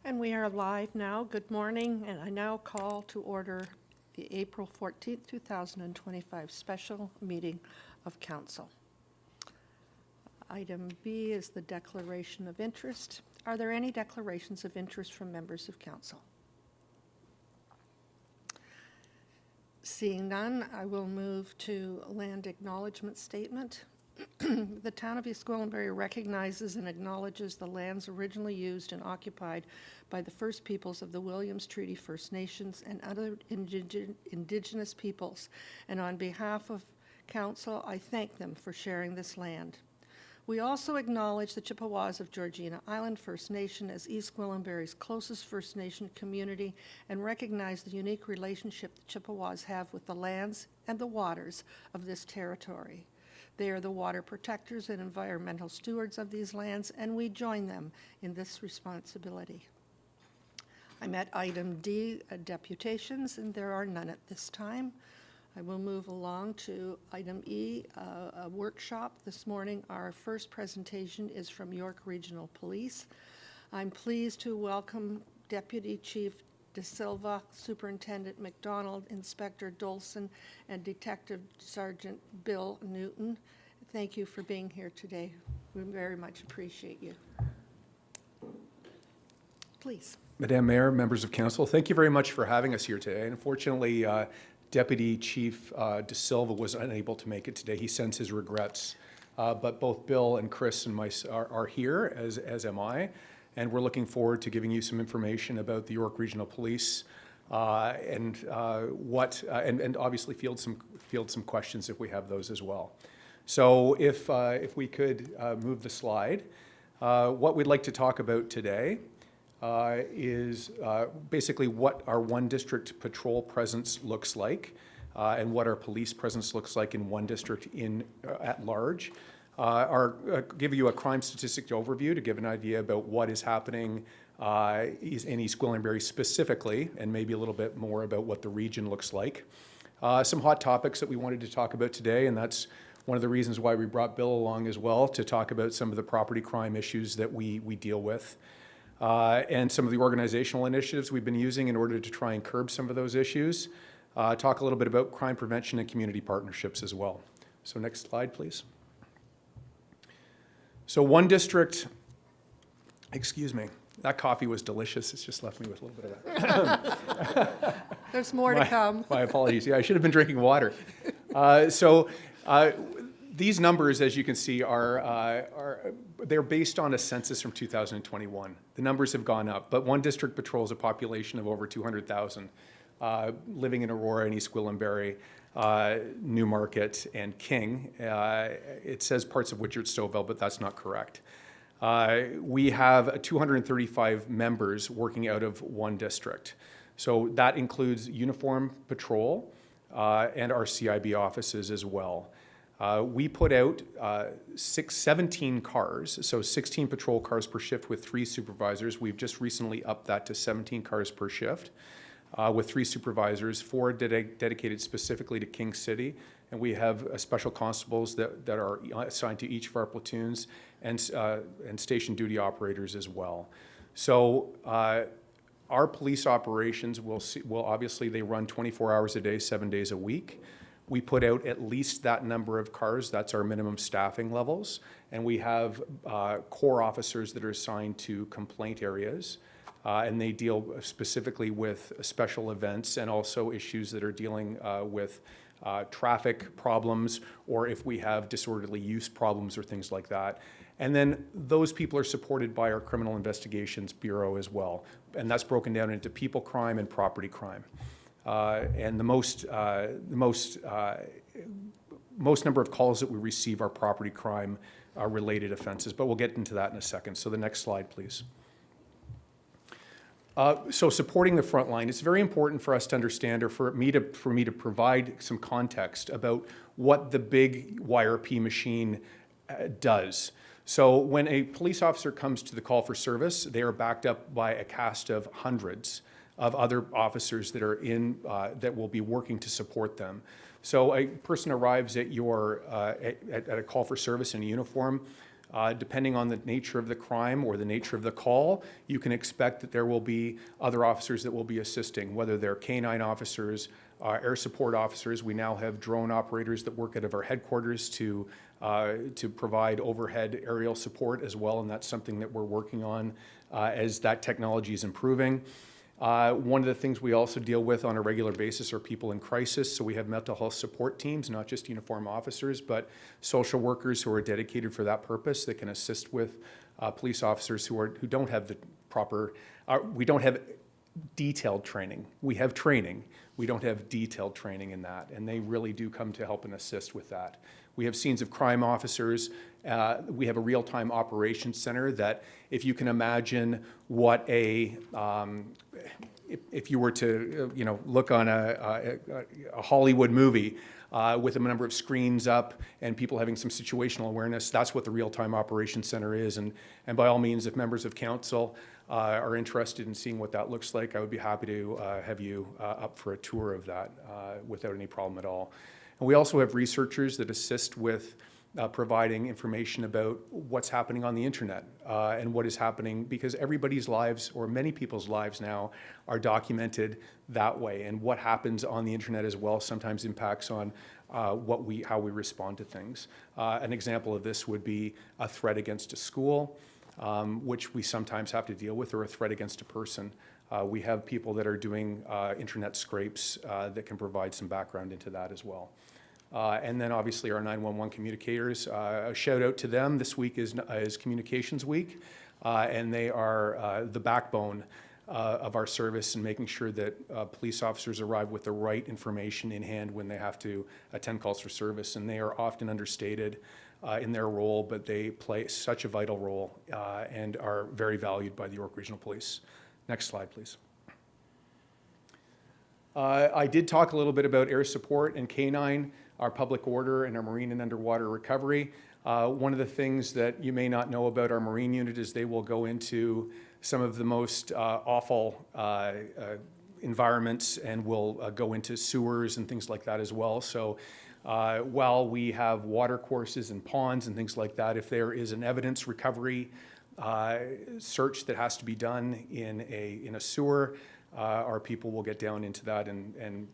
And we are live now. Good morning, and I now call to order the April 14th, 2025 special meeting of Council. Item B is the declaration of interest. Are there any declarations of interest from members of Council? Seeing none, I will move to land acknowledgement statement. The town of East Gwillimbury recognizes and acknowledges the lands originally used and occupied by the First Peoples of the Williams Treaty First Nations and other Indigenous peoples, and on behalf of Council, I thank them for sharing this land. We also acknowledge the Chippewas of Georgina Island First Nation as East Gwillimbury's closest First Nation community and recognize the unique relationship the Chippewas have with the lands and the waters of this territory. They are the water protectors and environmental stewards of these lands, and we join them in this responsibility. I'm at item D, deputations, and there are none at this time. I will move along to item E, a workshop. This morning, our first presentation is from York Regional Police. I'm pleased to welcome Deputy Chief De Silva, Superintendent McDonald, Inspector Dolson, and Detective Sergeant Bill Newton. Thank you for being here today. We very much appreciate you. Please. Madam Mayor, members of council, thank you very much for having us here today. Unfortunately, Deputy Chief De Silva was unable to make it today. He sends his regrets. But both Bill and Chris and myself are here, as am I. And we're looking forward to giving you some information about the York Regional Police and obviously field some questions if we have those as well. So if we could move the slide, what we'd like to talk about today is basically what our one district patrol presence looks like and what our police presence looks like in one district at large. Give you a crime statistic overview to give an idea about what is happening in East Gwillimbury specifically, and maybe a little bit more about what the region looks like. Some hot topics that we wanted to talk about today, and that's one of the reasons why we brought Bill along as well, to talk about some of the property crime issues that we deal with, and some of the organizational initiatives we've been using in order to try and curb some of those issues. Talk a little bit about crime prevention and community partnerships as well. So next slide, please. So one district, excuse me, that coffee was delicious. It's just left me with a little bit of that. There's more to come. My apologies. Yeah, I should have been drinking water. These numbers, as you can see, they're based on a census from 2021. The numbers have gone up, but one district patrols a population of over 200,000 living in Aurora and East Gwillimbury, Newmarket, and King. It says parts of Witchert Stouffville, but that's not correct. We have 235 members working out of one district. So that includes uniform patrol and our CIB offices as well. We put out 17 cars, so 16 patrol cars per shift with 3 supervisors. We've just recently upped that to 17 cars per shift. With 3 supervisors, 4 dedicated specifically to King City, and we have special constables that are assigned to each of our platoons, and station duty operators as well. So our police operations will obviously, they run 24 hours a day, 7 days a week. We put out at least that number of cars. That's our minimum staffing levels, and we have core officers that are assigned to complaint areas. And they deal specifically with special events and also issues that are dealing with traffic problems, or if we have disorderly use problems or things like that. And then those people are supported by our Criminal Investigations Bureau as well. And that's broken down into people crime and property crime. And the most number of calls that we receive are property crime related offenses, but we'll get into that in a second. So the next slide, please. So supporting the front line, it's very important for us to understand, or for me to provide some context about what the big YRP machine does. So when a police officer comes to the call for service, they are backed up by a cast of hundreds of other officers that are that will be working to support them. So a person arrives at a call for service in a uniform. Depending on the nature of the crime or the nature of the call, you can expect that there will be other officers that will be assisting, whether they're canine officers, air support officers. We now have drone operators that work out of our headquarters to provide overhead aerial support as well, and that's something that we're working on as that technology is improving. One of the things we also deal with on a regular basis are people in crisis. So we have mental health support teams, not just uniformed officers, but social workers who are dedicated for that purpose that can assist with police officers who don't have the proper, we don't have detailed training. We have training. We don't have detailed training in that, and they really do come to help and assist with that. We have scenes of crime officers. We have a real-time operations center that, if you can imagine what if you were to look on a Hollywood movie with a number of screens up and people having some situational awareness, that's what the real-time operations center is. And by all means, if members of council are interested in seeing what that looks like, I would be happy to have you up for a tour of that without any problem at all. And we also have researchers that assist with providing information about what's happening on the internet and what is happening, because everybody's lives, or many people's lives now, are documented that way. And what happens on the internet as well sometimes impacts on how we respond to things. An example of this would be a threat against a school, which we sometimes have to deal with, or a threat against a person. We have people that are doing internet scrapes that can provide some background into that as well. And then obviously our 911 communicators, a shout out to them. This week is Communications Week, and they are the backbone of our service in making sure that police officers arrive with the right information in hand when they have to attend calls for service. And they are often understated in their role, but they play such a vital role and are very valued by the York Regional Police. Next slide, please. I did talk a little bit about air support and canine, our public order, and our marine and underwater recovery. One of the things that you may not know about our marine unit is they will go into some of the most awful environments, and will go into sewers and things like that as well. So while we have water courses and ponds and things like that, if there is an evidence recovery search that has to be done in a sewer, our people will get down into that and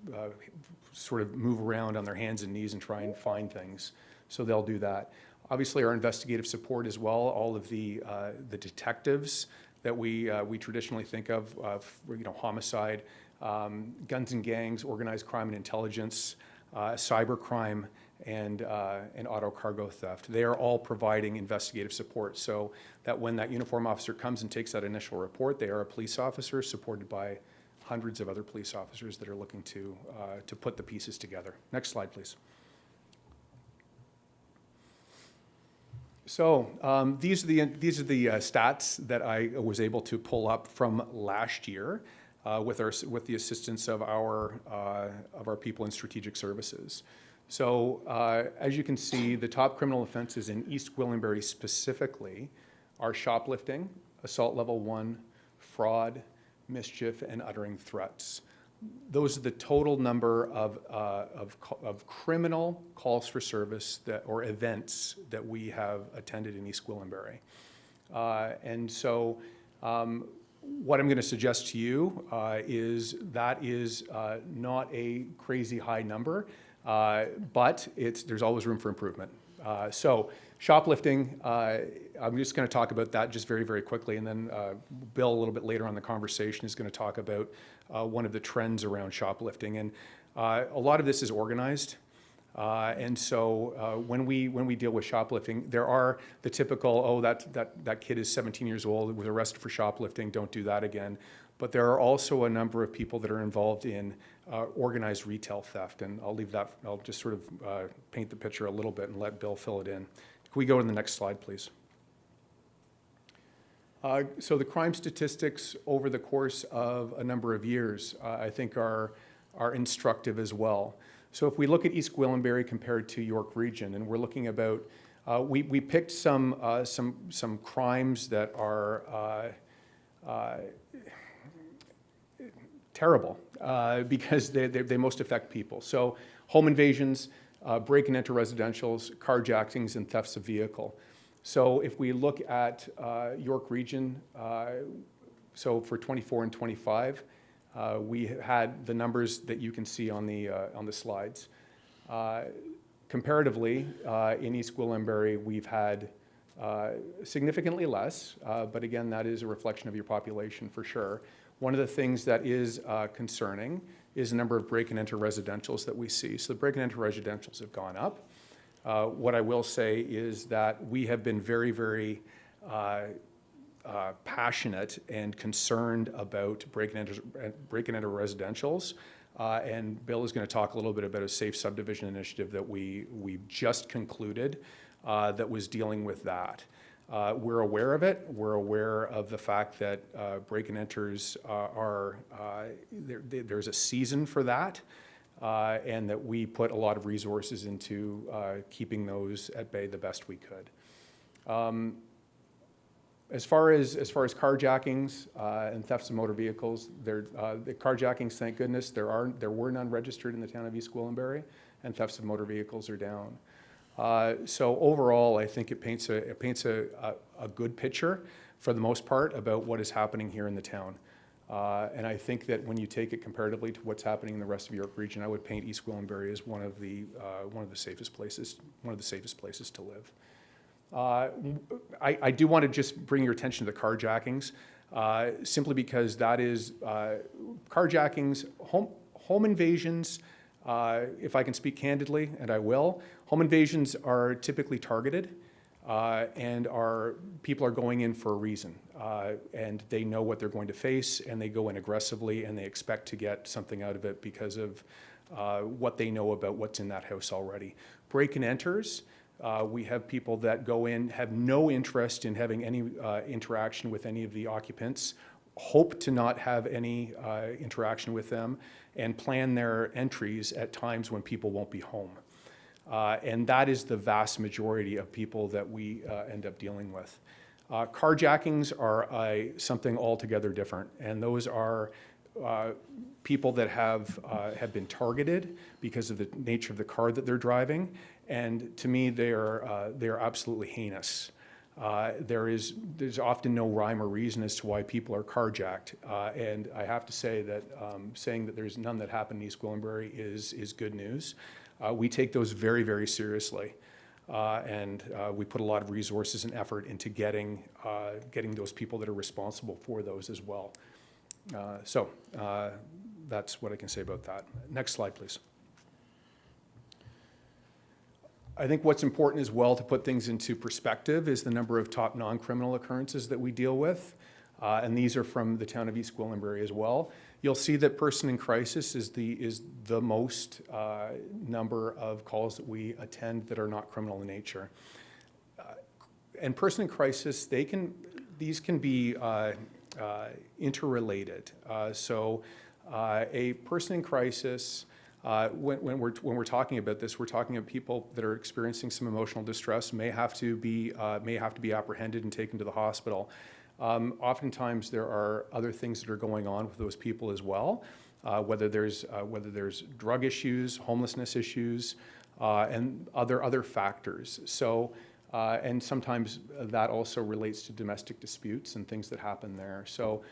sort of move around on their hands and knees and try and find things. So they'll do that. Obviously, our investigative support as well, all of the detectives that we traditionally think of, homicide, guns and gangs, organized crime and intelligence, cyber crime, and auto cargo theft. They are all providing investigative support, so that when that uniform officer comes and takes that initial report, they are a police officer supported by hundreds of other police officers that are looking to put the pieces together. Next slide, please. So these are the stats that I was able to pull up from last year with the assistance of our people in strategic services. So as you can see, the top criminal offenses in East Gwillimbury specifically are shoplifting, assault level 1, fraud, mischief, and uttering threats. Those are the total number of criminal calls for service or events that we have attended in East Gwillimbury. And so what I'm going to suggest to you is that is not a crazy high number, but there's always room for improvement. So shoplifting, I'm just going to talk about that just very, very quickly, and then Bill, a little bit later on in the conversation, is going to talk about one of the trends around shoplifting. And a lot of this is organized. And so when we deal with shoplifting, there are the typical, that kid is 17 years old, was arrested for shoplifting, don't do that again. But there are also a number of people that are involved in organized retail theft. And I'll just sort of paint the picture a little bit and let Bill fill it in. Can we go to the next slide, please? So the crime statistics over the course of a number of years, I think are instructive as well. So if we look at East Gwillimbury compared to York Region, and we're looking about, we picked some crimes that are terrible because they most affect people. So home invasions, break and enter residentials, carjackings, and thefts of vehicle. So if we look at York Region, so for 24 and 25, we had the numbers that you can see on the slides. Comparatively, in East Gwillimbury, we've had significantly less, but again, that is a reflection of your population for sure. One of the things that is concerning is the number of break-and-enter residentials that we see. So the break-and-enter residentials have gone up. What I will say is that we have been very, very passionate and concerned about break-and-enter residentials. And Bill is going to talk a little bit about a safe subdivision initiative that we've just concluded that was dealing with that. We're aware of it. We're aware of the fact that break-and-enters there's a season for that, and that we put a lot of resources into keeping those at bay the best we could. As far as carjackings and thefts of motor vehicles, the carjackings, thank goodness, there were none registered in the town of East Gwillimbury, and thefts of motor vehicles are down. So overall, I think it paints a good picture for the most part about what is happening here in the town. And I think that when you take it comparatively to what's happening in the rest of York Region, I would paint East Gwillimbury as one of the safest places to live. I do want to just bring your attention to the carjackings, simply because that is carjackings, home invasions. If I can speak candidly, and I will, home invasions are typically targeted, and people are going in for a reason, and they know what they're going to face, and they go in aggressively, and they expect to get something out of it because of what they know about what's in that house already. Break-and-enters, we have people that go in, have no interest in having any interaction with any of the occupants, hope to not have any interaction with them, and plan their entries at times when people won't be home. And that is the vast majority of people that we end up dealing with. Carjackings are something altogether different, and those are people that have been targeted because of the nature of the car that they're driving, and to me, they are absolutely heinous. There's often no rhyme or reason as to why people are carjacked, and I have to say that saying that there's none that happened in East Gwillimbury is good news. We take those very, very seriously, and we put a lot of resources and effort into getting those people that are responsible for those as well. So that's what I can say about that. Next slide, please. I think what's important as well to put things into perspective is the number of top non-criminal occurrences that we deal with, and these are from the town of East Gwillimbury as well. You'll see that person in crisis is the most number of calls that we attend that are not criminal in nature. And person in crisis, these can be interrelated. So a person in crisis, when we're talking about this, we're talking about people that are experiencing some emotional distress, may have to be apprehended and taken to the hospital. Oftentimes there are other things that are going on with those people as well, whether there's drug issues, homelessness issues, and other factors. So, and sometimes that also relates to domestic disputes and things that happen there. So,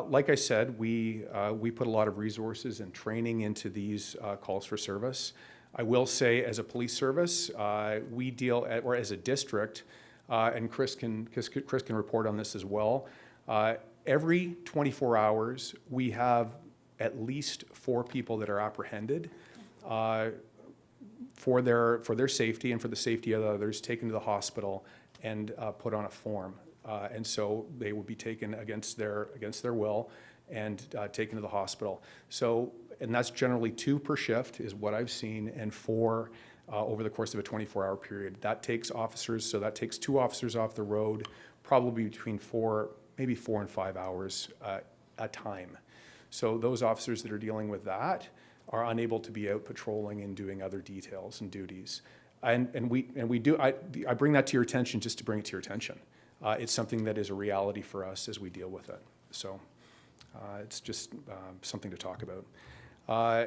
like I said, we put a lot of resources and training into these calls for service. I will say, as a police service, we deal or as a district, and Chris can report on this as well. Every 24 hours, we have at least 4 people that are apprehended for their safety and for the safety of others, taken to the hospital and put on a form. And so they will be taken against their will and taken to the hospital. So, and that's generally 2 per shift is what I've seen, and 4 over the course of a 24-hour period. That takes officers, so that takes 2 officers off the road, probably between maybe 4 and 5 hours a time. So those officers that are dealing with that are unable to be out patrolling and doing other details and duties. And we do, I bring that to your attention just to bring it to your attention. It's something that is a reality for us as we deal with it. So it's just something to talk about.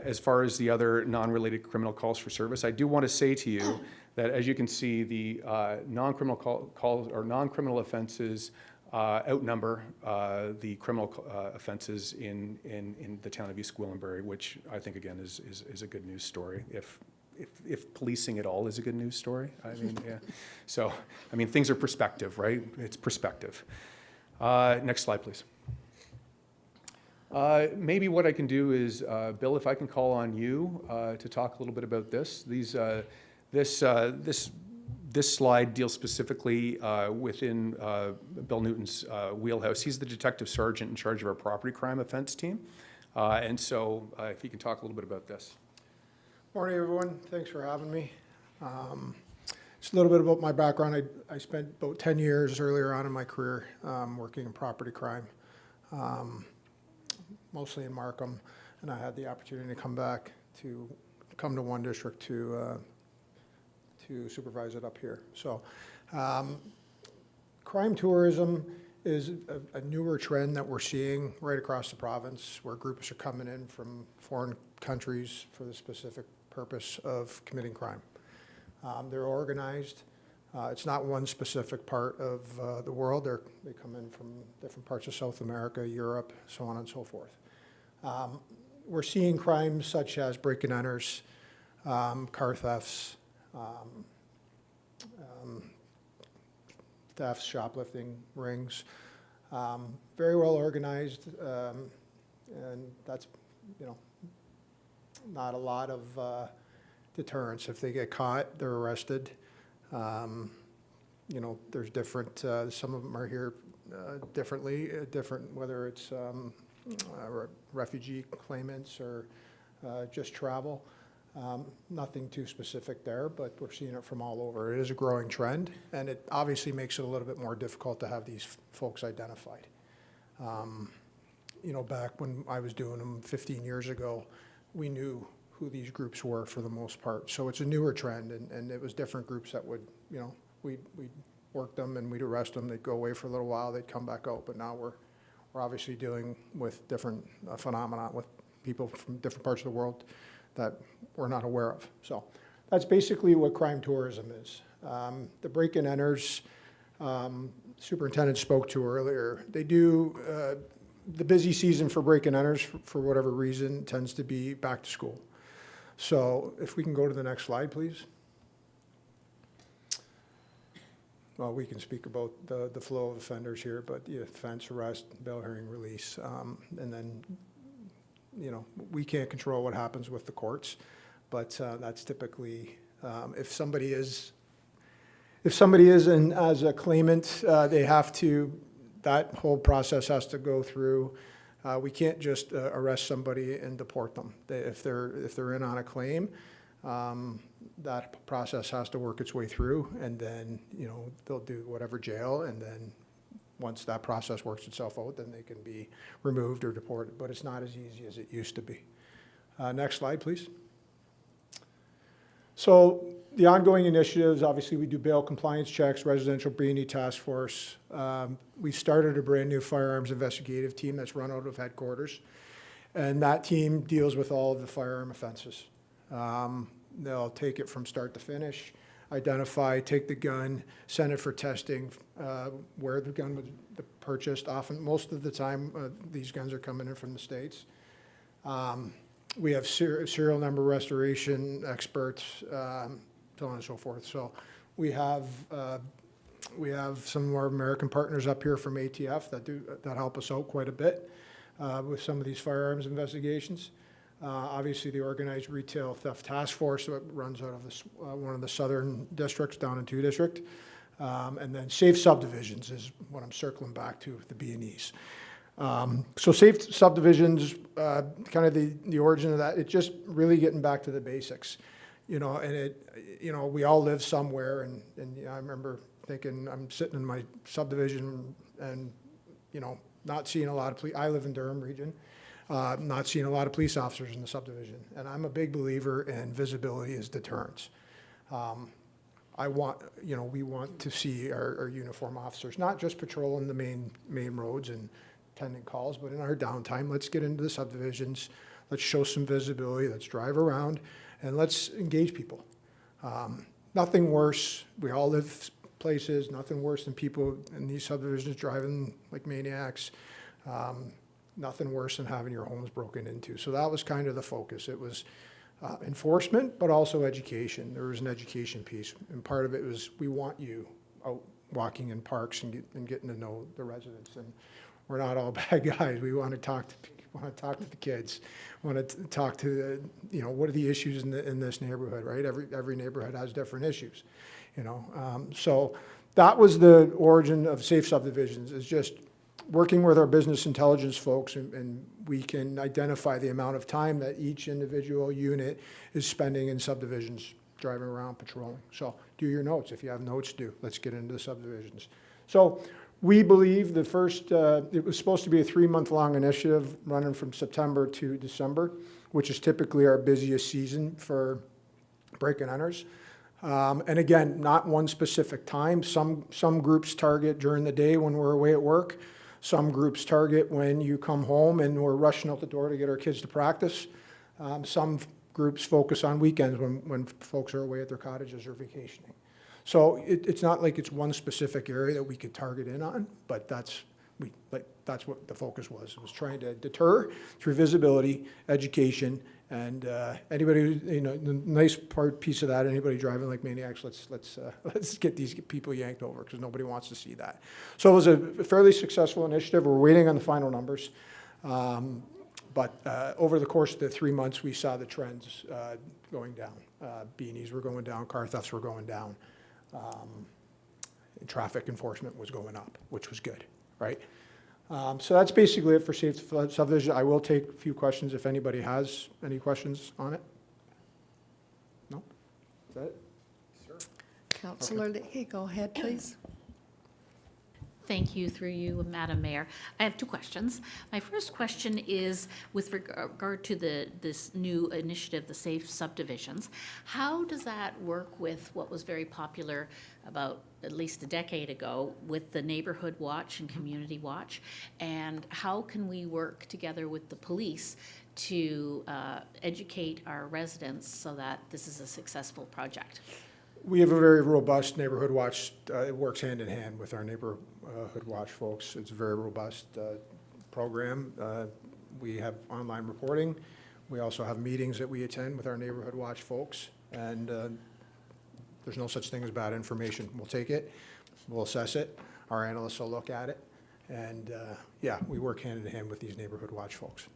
As far as the other non-related criminal calls for service, I do want to say to you that, as you can see, the non-criminal calls or non-criminal offenses outnumber the criminal offenses in the town of East Gwillimbury, which I think, again, is a good news story, if policing at all is a good news story. I mean, yeah. So, I mean, things are perspective, right? It's perspective. Next slide, please. Maybe what I can do is, Bill, if I can call on you to talk a little bit about this. This slide deals specifically within Bill Newton's wheelhouse. He's the detective sergeant in charge of our property crime offense team. And so if you can talk a little bit about this. Morning, everyone. Thanks for having me. Just a little bit about my background. I spent about 10 years earlier on in my career working in property crime, mostly in Markham, and I had the opportunity to come to one district to supervise it up here. So crime tourism is a newer trend that we're seeing right across the province, where groups are coming in from foreign countries for the specific purpose of committing crime. They're organized. It's not one specific part of the world. They come in from different parts of South America, Europe, so on and so forth. We're seeing crimes such as break-and-enters, car thefts, thefts, shoplifting, rings, very well organized, and that's, not a lot of deterrence. If they get caught, they're arrested. There's different, some of them are here differently, whether it's refugee claimants or just travel. Nothing too specific there, but we're seeing it from all over. It is a growing trend, and it obviously makes it a little bit more difficult to have these folks identified. Back when I was doing them 15 years ago, we knew who these groups were for the most part. So it's a newer trend, and it was different groups that would, we'd work them and we'd arrest them. They'd go away for a little while, they'd come back out. But now we're obviously dealing with different phenomena with people from different parts of the world that we're not aware of. So that's basically what crime tourism is. The break-and-enters, superintendent spoke to earlier, they do, the busy season for break-and-enters, for whatever reason, tends to be back to school. So if we can go to the next slide, please. Well, we can speak about the flow of offenders here, but the offense, arrest, bail hearing, release, and then, we can't control what happens with the courts, but that's typically, if somebody is in as a claimant, they have to, that whole process has to go through. We can't just arrest somebody and deport them. If they're in on a claim, that process has to work its way through, and then they'll do whatever jail, and then once that process works itself out, then they can be removed or deported. But it's not as easy as it used to be. Next slide, please. So the ongoing initiatives, obviously we do bail compliance checks, residential B&E task force. We started a brand new firearms investigative team that's run out of headquarters. And that team deals with all of the firearm offenses. They'll take it from start to finish, identify, take the gun, send it for testing, where the gun was purchased. Often, most of the time, these guns are coming in from the States. We have serial number restoration experts, so on and so forth. So we have some of our American partners up here from ATF that help us out quite a bit with some of these firearms investigations. Obviously, the Organized Retail Theft Task Force that runs out of this, one of the southern districts down in 2 District. And then safe subdivisions is what I'm circling back to, the B&Es. So safe subdivisions, kind of the origin of that, it's just really getting back to the basics. And we all live somewhere, and I remember thinking, I'm sitting in my subdivision and, not seeing a lot of police. I live in Durham region. Not seeing a lot of police officers in the subdivision. And I'm a big believer in visibility as deterrence. We want to see our uniform officers, not just patrolling the main roads and attending calls, but in our downtime, let's get into the subdivisions, let's show some visibility, let's drive around, and let's engage people. Not nothing worse. We all live places, nothing worse than people in these subdivisions driving like maniacs. Nothing worse than having your homes broken into. So that was kind of the focus. It was enforcement, but also education. There was an education piece, and part of it was we want you out walking in parks and getting to know the residents. And we're not all bad guys. We want to talk to the kids. Want to talk to the, what are the issues in this neighborhood, right? Every neighborhood has different issues, So that was the origin of Safe Subdivisions. Is just working with our business intelligence folks, and we can identify the amount of time that each individual unit is spending in subdivisions, driving around, patrolling. So do your notes. If you have notes, let's get into the subdivisions. So we believe the first, it was supposed to be a 3-month-long initiative running from September to December, which is typically our busiest season for break and enters. And again, not one specific time. Some groups target during the day when we're away at work. Some groups target when you come home and we're rushing out the door to get our kids to practice. Some groups focus on weekends when folks are away at their cottages or vacationing. So it's not like it's one specific area that we could target in on, but that's what the focus was. It was trying to deter through visibility, education, and anybody, the nice piece of that, anybody driving like maniacs, let's get these people yanked over, because nobody wants to see that. So it was a fairly successful initiative. We're waiting on the final numbers. But over the course of the 3 months, we saw the trends going down. Beanies were going down, car thefts were going down, and traffic enforcement was going up, which was good, right? So that's basically it for Safe Subdivision. I will take a few questions if anybody has any questions on it. No? Is that it? Sure. Councillor Leahy, go ahead, please. Thank you, through you, Madam Mayor. I have 2 questions. My first question is with regard to this new initiative, the Safe Subdivisions. How does that work with what was very popular about at least a decade ago with the Neighborhood Watch and Community Watch? And how can we work together with the police to educate our residents so that this is a successful project? We have a very robust neighborhood watch. It works hand in hand with our neighborhood watch folks. It's a very robust program. We have online reporting. We also have meetings that we attend with our neighborhood watch folks. And there's no such thing as bad information. We'll take it. We'll assess it. Our analysts will look at it. And yeah, we work hand in hand with these neighborhood watch folks.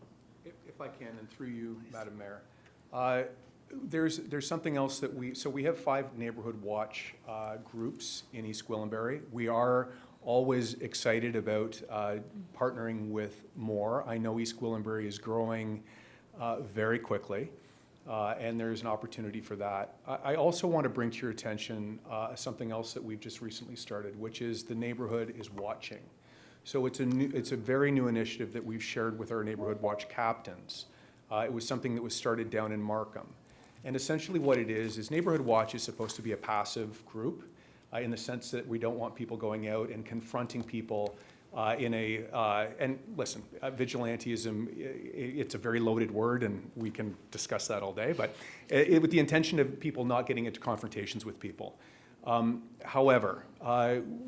If I can, and through you, Madam Mayor, there's something else that we have 5 neighborhood watch groups in East Gwillimbury. We are always excited about partnering with more. I know East Gwillimbury is growing very quickly, and there's an opportunity for that. I also want to bring to your attention something else that we've just recently started, which is the Neighborhood is Watching. So it's a very new initiative that we've shared with our neighborhood watch captains. It was something that was started down in Markham. And essentially what it is Neighborhood Watch is supposed to be a passive group in the sense that we don't want people going out and confronting people and listen, vigilantism, it's a very loaded word, and we can discuss that all day, but with the intention of people not getting into confrontations with people. However,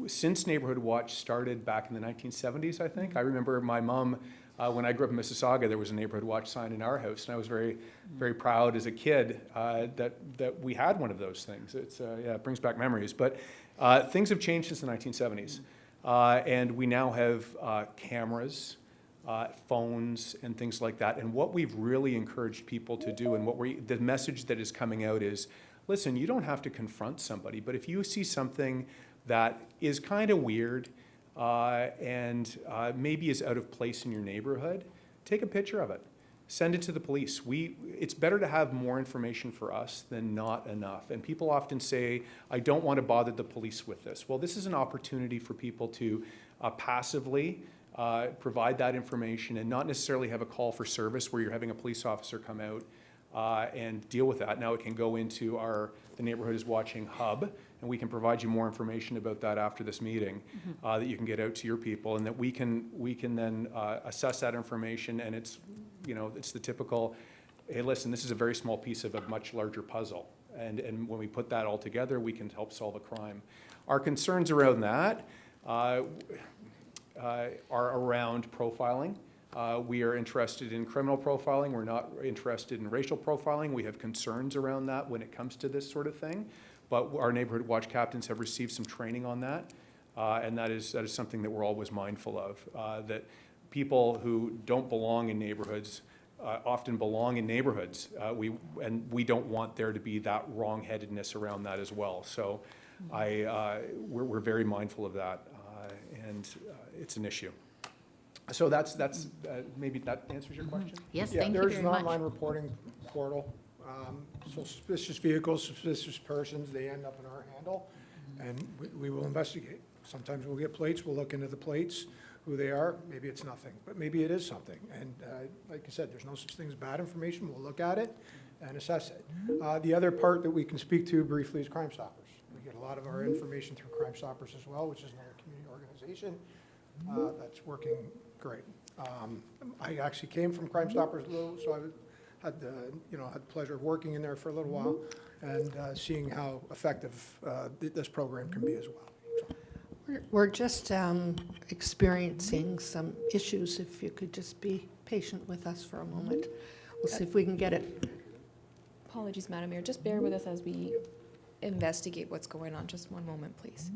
since Neighborhood Watch started back in the 1970s, I think, I remember my mom, when I grew up in Mississauga, there was a Neighborhood Watch sign in our house, and I was very, very proud as a kid that we had one of those things. It brings back memories. But things have changed since the 1970s, and we now have cameras, phones, and things like that. And what we've really encouraged people to do, and the message that is coming out is, listen, you don't have to confront somebody, but if you see something that is kind of weird, and maybe is out of place in your neighborhood, take a picture of it. Send it to the police. It's better to have more information for us than not enough. And people often say, I don't want to bother the police with this. Well, this is an opportunity for people to passively provide that information and not necessarily have a call for service where you're having a police officer come out and deal with that. Now it can go into the Neighborhood is Watching hub, and we can provide you more information about that after this meeting, that you can get out to your people, and that we can then assess that information. And it's the typical, hey, listen, this is a very small piece of a much larger puzzle. And when we put that all together, we can help solve a crime. Our concerns around that are around profiling. We are interested in criminal profiling. We're not interested in racial profiling. We have concerns around that when it comes to this sort of thing. But our neighborhood watch captains have received some training on that. And that is something that we're always mindful of, that people who don't belong in neighborhoods often belong in neighborhoods. We don't want there to be that wrong-headedness around that as well. So we're very mindful of that, and it's an issue. So that's maybe that answers your question? Yes, Yeah, thank you there's very an much. online reporting portal. So suspicious vehicles, suspicious persons, they end up in our handle, and we will investigate. Sometimes we'll get plates, we'll look into the plates, who they are, maybe it's nothing, but maybe it is something. And like I said, there's no such thing as bad information, we'll look at it and assess it. The other part that we can speak to briefly is Crime Stoppers. We get a lot of our information through Crime Stoppers as well, which is another community organization that's working great. I actually came from Crime Stoppers, so I had the pleasure of working in there for a little while and seeing how effective this program can be as well. We're just experiencing some issues. If you could just be patient with us for a moment. We'll see if we can get it. Apologies, Madam Mayor. Just bear with us as we investigate what's going on. Just one moment, please.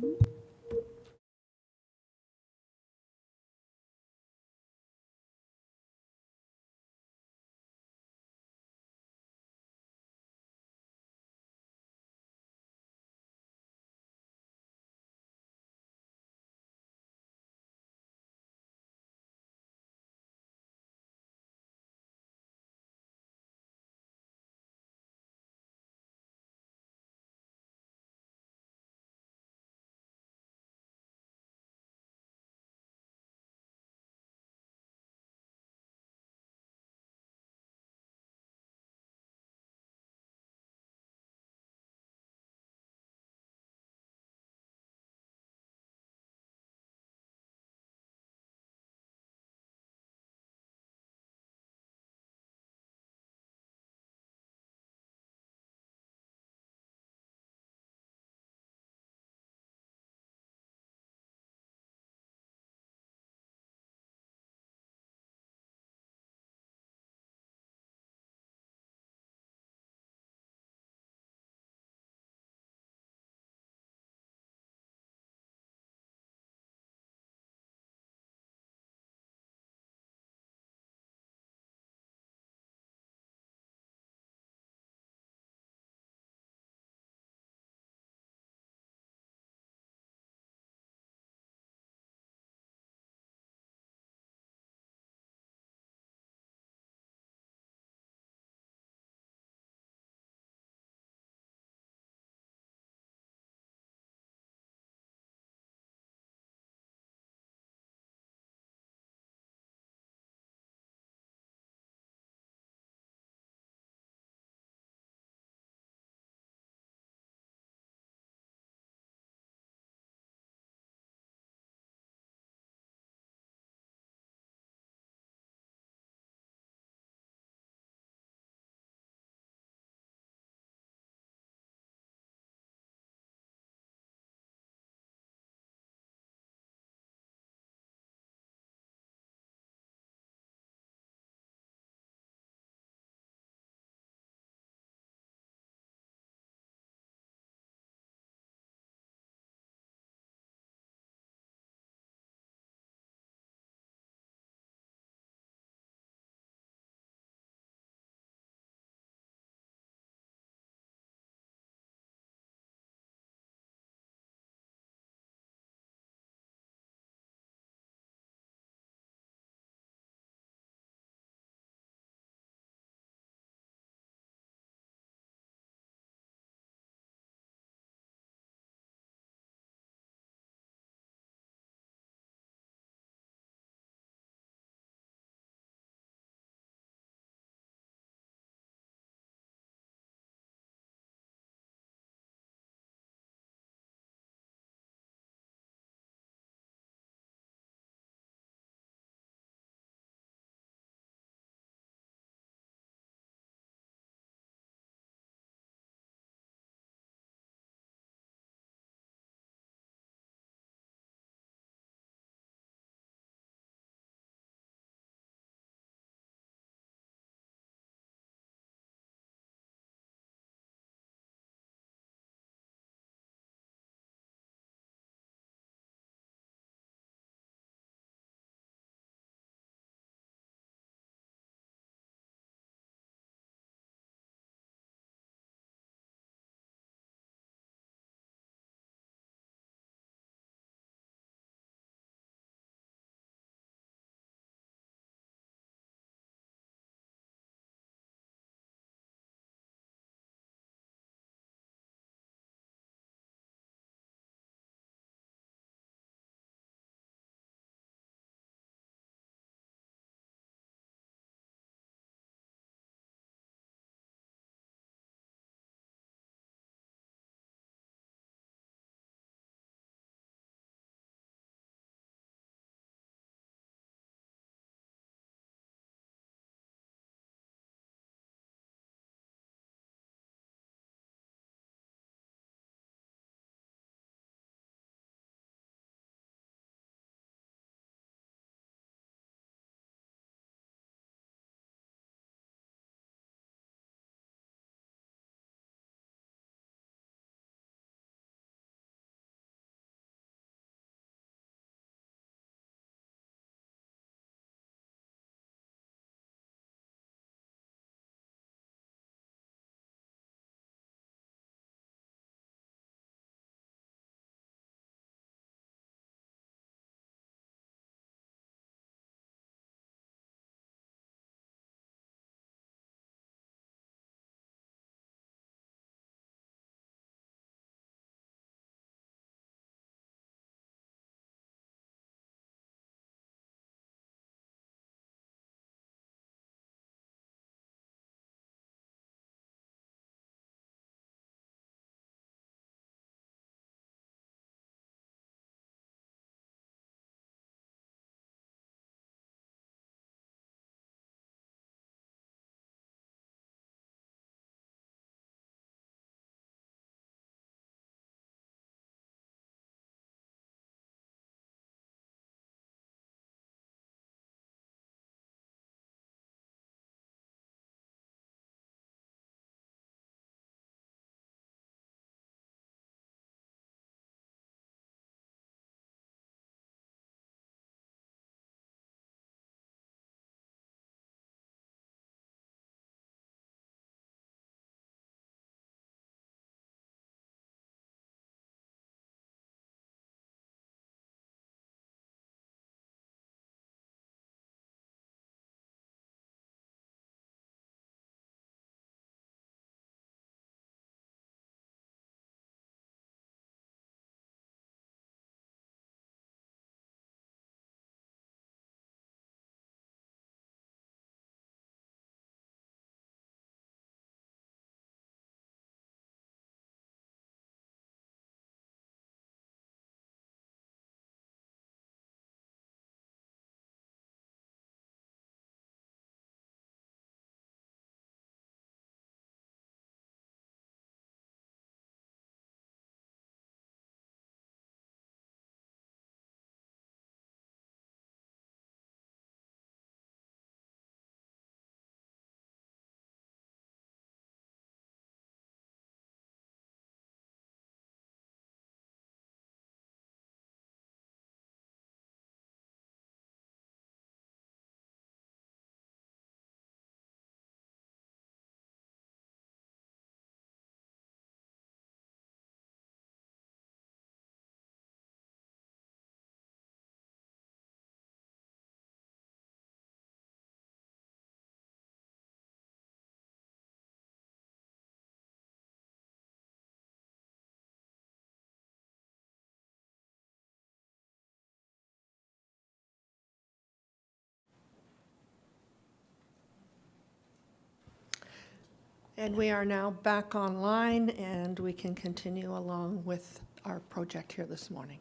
And we are now back online, and we can continue along with our project here this morning.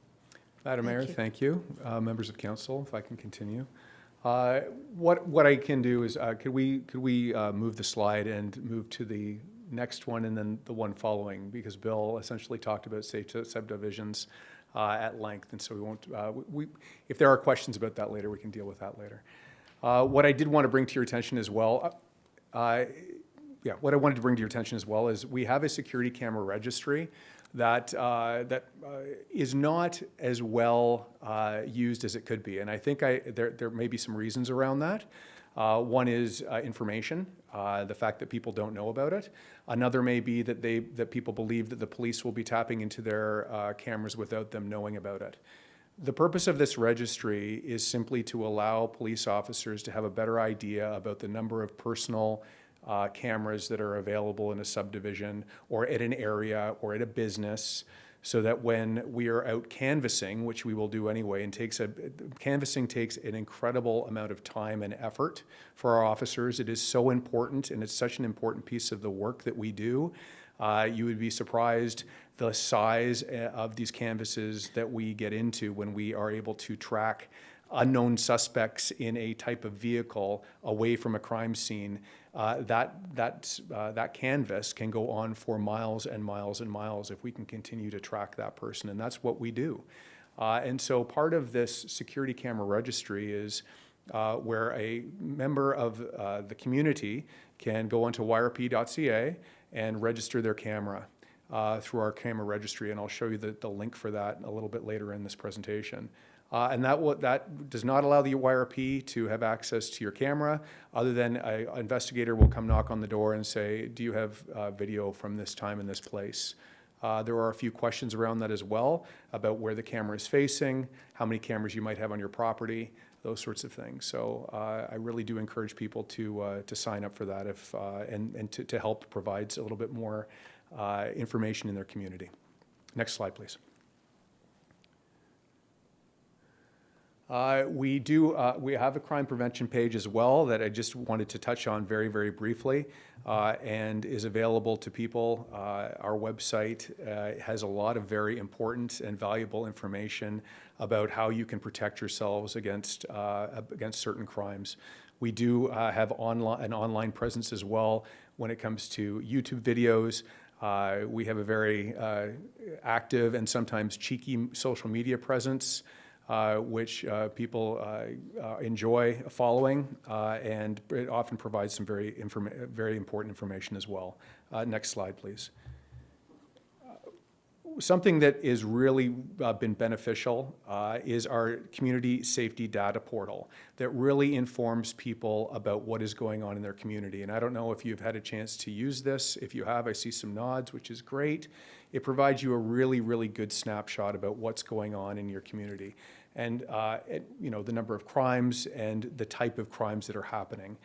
Madam Mayor, Thank you. thank you. Members of council, if I can continue. What I can do is, could we move the slide and move to the next one and then the one following? Because Bill essentially talked about safe subdivisions at length, and so we won't, if there are questions about that later, we can deal with that later. What I did want to bring to your attention as well, what I wanted to bring to your attention as well is we have a security camera registry that is not as well used as it could be, and I think there may be some reasons around that. One is information, the fact that people don't know about it. Another may be that people believe that the police will be tapping into their cameras without them knowing about it. The purpose of this registry is simply to allow police officers to have a better idea about the number of personal cameras that are available in a subdivision or at an area or at a business, so that when we are out canvassing, which we will do anyway, and canvassing takes an incredible amount of time and effort for our officers. It is so important, and it's such an important piece of the work that we do. You would be surprised the size of these canvasses that we get into when we are able to track unknown suspects in a type of vehicle away from a crime scene. That canvas can go on for miles and miles and miles if we can continue to track that person, and that's what we do. And so part of this security camera registry is where a member of the community can go onto yrp.ca and register their camera through our camera registry, and I'll show you the link for that a little bit later in this presentation. And that does not allow the YRP to have access to your camera, other than an investigator will come knock on the door and say, do you have video from this time and this place? There are a few questions around that as well, about where the camera is facing, how many cameras you might have on your property, those sorts of things. So I really do encourage people to sign up for that and to help provide a little bit more information in their community. Next slide, please. We have a crime prevention page as well that I just wanted to touch on very, very briefly, and is available to people. Our website has a lot of very important and valuable information about how you can protect yourselves against certain crimes. We do have an online presence as well when it comes to YouTube videos. We have a very active and sometimes cheeky social media presence, which people enjoy following, and it often provides some very important information as well. Next slide, please. Something that has really been beneficial is our community safety data portal that really informs people about what is going on in their community. And I don't know if you've had a chance to use this. If you have, I see some nods, which is great. It provides you a really, really good snapshot about what's going on in your community, and the number of crimes and the type of crimes that are happening.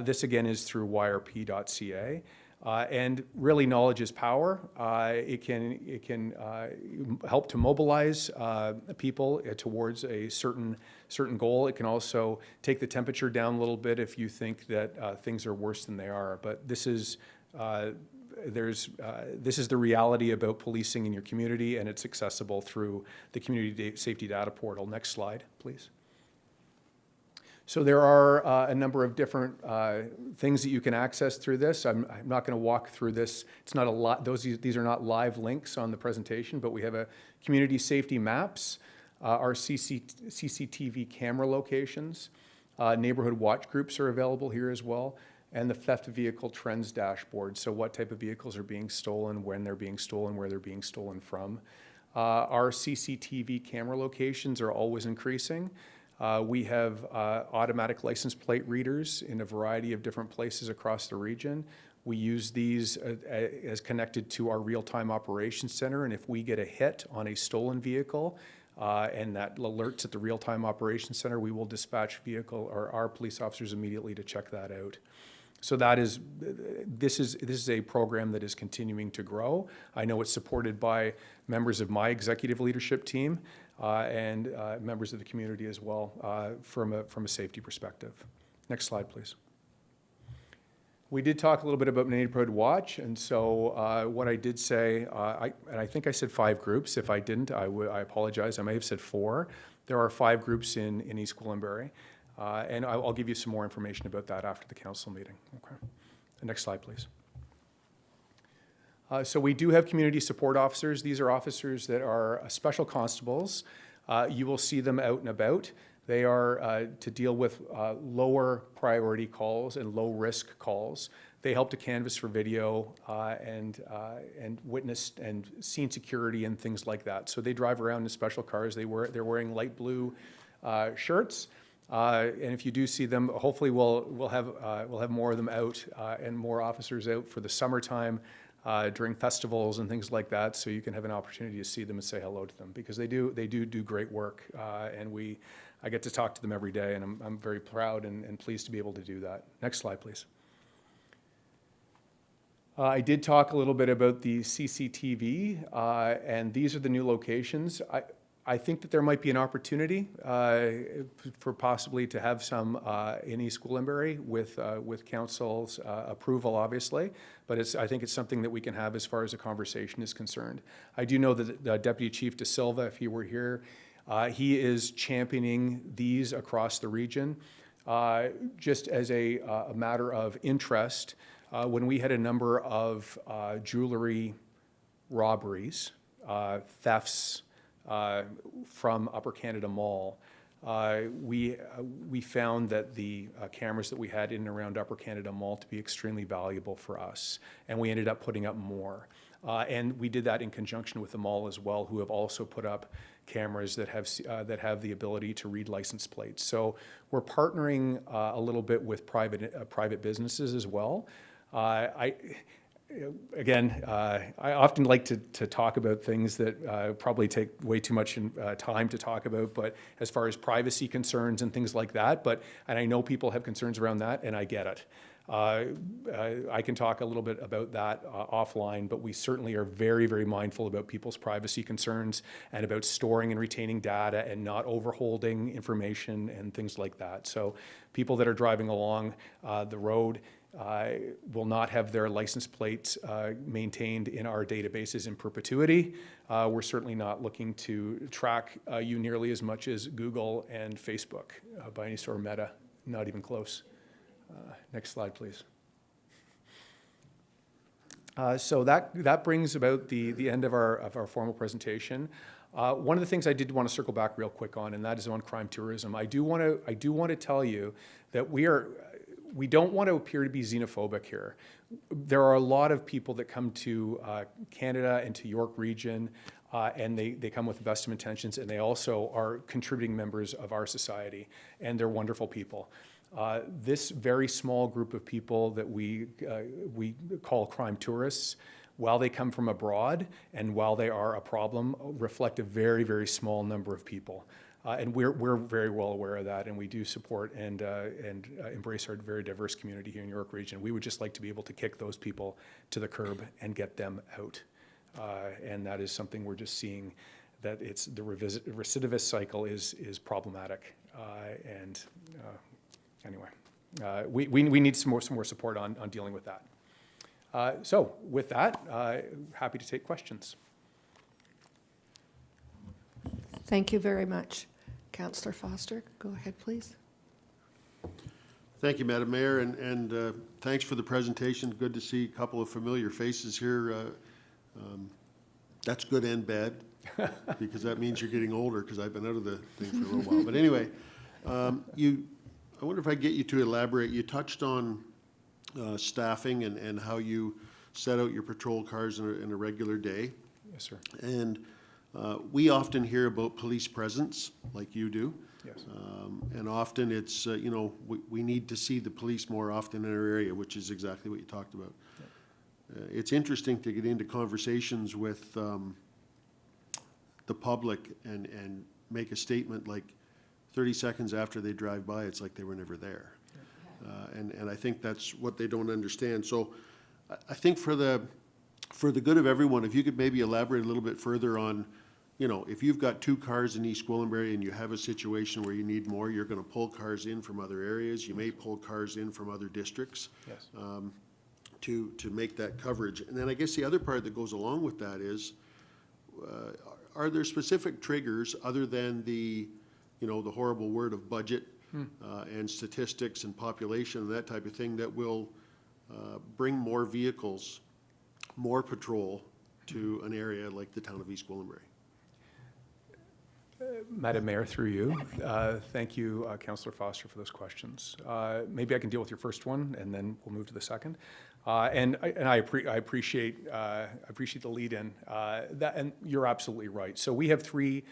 This again is through yrp.ca. And really, knowledge is power. It can help to mobilize people towards a certain goal. It can also take the temperature down a little bit if you think that things are worse than they are. But this is the reality about policing in your community, and it's accessible through the Community Safety Data Portal. Next slide, please. So there are a number of different things that you can access through this. I'm not going to walk through this. It's not a lot. These are not live links on the presentation, but we have a community safety maps, our CCTV camera locations, neighborhood watch groups are available here as well, and the theft vehicle trends dashboard. So what type of vehicles are being stolen, when they're being stolen, where they're being stolen from. Our CCTV camera locations are always increasing. We have automatic license plate readers in a variety of different places across the region. We use these as connected to our real-time operations center, and if we get a hit on a stolen vehicle and that alerts at the real-time operations center, we will dispatch our police officers immediately to check that out. So this is a program that is continuing to grow. I know it's supported by members of my executive leadership team and members of the community as well from a safety perspective. Next slide, please. We did talk a little bit about neighborhood watch, and so what I did say, and I think I said 5 groups. If I didn't, I apologize. I may have said 4. There are 5 groups in East Gwillimbury, and I'll give you some more information about that after the council meeting. Okay. The next slide, please. So we do have community support officers. These are officers that are special constables. You will see them out and about. They are to deal with lower priority calls and low risk calls. They help to canvass for video and witness and scene security and things like that. So they drive around in special cars. They're wearing light blue shirts. And if you do see them, hopefully we'll have more of them out and more officers out for the summertime during festivals and things like that, so you can have an opportunity to see them and say hello to them, because they do great work, and I get to talk to them every day, and I'm very proud and pleased to be able to do that. Next slide, please. I did talk a little bit about the CCTV, and these are the new locations. I think that there might be an opportunity for possibly to have some in East Gwillimbury with council's approval, obviously, but I think it's something that we can have as far as a conversation is concerned. I do know that Deputy Chief De Silva, if he were here, he is championing these across the region. Just as a matter of interest, when we had a number of jewelry robberies, thefts, from Upper Canada Mall, we found that the cameras that we had in and around Upper Canada Mall to be extremely valuable for us, and we ended up putting up more. And we did that in conjunction with the mall as well, who have also put up cameras that have the ability to read license plates. So we're partnering a little bit with private businesses as well. Again, I often like to talk about things that probably take way too much time to talk about, but as far as privacy concerns and things like that, and I know people have concerns around that, and I get it. I can talk a little bit about that offline, but we certainly are very, very mindful about people's privacy concerns and about storing and retaining data and not overholding information and things like that. So people that are driving along the road will not have their license plates maintained in our databases in perpetuity. We're certainly not looking to track you nearly as much as Google and Facebook by any sort of Meta, not even close. Next slide, please. So that brings about the end of our formal presentation. One of the things I did want to circle back real quick on, and that is on crime tourism. I do want to tell you that we don't want to appear to be xenophobic here. There are a lot of people that come to Canada and to York Region, and they come with the best of intentions, and they also are contributing members of our society, and they're wonderful people. This very small group of people that we call crime tourists, while they come from abroad and while they are a problem, reflect a very, very small number of people. And we're very well aware of that, and we do support and embrace our very diverse community here in York Region. We would just like to be able to kick those people to the curb and get them out. And that is something we're just seeing, that it's the recidivist cycle is problematic. Anyway, we need some more support on dealing with that. So with that, happy to take questions. Thank you very much. Councillor Foster, go ahead, please. Thank you, Madam Mayor, and thanks for the presentation. Good to see a couple of familiar faces here. That's good and bad, because that means you're getting older, because I've been out of the thing for a little while. But anyway, I wonder if I get you to elaborate. You touched on staffing and how you set out your patrol cars in a regular day. Yes, sir. And we often hear about police presence, like you do. Yes. And often it's, we need to see the police more often in our area, which is exactly what you talked about. Yeah. It's interesting to get into conversations with the public and make a statement like 30 seconds after they drive by, it's like they were never there. Yeah. And I think that's what they don't understand. So I think for the good of everyone, if you could maybe elaborate a little bit further on, you know, if you've got 2 cars in East Gwillimbury and you have a situation where you need more, you're gonna pull cars in from other areas. You may pull cars in from other districts. Yes. To make that coverage. And then I guess the other part that goes along with that is, are there specific triggers other than the, you know, the horrible word of budget and statistics and population and that type of thing that will bring more vehicles, more patrol to an area like the town of East Gwillimbury? Madam Mayor, through you, thank you, Councillor Foster, for those questions. Maybe I can deal with your first one, and then we'll move to the second. And I appreciate the lead-in. And you're absolutely right. So we have three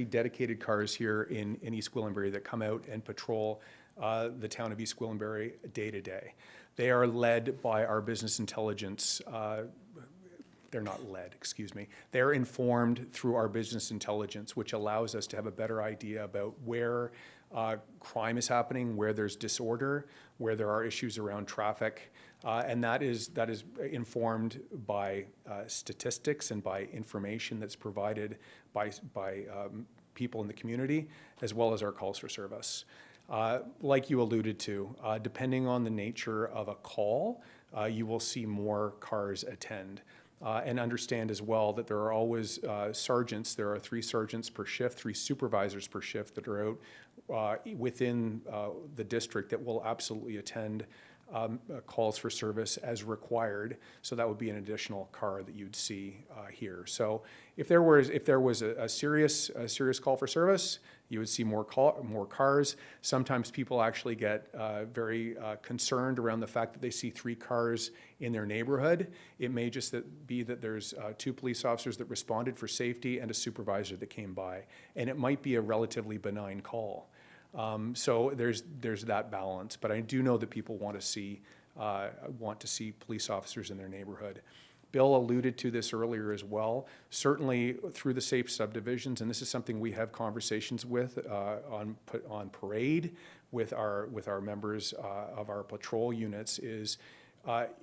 dedicated cars here in East Gwillimbury that come out and patrol the town of East Gwillimbury day to day. They are led by our business intelligence. They're not led, excuse me. They're informed through our business intelligence, which allows us to have a better idea about where crime is happening, where there's disorder, where there are issues around traffic. And that is informed by statistics and by information that's provided by people in the community, as well as our calls for service. Like you alluded to, depending on the nature of a call, you will see more cars attend. And understand as well that there are always sergeants. There are 3 sergeants per shift, 3 supervisors per shift that are out within the district that will absolutely attend calls for service as required. So that would be an additional car that you'd see here. So if there was a serious call for service, you would see more cars. Sometimes people actually get very concerned around the fact that they see 3 cars in their neighborhood. It may just be that there's 2 police officers that responded for safety and a supervisor that came by, and it might be a relatively benign call. So there's that balance, but I do know that people want to see police officers in their neighborhood. Bill alluded to this earlier as well. Certainly through the safe subdivisions, and this is something we have conversations with on parade with our members of our patrol units is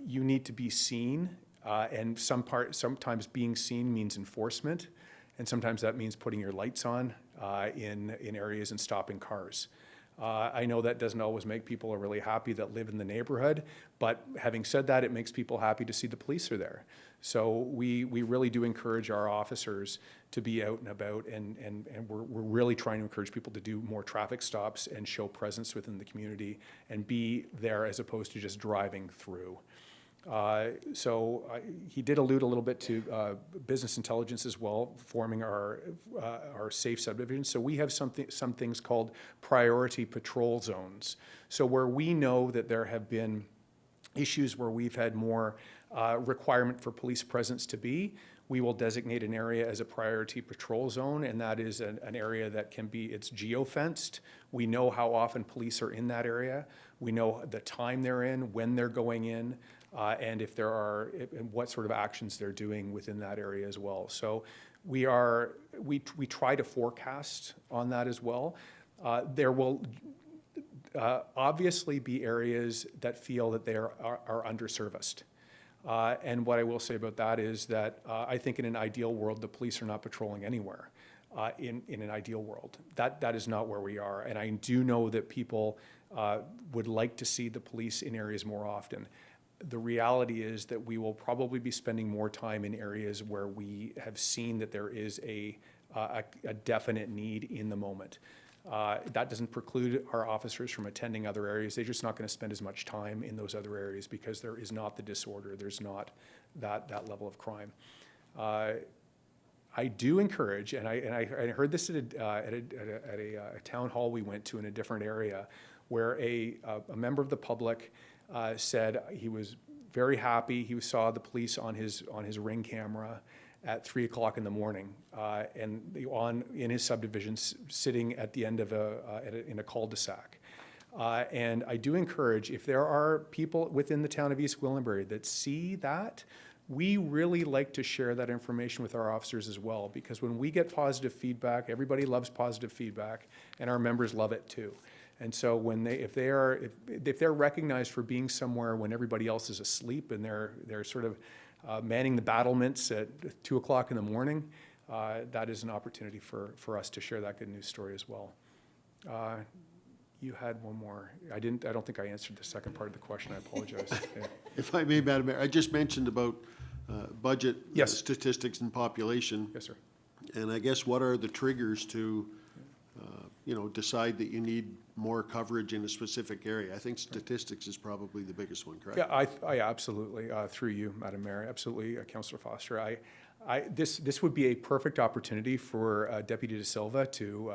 you need to be seen, and sometimes being seen means enforcement, and sometimes that means putting your lights on in areas and stopping cars. I know that doesn't always make people really happy that live in the neighborhood, but having said that, it makes people happy to see the police are there. So we really do encourage our officers to be out and about, and we're really trying to encourage people to do more traffic stops and show presence within the community and be there as opposed to just driving through. He did allude a little bit to business intelligence as well, forming our safe subdivision. So we have some things called priority patrol zones. So where we know that there have been issues where we've had more requirement for police presence to be, we will designate an area as a priority patrol zone, and that is an area that it's geo-fenced. We know how often police are in that area. We know the time they're in, when they're going in, and and what sort of actions they're doing within that area as well. So we try to forecast on that as well. There will obviously be areas that feel that they are underserviced. And what I will say about that is that I think in an ideal world, the police are not patrolling anywhere. In an ideal world, that is not where we are. And I do know that people would like to see the police in areas more often. The reality is that we will probably be spending more time in areas where we have seen that there is a definite need in the moment. That doesn't preclude our officers from attending other areas. They're just not going to spend as much time in those other areas because there is not the disorder. There's not that level of crime. I do encourage, and I heard this at a town hall we went to in a different area, where a member of the public said he was very happy. He saw the police on his Ring camera at 3 o'clock in the morning, and in his subdivision, sitting at the end of in a cul-de-sac. And I do encourage, if there are people within the town of East Gwillimbury that see that, we really like to share that information with our officers as well, because when we get positive feedback, everybody loves positive feedback, and our members love it too. And so if they're recognized for being somewhere when everybody else is asleep and they're sort of manning the battlements at 2 o'clock in the morning, that is an opportunity for us to share that good news story as well. You had one more. I don't think I answered the second part of the question. I apologize. Yeah. If I may, Madam Mayor, I just mentioned about budget Yes. statistics and population. Yes, sir. And I guess what are the triggers to, decide that you need more coverage in a specific area? I think statistics is probably the biggest one, correct? Yeah, I absolutely, through you, Madam Mayor, absolutely, Councillor Foster. This would be a perfect opportunity for Deputy De Silva to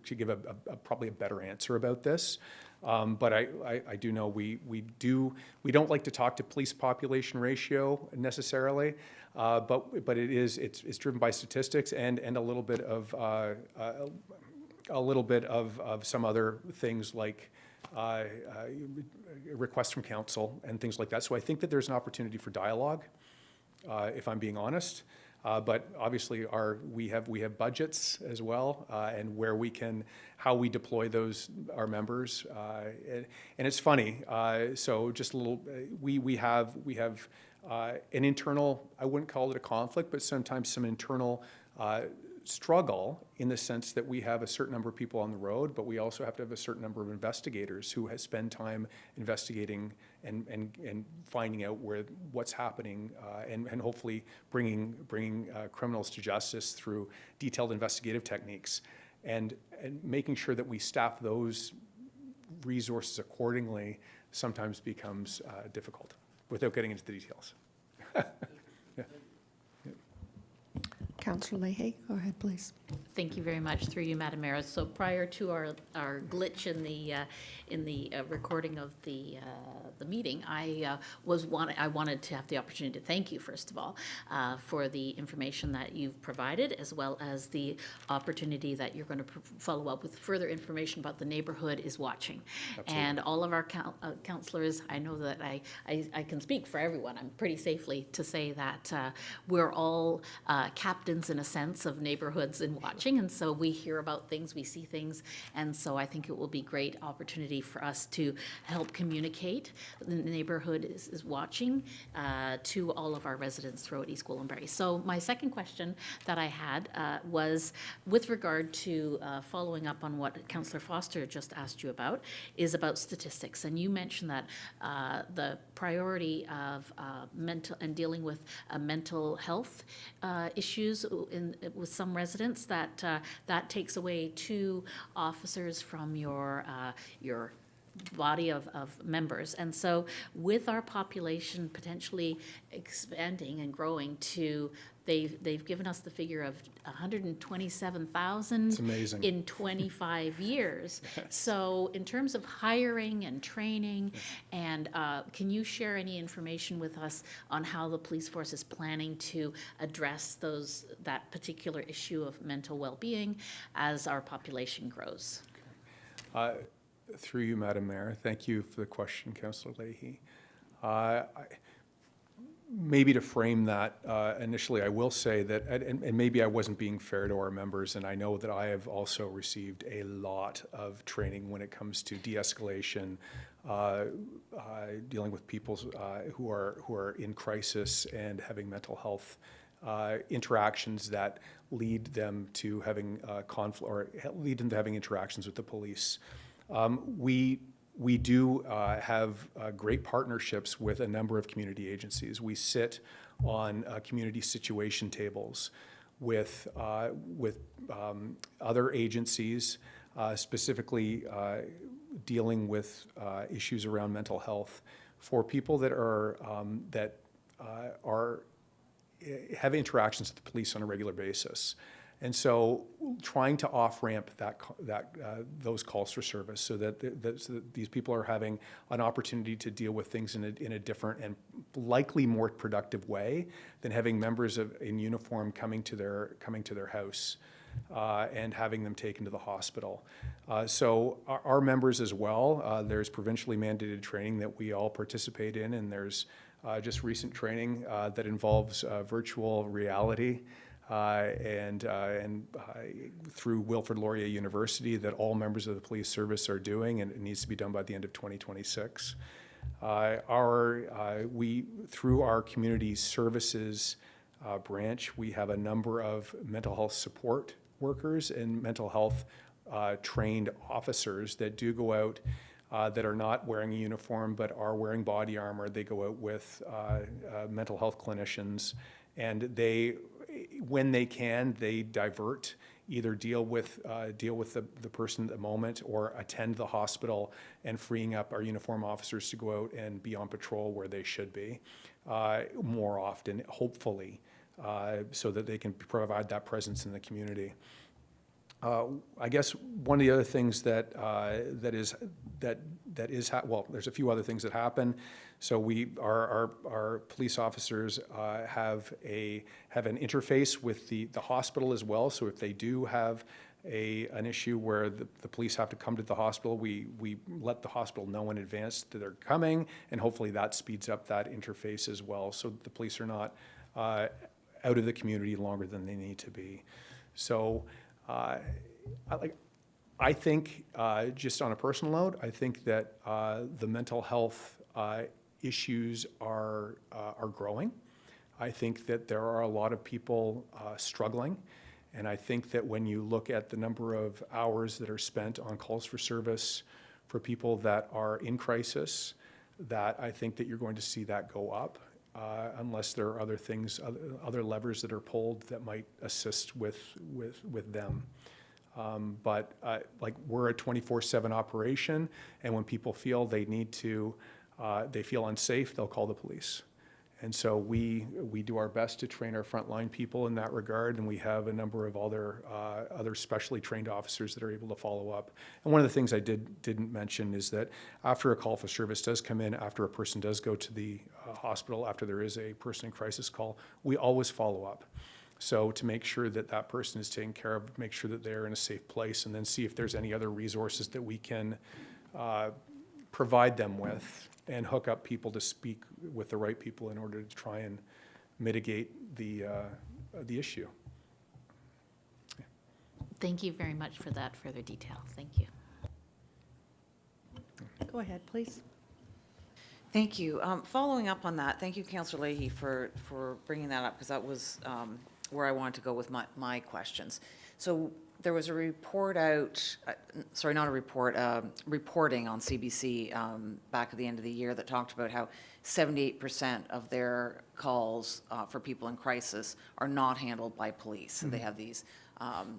give probably a better answer about this. But I do know we don't like to talk to police population ratio necessarily, but it's driven by statistics and a little bit of some other things like requests from council and things like that. So I think that there's an opportunity for dialogue, if I'm being honest. But obviously we have budgets as well, and how we deploy our members. And it's funny, so just a little, we have an internal, I wouldn't call it a conflict, but sometimes some internal struggle in the sense that we have a certain number of people on the road, but we also have to have a certain number of investigators who spend time investigating and finding out what's happening, and hopefully bringing criminals to justice through detailed investigative techniques, and making sure that we staff those resources accordingly sometimes becomes difficult without getting into the details. Councillor Leahy, go ahead, please. Thank you very much, through you, Madam Mayor. So prior to our glitch in the recording of the meeting, I wanted to have the opportunity to thank you, first of all, for the information that you've provided, as well as the opportunity that you're going to follow up with further information about the neighborhood is watching. Absolutely. And all of our councillors, I know that I can speak for everyone, I'm pretty safely to say that we're all captains in a sense of neighborhoods in watching, and so we hear about things, we see things, and so I think it will be great opportunity for us to help communicate the neighborhood is watching to all of our residents throughout East Gwillimbury. So my second question that I had was with regard to following up on what Councillor Foster just asked you about, is about statistics, and you mentioned that the priority of mental and dealing with mental health issues with some residents, that takes away 2 officers from your body of members. And so with our population potentially expanding and growing to, they've given us the figure of 127,000 It's amazing. in 25 years. So in terms of hiring and training, and can you share any information with us on how the police force is planning to address that particular issue of mental well-being as our population grows? Through you, Madam Mayor, thank you for the question, Councillor Leahy. Maybe to frame that initially, I will say that, and maybe I wasn't being fair to our members, and I know that I have also received a lot of training when it comes to de-escalation, dealing with people who are in crisis and having mental health interactions that lead them to having conflict or lead them to having interactions with the police. We do have great partnerships with a number of community agencies. We sit on community situation tables with other agencies, specifically dealing with issues around mental health for people that have interactions with the police on a regular basis. And so trying to off-ramp those calls for service so that these people are having an opportunity to deal with things in a different and likely more productive way than having members in uniform coming to their house and having them taken to the hospital. So our members as well, there's provincially mandated training that we all participate in, and there's just recent training that involves virtual reality. And through Wilfrid Laurier University that all members of the police service are doing, and it needs to be done by the end of 2026. Through our community services branch. We have a number of mental health support workers and mental health trained officers that do go out that are not wearing a uniform but are wearing body armor. They go out with mental health clinicians, and they, when they can, they divert, either deal with the person at the moment or attend the hospital, and freeing up our uniform officers to go out and be on patrol where they should be more often, hopefully, so that they can provide that presence in the community. I guess one of the other things that well, there's a few other things that happen. So our police officers have an interface with the hospital as well. So if they do have an issue where the police have to come to the hospital, we let the hospital know in advance that they're coming, and hopefully that speeds up that interface as well, so that the police are not out of the community longer than they need to be. So I think, just on a personal note, I think that the mental health issues are growing. I think that there are a lot of people struggling, and I think that when you look at the number of hours that are spent on calls for service for people that are in crisis, that I think that you're going to see that go up. Unless there are other things, other levers that are pulled that might assist with them. But like, we're a 24/7 operation, and when people feel they need to, they feel unsafe, they'll call the police. And so we do our best to train our frontline people in that regard, and we have a number of other specially trained officers that are able to follow up. And one of the things I didn't mention is that after a call for service does come in, after a person does go to the hospital, after there is a person in crisis call, we always follow up. So to make sure that that person is taken care of, make sure that they're in a safe place, and then see if there's any other resources that we can provide them with, and hook up people to speak with the right people in order to try and mitigate the issue. Thank you very much for that further detail. Thank you. Go ahead, please. Thank you. Following up on that, thank you, Councillor Leahy, for bringing that up, because that was where I wanted to go with my questions. So there was a report out, sorry, not a report, reporting on CBC back at the end of the year that talked about how 78% of their calls for people in crisis are not handled by police. So they have these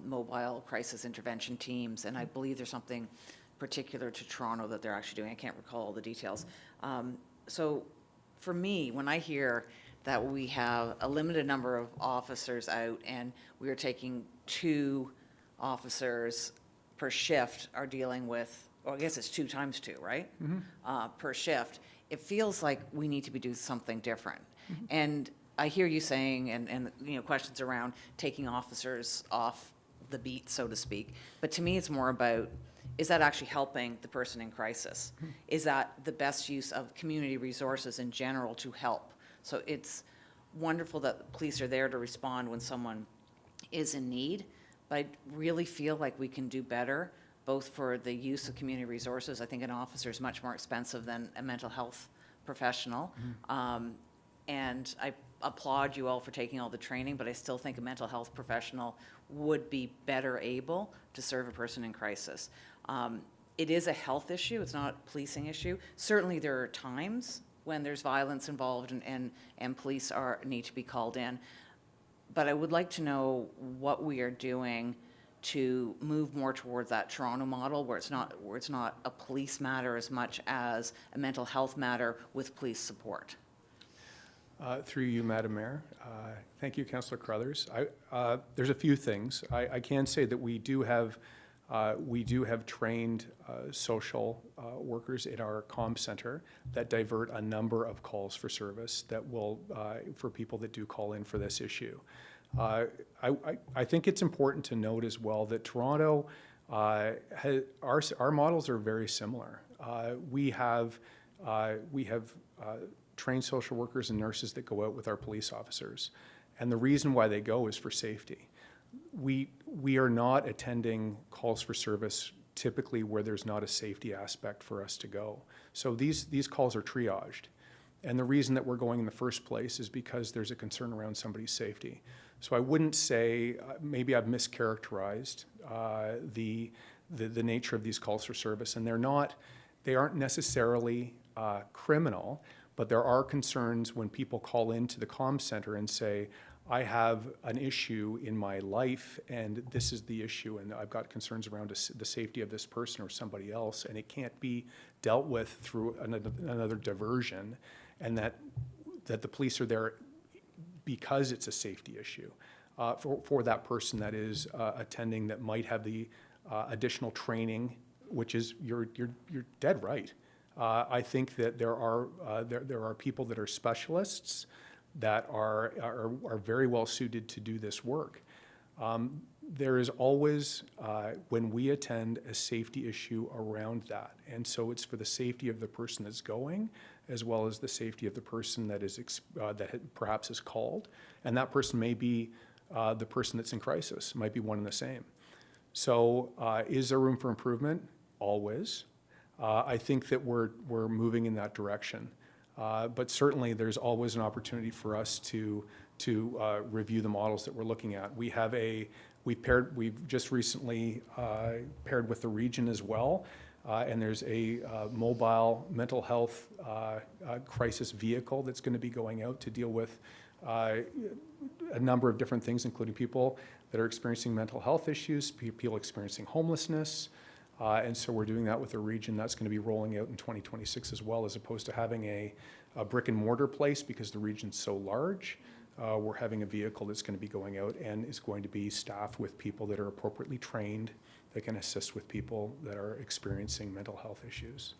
mobile crisis intervention teams, and I believe there's something particular to Toronto that they're actually doing. I can't recall all the details. So for me, when I hear that we have a limited number of officers out and we are taking 2 officers per shift are dealing with, well, I guess it's 2 times 2, right? Per shift, it feels like we need to be doing something different. And I hear you saying, and you know, questions around taking officers off the beat, so to speak. But to me, it's more about, is that actually helping the person in crisis? Is that the best use of community resources in general to help? So it's wonderful that the police are there to respond when someone is in need, but I really feel like we can do better, both for the use of community resources. I think an officer is much more expensive than a mental health professional. And I applaud you all for taking all the training, but I still think a mental health professional would be better able to serve a person in crisis. It is a health issue, it's not a policing issue. Certainly there are times when there's violence involved and police need to be called in. But I would like to know what we are doing to move more towards that Toronto model, where it's not a police matter as much as a mental health matter with police support. Through you, Madam Mayor. Thank you, Councillor Crothers. There's a few things. I can say that we do have trained social workers in our comm center that divert a number of calls for service that will, for people that do call in for this issue. I think it's important to note as well that Toronto, our models are very similar. We have trained social workers and nurses that go out with our police officers. And the reason why they go is for safety. We are not attending calls for service typically where there's not a safety aspect for us to go. So these calls are triaged. And the reason that we're going in the first place is because there's a concern around somebody's safety. So I wouldn't say, maybe I've mischaracterized the nature of these calls for service. And they aren't necessarily criminal, but there are concerns when people call into the comm center and say, I have an issue in my life and this is the issue and I've got concerns around the safety of this person or somebody else, and it can't be dealt with through another diversion, and that the police are there because it's a safety issue for that person that is attending, that might have the additional training, which is, you're dead right. I think that there are people that are specialists that are very well suited to do this work. There is always, when we attend, a safety issue around that. And so it's for the safety of the person that's going, as well as the safety of the person that perhaps is called. And that person may be the person that's in crisis, might be one and the same. So is there room for improvement? Always. I think that we're moving in that direction. But certainly there's always an opportunity for us to review the models that we're looking at. We've just recently paired with the region as well, and there's a mobile mental health crisis vehicle that's going to be going out to deal with a number of different things, including people that are experiencing mental health issues, people experiencing homelessness. And so we're doing that with the region. That's going to be rolling out in 2026 as well, as opposed to having a brick and mortar place because the region's so large. We're having a vehicle that's going to be going out and is going to be staffed with people that are appropriately trained that can assist with people that are experiencing mental health issues.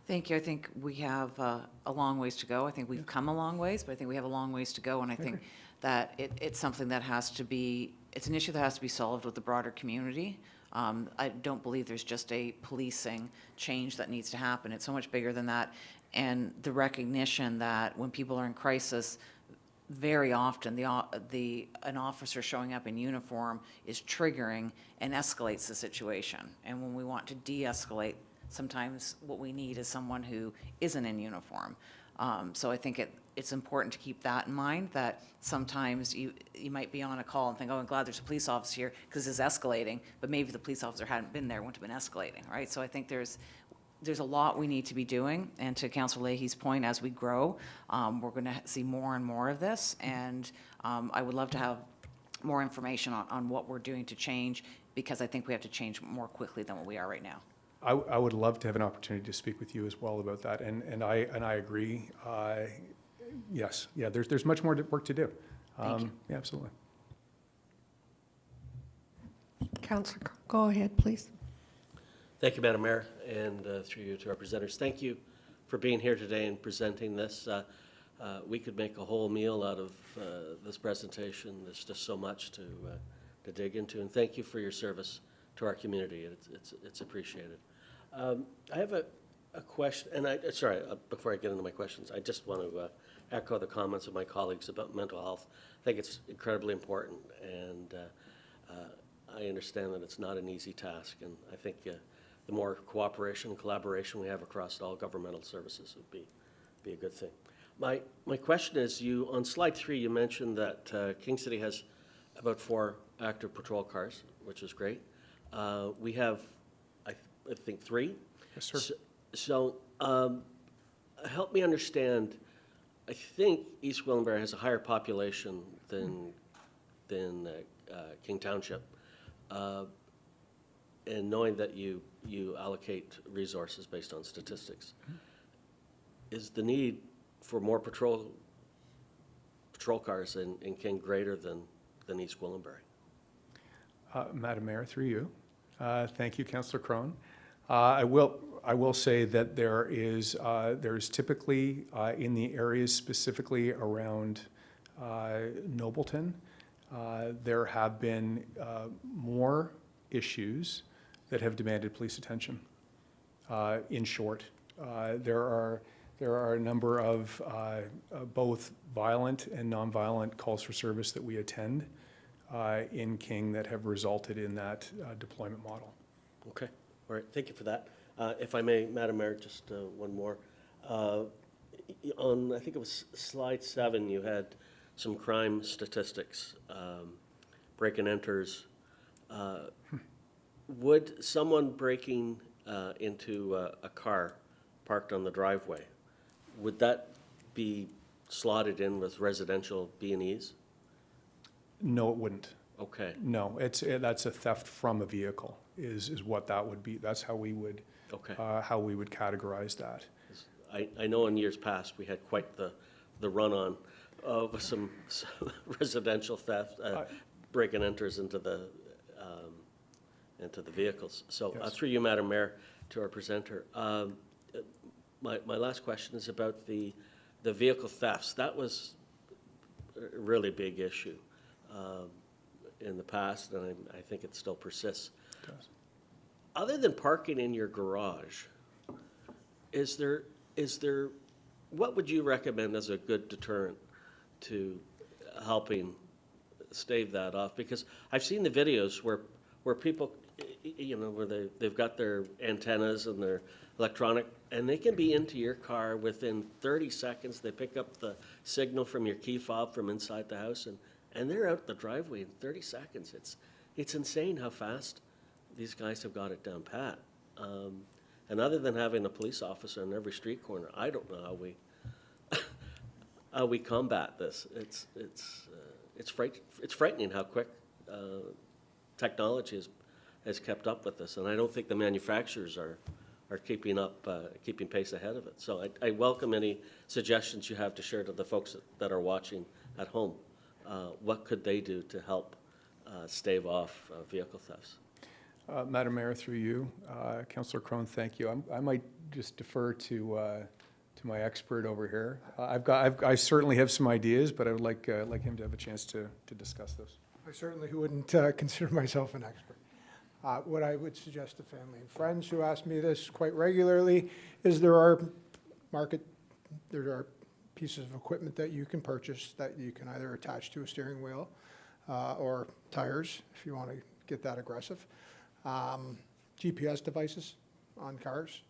Thank you. I think we have a long ways to go. I think we've come a long ways, but I think we have a long ways to go. And I think that it's something that has to be, it's an issue that has to be solved with the broader community. I don't believe there's just a policing change that needs to happen. It's so much bigger than that. And the recognition that when people are in crisis, very often an officer showing up in uniform is triggering and escalates the situation. And when we want to de-escalate, sometimes what we need is someone who isn't in uniform. So I think it's important to keep that in mind, that sometimes you might be on a call and think, oh, I'm glad there's a police officer here because it's escalating, but maybe if the police officer hadn't been there, it wouldn't have been escalating, right? So I think there's a lot we need to be doing, and to Councillor Leahy's point, as we grow, we're going to see more and more of this, and I would love to have more information on what we're doing to change, because I think we have to change more quickly than what we are right now. I would love to have an opportunity to speak with you as well about that, and I agree. Yes, yeah, there's much more work to do. Thank you. Yeah, absolutely. Councillor, go ahead, please. Thank you, Madam Mayor, and through you to our presenters. Thank you for being here today and presenting this. We could make a whole meal out of this presentation. There's just so much to dig into, and thank you for your service to our community. It's appreciated. I have a question, and sorry, before I get into my questions, I just want to echo the comments of my colleagues about mental health. I think it's incredibly important, and I understand that it's not an easy task, and I think the more cooperation and collaboration we have across all governmental services would be a good thing. My question is, on slide 3, you mentioned that King City has about 4 active patrol cars, which is great. We have, I think, 3. Yes, sir. So help me understand. I think East Gwillimbury has a higher population than King Township, and knowing that you allocate resources based on statistics, is the need for more patrol cars in King greater than East Gwillimbury? Madam Mayor, through you. Thank you, Councillor Crone. I will say that there's typically in the areas specifically around Nobleton, there have been more issues that have demanded police attention. In short, there are a number of both violent and nonviolent calls for service that we attend in King that have resulted in that deployment model. Okay, all right, thank you for that. If I may, Madam Mayor, just one more. On, I think it was slide 7, you had some crime statistics, break and enters. Would someone breaking into a car parked on the driveway, would that be slotted in with residential B&Es? No, it wouldn't. Okay, No, that's a theft from a vehicle is what that would be. That's how we would, okay. how we would categorize that. I know in years past, we had quite the run-on with some residential theft, break and enters into the vehicles. So Yes. through you, Madam Mayor, to our presenter. My last question is about the vehicle thefts. That was a really big issue in the past, and I think it still persists. It does. Other than parking in your garage, is there, what would you recommend as a good deterrent to helping stave that off? Because I've seen the videos where people, where they've got their antennas and their electronic, and they can be into your car within 30 seconds. They pick up the signal from your key fob from inside the house, and they're out the driveway in 30 seconds. It's insane how fast these guys have got it down pat. And other than having a police officer in every street corner, I don't know how we combat this. It's frightening how quick technology has kept up with this, and I don't think the manufacturers are keeping pace ahead of it. So I welcome any suggestions you have to share to the folks that are watching at home. What could they do to help stave off vehicle thefts? Madam Mayor, through you, Councillor Crone, thank you. I might just defer to my expert over here. I certainly have some ideas, but I would like him to have a chance to discuss this. I certainly wouldn't consider myself an expert. What I would suggest to family and friends who ask me this quite regularly is there are pieces of equipment that you can purchase that you can either attach to a steering wheel or tires, if you want to get that aggressive. GPS devices on cars,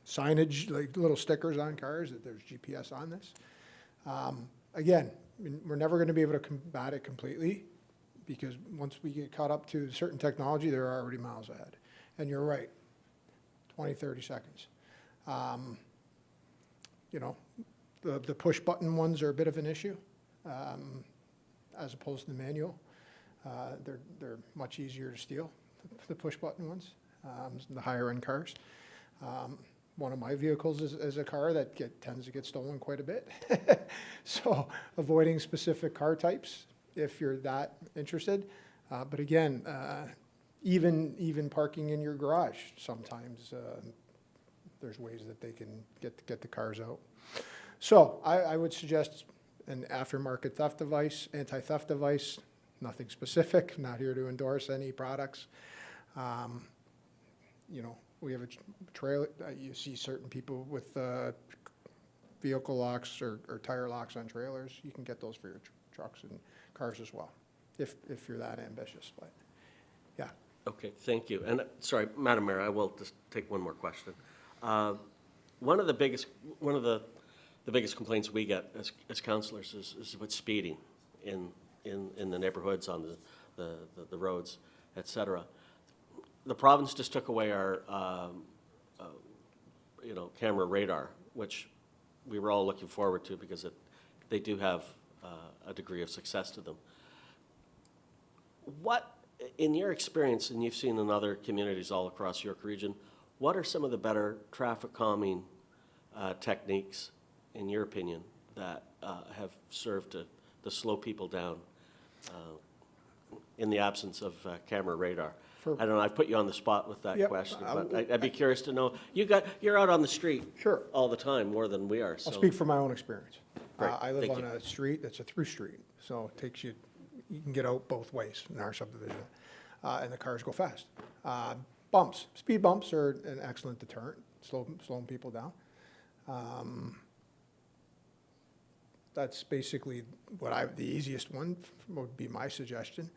signage, like little stickers on cars that there's GPS on this. Again, I mean, we're never going to be able to combat it completely because once we get caught up to certain technology, they're already miles ahead. And you're right, 20, 30 seconds. The push button ones are a bit of an issue as opposed to the manual. They're much easier to steal, the push button ones, the higher end cars. One of my vehicles is a car that tends to get stolen quite a bit. So avoiding specific car types if you're that interested. But again, even parking in your garage, sometimes there's ways that they can get the cars out. So I would suggest an aftermarket theft device, anti-theft device, nothing specific, not here to endorse any products. We have a trailer, you see certain people with vehicle locks or tire locks on trailers. You can get those for your trucks and cars as well, if you're that ambitious, but yeah. Okay, thank you. And sorry, Madam Mayor, I will just take one more question. One of the biggest complaints we get as councillors is about speeding in the neighborhoods, on the roads, et cetera. The province just took away our camera radar, which we were all looking forward to because they do have a degree of success to them. What, in your experience, and you've seen in other communities all across York Region, what are some of the better traffic calming techniques, in your opinion, that have served to slow people down in the absence of camera radar? I don't know, I put you on the spot with that question, but I'd be curious to know. You're out on the street Sure. all the time, more than we are. I'll speak from my own experience. Great, I live thank on you. a street that's a through street, so it takes you can get out both ways in our subdivision, and the cars go fast. Speed bumps are an excellent deterrent, slowing people down. That's basically the easiest one would be my suggestion.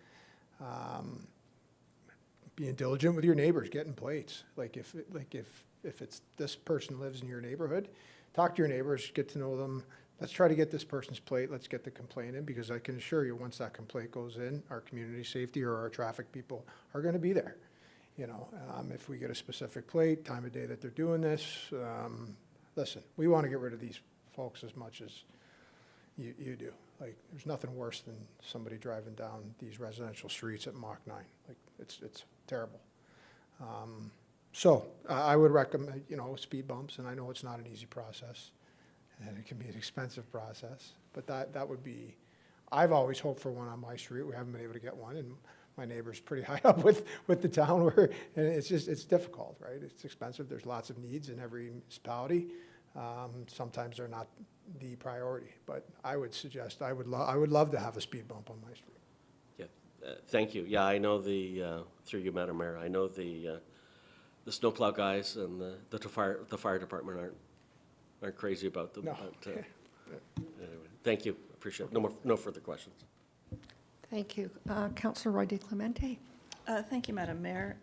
Being diligent with your neighbors, getting plates. Like if if it's this person lives in your neighborhood, talk to your neighbors, get to know them. Let's try to get this person's plate. Let's get the complaint in, because I can assure you, once that complaint goes in, our community safety or our traffic people are going to be there. You know, if we get a specific plate, time of day that they're doing this, listen, we want to get rid of these folks as much as you do. Like, there's nothing worse than somebody driving down these residential streets at Mach 9. Like, it's terrible. So I would recommend, you know, speed bumps, and I know it's not an easy process, and it can be an expensive process, but that would be, I've always hoped for one on my street. We haven't been able to get one, and my neighbor's pretty high up with the town where, and it's difficult, right? It's expensive. There's lots of needs in every municipality. Sometimes they're not the priority, but I would suggest, I would love to have a speed bump on my street. Yeah, thank you. Yeah, I know through you, Madam Mayor, I know the snowplow guys and the fire department aren't crazy about them. No. But, anyway, thank you. Appreciate it. No further questions. Thank you. Councillor Roy DeClemente. Thank you, Madam Mayor.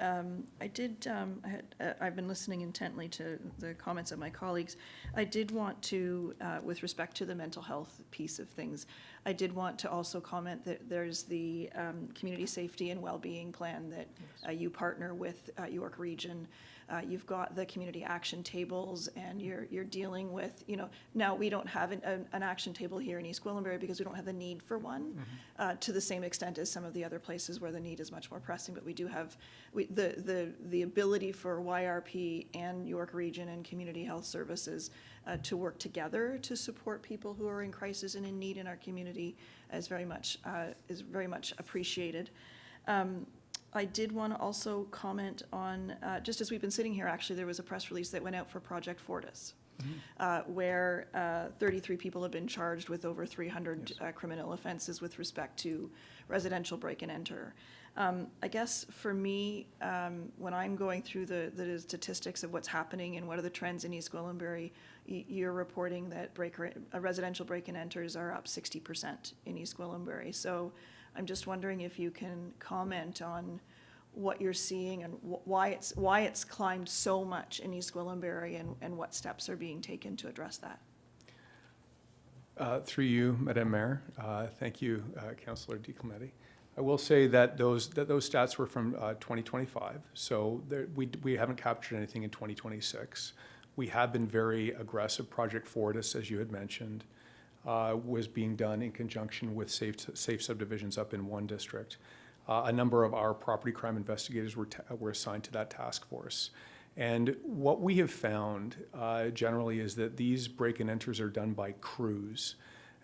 I've been listening intently to the comments of my colleagues. I did want to, with respect to the mental health piece of things, I did want to also comment that there's the community safety and well-being plan that you partner with York Region. You've got the community action tables, and you're dealing with, you know, now we don't have an action table here in East Gwillimbury because we don't have the need for one to the same extent as some of the other places where the need is much more pressing, but we do have the ability for YRP and York Region and Community Health Services to work together to support people who are in crisis and in need in our community is very much appreciated. I did want to also comment on, just as we've been sitting here, actually, there was a press release that went out for Project Fortis, where 33 people have been charged with over 300 criminal offenses with respect to residential break and enter. I guess for me, when I'm going through the statistics of what's happening and what are the trends in East Gwillimbury, you're reporting that residential break and enters are up 60% in East Gwillimbury. So I'm just wondering if you can comment on what you're seeing and why it's climbed so much in East Gwillimbury and what steps are being taken to address that. Through you, Madam Mayor, thank you, Councillor DeClemente. I will say that those stats were from 2025, so we haven't captured anything in 2026. We have been very aggressive. Project Fortis, as you had mentioned, was being done in conjunction with safe subdivisions up in one district. A number of our property crime investigators were assigned to that task force. And what we have found generally is that these break and enters are done by crews.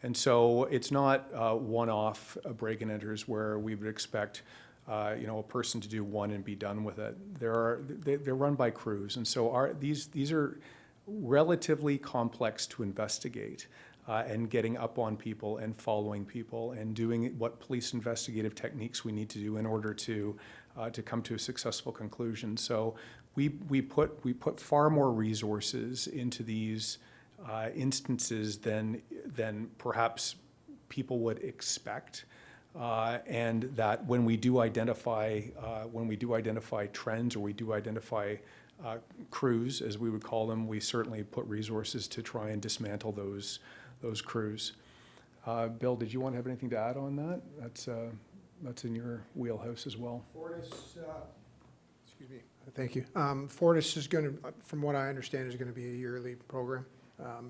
And so it's not one-off break and enters where we would expect a person to do one and be done with it. They're run by crews. And so these are relatively complex to investigate. And getting up on people and following people and doing what police investigative techniques we need to do in order to come to a successful conclusion. So we put far more resources into these instances than perhaps people would expect. And that when we do identify trends, or we do identify crews, as we would call them, we certainly put resources to try and dismantle those crews. Bill, did you want to have anything to add on that? That's in your wheelhouse as well. Fortis, excuse me, thank you. Fortis is going to, from what I understand, is going to be a yearly program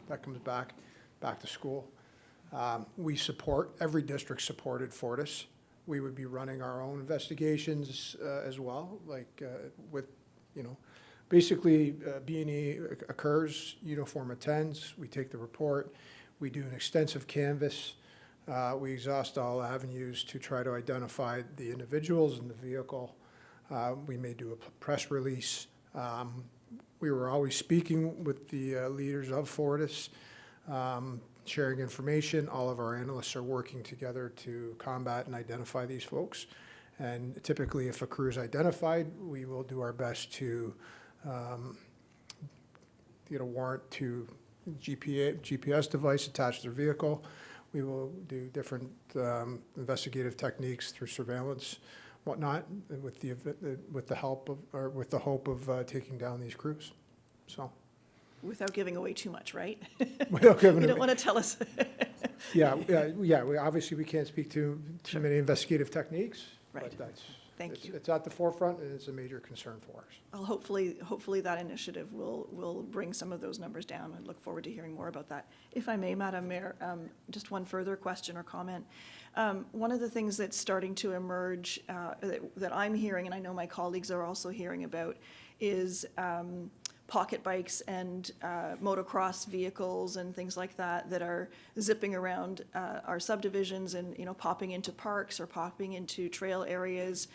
that comes back to school. We support, every district supported Fortis. We would be running our own investigations as well, like with, basically B&E occurs, uniform attends, we take the report. We do an extensive canvass. We exhaust all avenues to try to identify the individuals in the vehicle. We may do a press release. We were always speaking with the leaders of Fortis, sharing information. All of our analysts are working together to combat and identify these folks. And typically, if a crew is identified, we will do our best to get a warrant to GPS device attached to their vehicle. We will do different investigative techniques through surveillance, whatnot, with the hope of taking down these crews. so. Without giving away too much, right? Without giving You don't away- want to tell us. Yeah, obviously, we can't speak to too many investigative techniques. Right. But that's, Thank you. it's at the forefront, and it's a major concern for us. Well, hopefully that initiative will bring some of those numbers down. I look forward to hearing more about that. If I may, Madam Mayor, just one further question or comment. One of the things that's starting to emerge that I'm hearing, and I know my colleagues are also hearing about, is pocket bikes and motocross vehicles and things like that that are zipping around our subdivisions and, you know, popping into parks or popping into trail areas.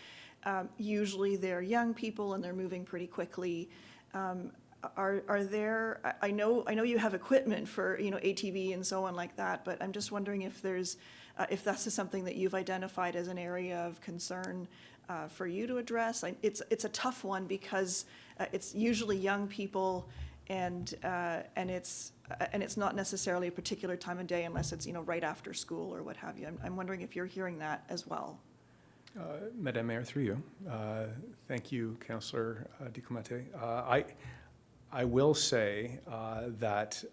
Usually they're young people and they're moving pretty quickly. Are there, I know you have equipment for, you know, ATV and so on like that, but I'm just wondering if there's, if that's something that you've identified as an area of concern for you to address. It's a tough one because it's usually young people and it's not necessarily a particular time of day unless it's, you know, right after school or what have you. I'm wondering if you're hearing that as well. Madam Mayor, through you. Thank you, Councillor DiClemente. I will say that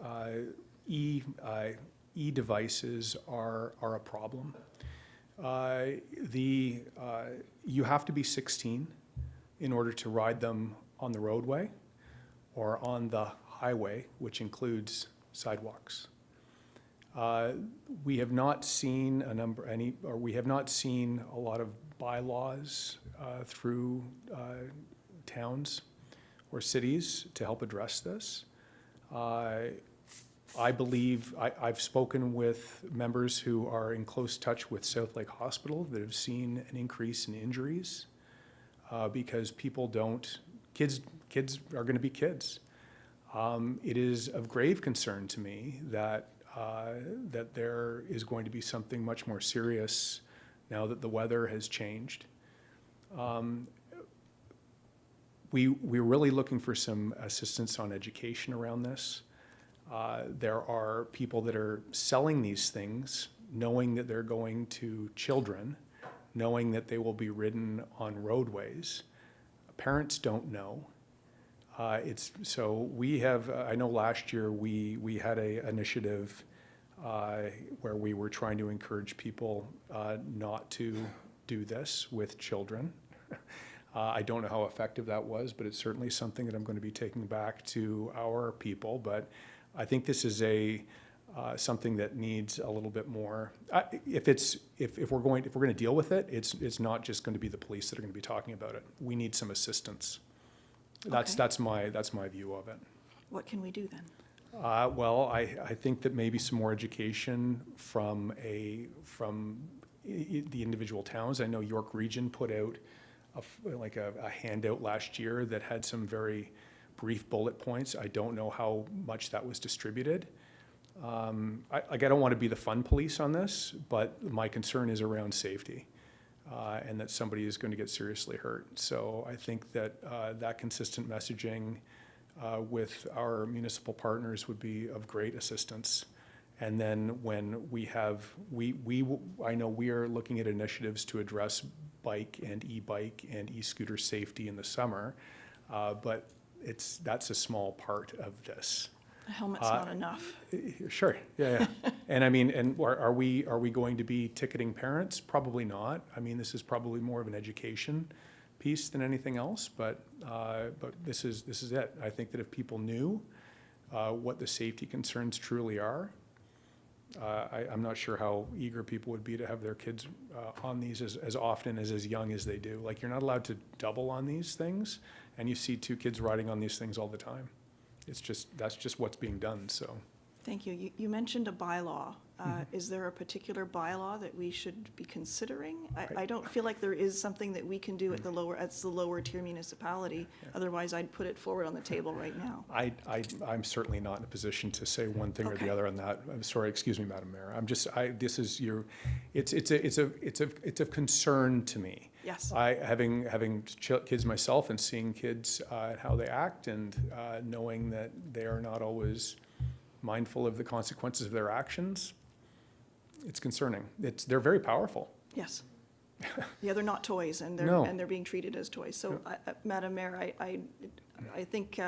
e-devices are a problem. You have to be 16 in order to ride them on the roadway or on the highway, which includes sidewalks. We have not seen we have not seen a lot of bylaws through towns or cities to help address this. I believe, I've spoken with members who are in close touch with South Lake Hospital that have seen an increase in injuries because people kids are going to be kids. It is of grave concern to me that there is going to be something much more serious now that the weather has changed. We're really looking for some assistance on education around this. There are people that are selling these things knowing that they're going to children, knowing that they will be ridden on roadways. Parents don't know. So we have, I know last year we had an initiative where we were trying to encourage people not to do this with children. I don't know how effective that was, but it's certainly something that I'm going to be taking back to our people. But I think this is something that needs a little bit more. If we're going to deal with it, it's not just going to be the police that are going to be talking about it. We need some assistance. That's my view of it. What can we do then? Well, I think that maybe some more education from the individual towns. I know York Region put out a handout last year that had some very brief bullet points. I don't know how much that was distributed. I don't want to be the fun police on this, but my concern is around safety and that somebody is going to get seriously hurt. So I think that that consistent messaging with our municipal partners would be of great assistance. And then when I know we are looking at initiatives to address bike and e-scooter safety in the summer, but that's a small part of this. A helmet's not enough. Sure, yeah. And I mean, are we going to be ticketing parents? Probably not. I mean, this is probably more of an education piece than anything else, but this is it. I think that if people knew what the safety concerns truly are, I'm not sure how eager people would be to have their kids on these as often as young as they do. Like, you're not allowed to double on these things, and you see 2 kids riding on these things all the time. That's just what's being done, so. Thank you. You mentioned a bylaw. Is there a particular bylaw that we should be considering? I don't feel like there is something that we can do at the lower tier municipality. Otherwise, I'd put it forward on the table right now. I'm certainly not in a position to say one thing or Okay. the other on that. I'm sorry, excuse me, Madam Mayor. It's of concern to me. Yes. Having kids myself and seeing kids how they act and knowing that they are not always mindful of the consequences of their actions, it's concerning. They're very powerful. Yes. Yeah, they're not toys, and No. they're being treated as toys. So, Madam Mayor, I think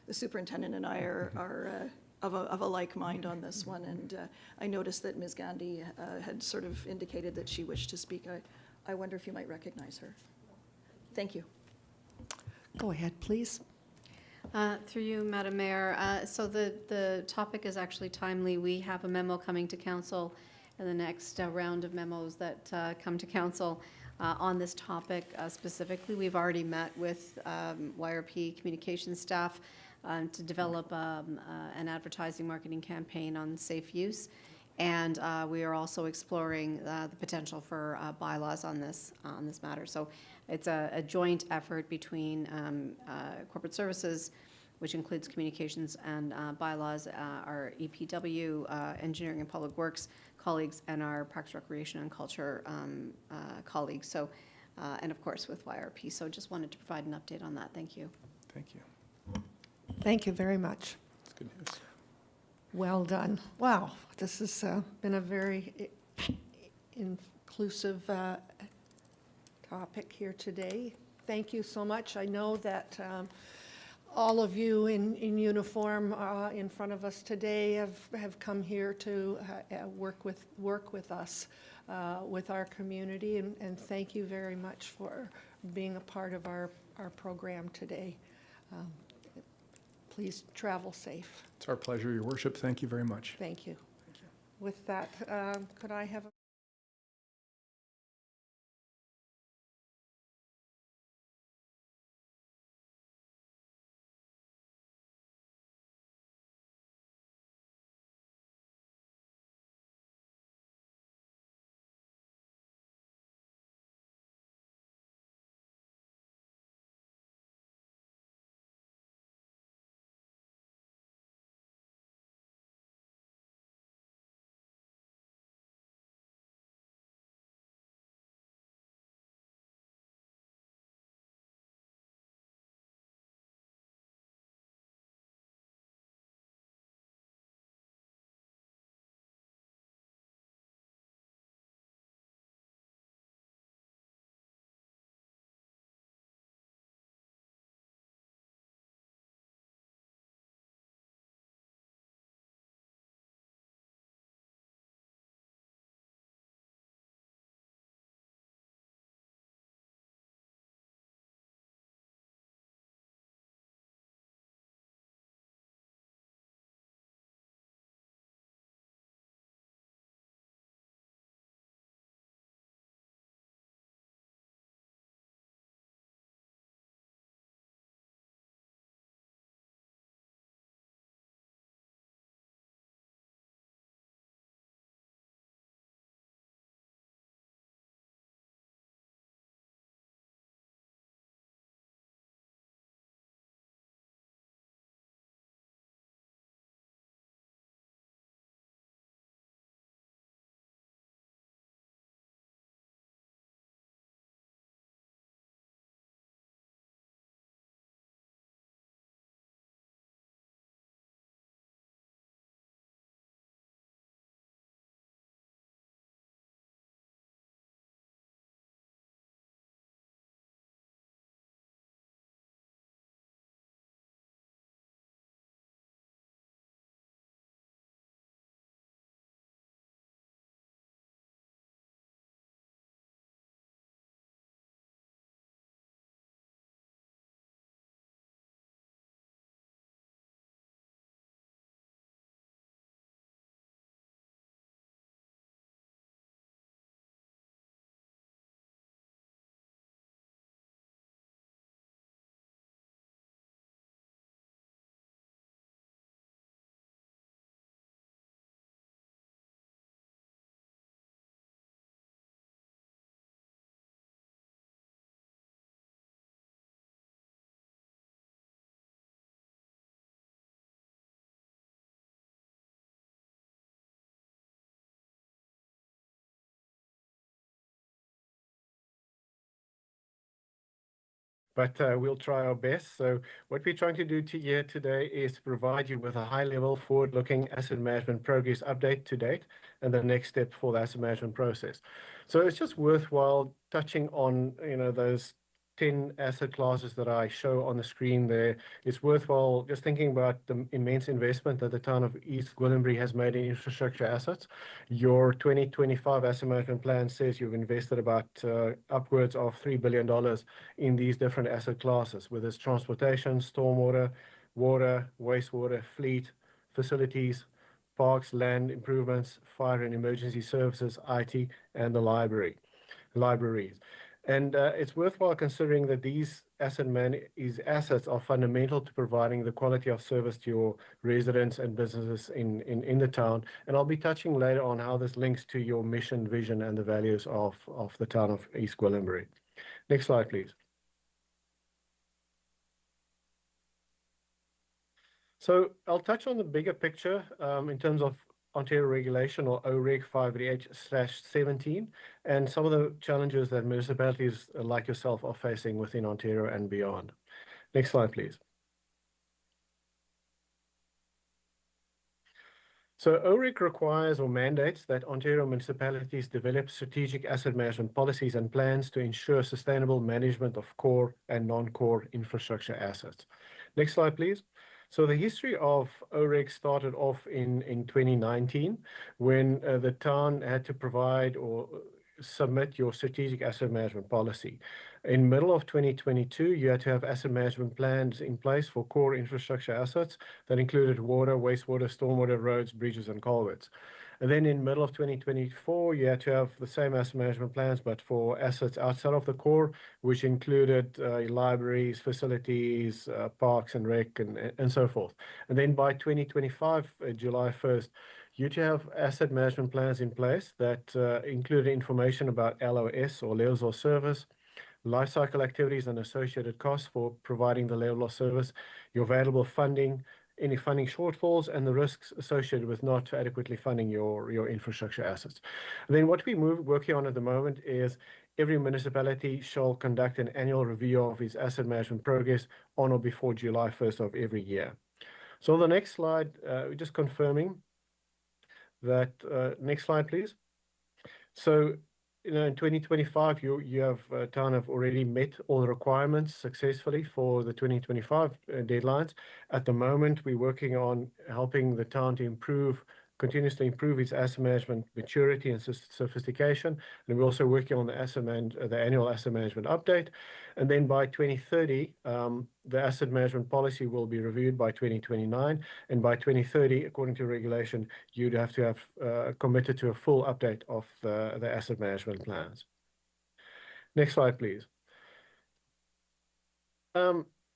the superintendent and I are of a like mind on this one, and I noticed that Ms. Gandhi had sort of indicated that she wished to speak. I wonder if you might recognize her. Thank you. Go ahead, please. Through you, Madam Mayor. So the topic is actually timely. We have a memo coming to council in the next round of memos that come to council on this topic specifically. We've already met with YRP communications staff to develop an advertising marketing campaign on safe use. And we are also exploring the potential for bylaws on this matter. So it's a joint effort between corporate services, which includes communications and bylaws, our EPW, engineering and public works colleagues, and our Parks, Recreation and Culture colleagues. So, and of course with YRP. So just wanted to provide an update on that. Thank you. Thank you. Thank you very much. That's good news. Well done. Wow, this has been a very inclusive topic here today. Thank you so much. I know that all of you in uniform in front of us today have come here to work with us, with our community, and thank you very much for being a part of our program today. Please travel safe. It's our pleasure, Your Worship. Thank you very much. Thank you. With that, could I have a but we'll try our best. So what we're trying to do here today is provide you with a high-level, forward-looking asset management progress update to date and the next step for the asset management process. So it's just worthwhile touching on, those 10 asset classes that I show on the screen there, it's worthwhile just thinking about the immense investment that the town of East Gwillimbury has made in infrastructure assets. Your 2025 asset management plan says you've invested about upwards of $3 billion in these different asset classes, whether it's transportation, stormwater, water, wastewater, fleet, facilities, parks, land improvements, fire and emergency services, IT, and the libraries. And it's worthwhile considering that these assets are fundamental to providing the quality of service to your residents and businesses in the town. And I'll be touching later on how this links to your mission, vision, and the values of the town of East Gwillimbury. Next slide, please. So I'll touch on the bigger picture in terms of Ontario regulation, or OREG 588/17, and some of the challenges that municipalities like yourself are facing within Ontario and beyond. Next slide, please. So OREG requires or mandates that Ontario municipalities develop strategic asset management policies and plans to ensure sustainable management of core and non-core infrastructure assets. Next slide, please. So the history of OREG started off in 2019 when the town had to provide or submit your strategic asset management policy. In middle of 2022, you had to have asset management plans in place for core infrastructure assets that included water, wastewater, stormwater, roads, bridges, and culverts. And then in middle of 2024, you had to have the same asset management plans, but for assets outside of the core, which included libraries, facilities, parks and rec, and so forth. And then by 2025, July 1st, you to have asset management plans in place that include information about LOS, or levels of service, life cycle activities and associated costs for providing the level of service, your available funding, any funding shortfalls, and the risks associated with not adequately funding your infrastructure assets. And then what we're working on at the moment is every municipality shall conduct an annual review of its asset management progress on or before July 1st of every year. So on the next slide, we're just confirming that, next slide, please. So, in 2025, you have town have already met all the requirements successfully for the 2025 deadlines. At the moment, we're working on helping the town to continuously improve its asset management maturity and sophistication. And we're also working on the annual asset management update. And then by 2030, the asset management policy will be reviewed by 2029. And by 2030, according to regulation, you'd have to have committed to a full update of the asset management plans. Next slide, please.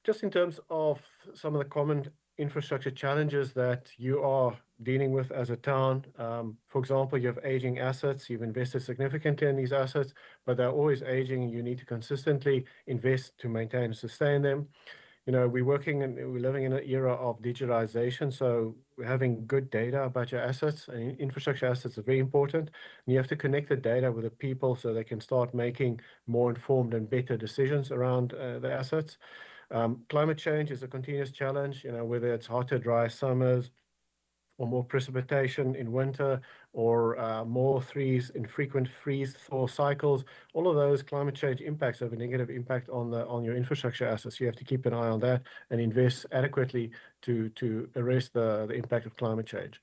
Just in terms of some of the common infrastructure challenges that you are dealing with as a town. For example, you have aging assets. You've invested significantly in these assets, but they're always aging, and you need to consistently invest to maintain and sustain them. We're living in an era of digitalization, so we're having good data about your assets, and infrastructure assets are very important. And you have to connect the data with the people so they can start making more informed and better decisions around the assets. Climate change is a continuous challenge, whether it's hotter, dry summers, or more precipitation in winter, or more infrequent freeze-thaw cycles. All of those climate change impacts have a negative impact on your infrastructure assets. You have to keep an eye on that and invest adequately to arrest the impact of climate change.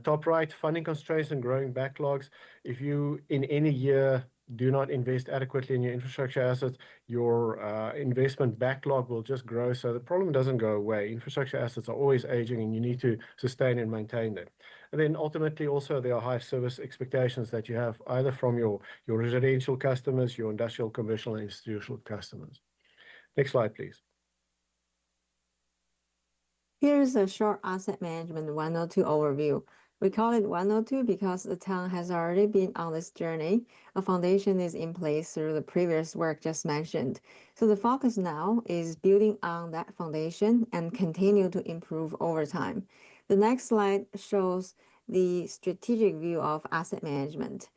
Top right, funding constraints and growing backlogs. If you, in any year, do not invest adequately in your infrastructure assets, your investment backlog will just grow. So the problem doesn't go away. Infrastructure assets are always aging, and you need to sustain and maintain them. And then ultimately also there are high service expectations that you have either from your residential customers, your industrial, commercial, and institutional customers. Next slide, please. Here's a short asset management 102 overview. We call it 102 because the town has already been on this journey. A foundation is in place through the previous work just mentioned. So the focus now is building on that foundation and continue to improve over time. The next slide shows the strategic view of asset management.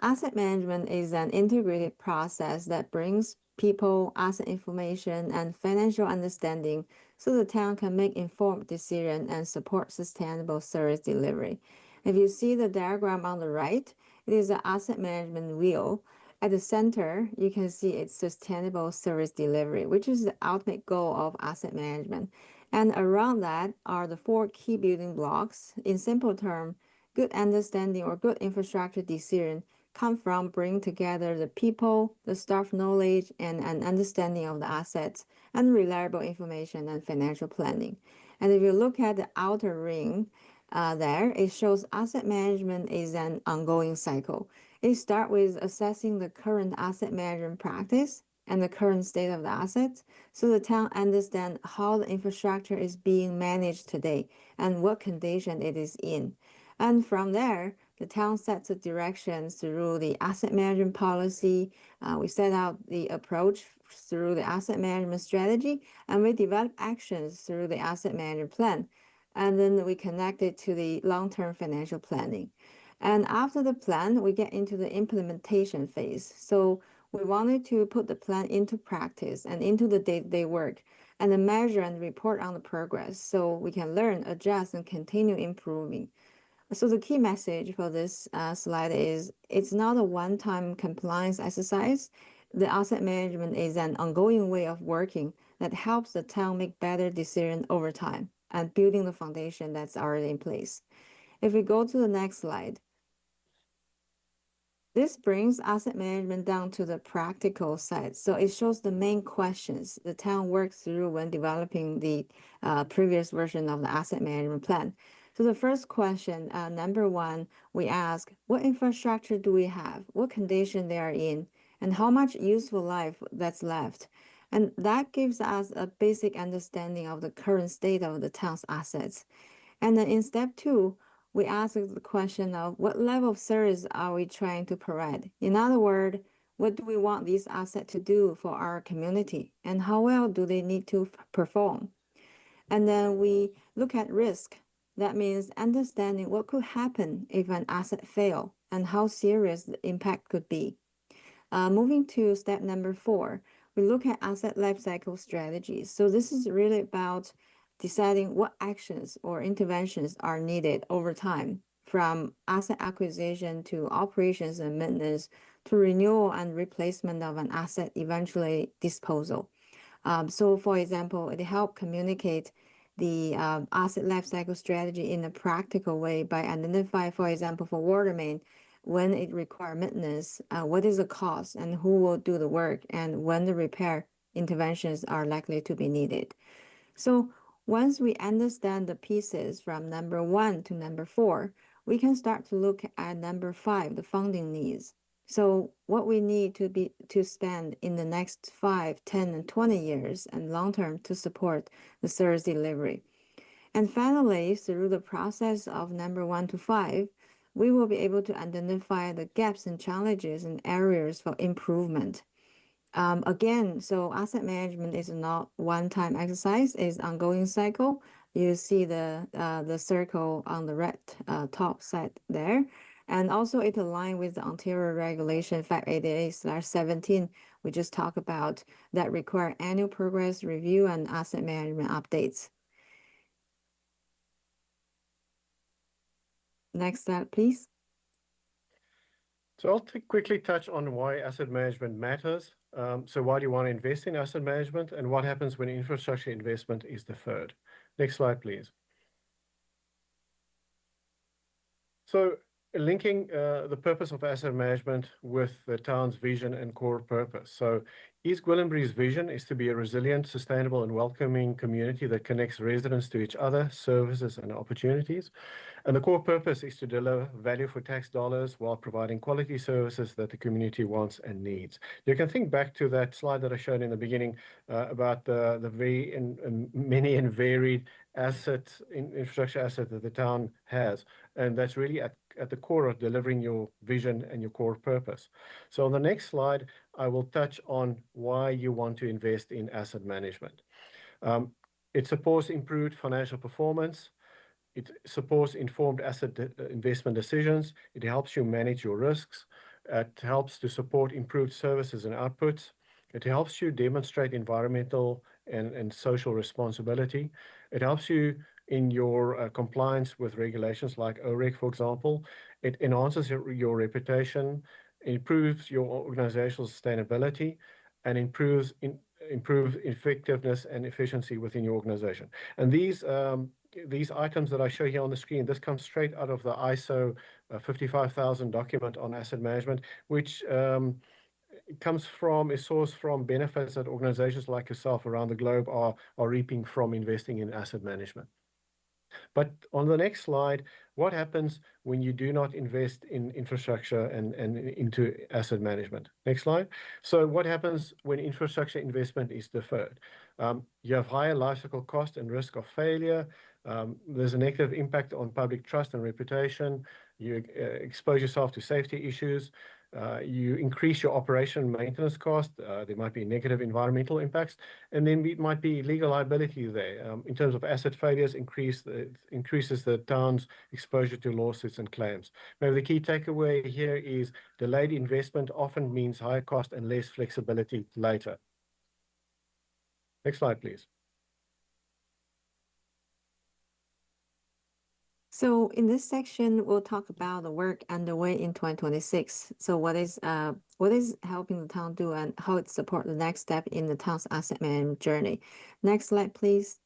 Asset management is an integrated process that brings people, asset information, and financial understanding so the town can make informed decisions and support sustainable service delivery. If you see the diagram on the right, it is an asset management wheel. At the center, you can see it's sustainable service delivery, which is the ultimate goal of asset management. And around that are the 4 key building blocks. In simple terms, good understanding or good infrastructure decision come from bringing together the people, the staff knowledge, and an understanding of the assets, and reliable information and financial planning. And if you look at the outer ring there, it shows asset management is an ongoing cycle. It starts with assessing the current asset management practice and the current state of the assets, so the town understands how the infrastructure is being managed today and what condition it is in. And from there, the town sets the directions through the asset management policy. We set out the approach through the asset management strategy, and we develop actions through the asset management plan. And then we connect it to the long-term financial planning. And after the plan, we get into the implementation phase. So we wanted to put the plan into practice and into the day-to-day work, and then measure and report on the progress so we can learn, adjust, and continue improving. So the key message for this slide is it's not a one-time compliance exercise. The asset management is an ongoing way of working that helps the town make better decisions over time and building the foundation that's already in place. If we go to the next slide, this brings asset management down to the practical side. So it shows the main questions the town worked through when developing the previous version of the asset management plan. So the first question, number 1, we ask, what infrastructure do we have? What condition they are in? And how much useful life that's left? And that gives us a basic understanding of the current state of the town's assets. And then in step 2, we ask the question of what level of service are we trying to provide? In other words, what do we want these assets to do for our community? And how well do they need to perform? And then we look at risk. That means understanding what could happen if an asset fails and how serious the impact could be. Moving to step number 4, we look at asset lifecycle strategies. So this is really about deciding what actions or interventions are needed over time, from asset acquisition to operations and maintenance to renewal and replacement of an asset, eventually disposal. So for example, it helps communicate the asset lifecycle strategy in a practical way by identifying, for example, for water main, when it requires maintenance, what is the cost and who will do the work, and when the repair interventions are likely to be needed. So once we understand the pieces from number 1 to number 4, we can start to look at number 5, the funding needs. So what we need to spend in the next 5, 10, and 20 years and long term to support the service delivery. And finally, through the process of number 1 to 5, we will be able to identify the gaps and challenges and areas for improvement. Again, so asset management is not one-time exercise, it's ongoing cycle. You see the circle on the right top side there. And also it aligns with the Ontario Regulation 588/17 we just talked about that require annual progress review and asset management updates. Next slide, please. So I'll quickly touch on why asset management matters. So why do you want to invest in asset management, and what happens when infrastructure investment is deferred? Next slide, please. So linking the purpose of asset management with the town's vision and core purpose. So East Gwillimbury's vision is to be a resilient, sustainable, and welcoming community that connects residents to each other, services, and opportunities. And the core purpose is to deliver value for tax dollars while providing quality services that the community wants and needs. You can think back to that slide that I showed in the beginning about the very many and varied infrastructure assets that the town has. And that's really at the core of delivering your vision and your core purpose. So on the next slide, I will touch on why you want to invest in asset management. It supports improved financial performance. It supports informed asset investment decisions. It helps you manage your risks. It helps to support improved services and outputs. It helps you demonstrate environmental and social responsibility. It helps you in your compliance with regulations like OREC, for example. It enhances your reputation. improves your organizational sustainability, and improve effectiveness and efficiency within your organization. And these items that I show here on the screen, this comes straight out of the ISO 55,000 document on asset management, which is sourced from benefits that organizations like yourself around the globe are reaping from investing in asset management. But on the next slide, what happens when you do not invest in infrastructure and into asset management? Next slide. So what happens when infrastructure investment is deferred? You have higher lifecycle cost and risk of failure. There's a negative impact on public trust and reputation. You expose yourself to safety issues. You increase your operation and maintenance cost. There might be negative environmental impacts, and then it might be legal liability there. In terms of asset failures, increases the town's exposure to lawsuits and claims. Maybe the key takeaway here is delayed investment often means higher cost and less flexibility later. Next slide, please. So in this section, we'll talk about the work underway in 2026. So what is helping the town do and how it supports the next step in the town's asset management journey. Next slide, please.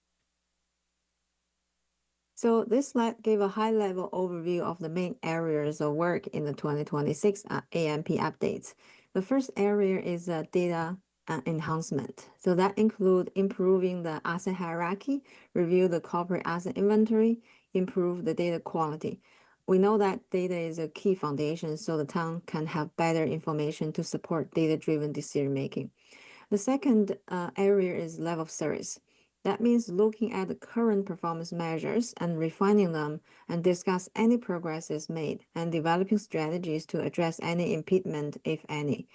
So this slide gave a high-level overview of the main areas of work in the 2026 AMP updates. The first area is data enhancement. So that includes improving the asset hierarchy, review the corporate asset inventory, improve the data quality. We know that data is a key foundation so the town can have better information to support data-driven decision-making. The second area is level of service. That means looking at the current performance measures and refining them and discuss any progress is made and developing strategies to address any impediment, if any.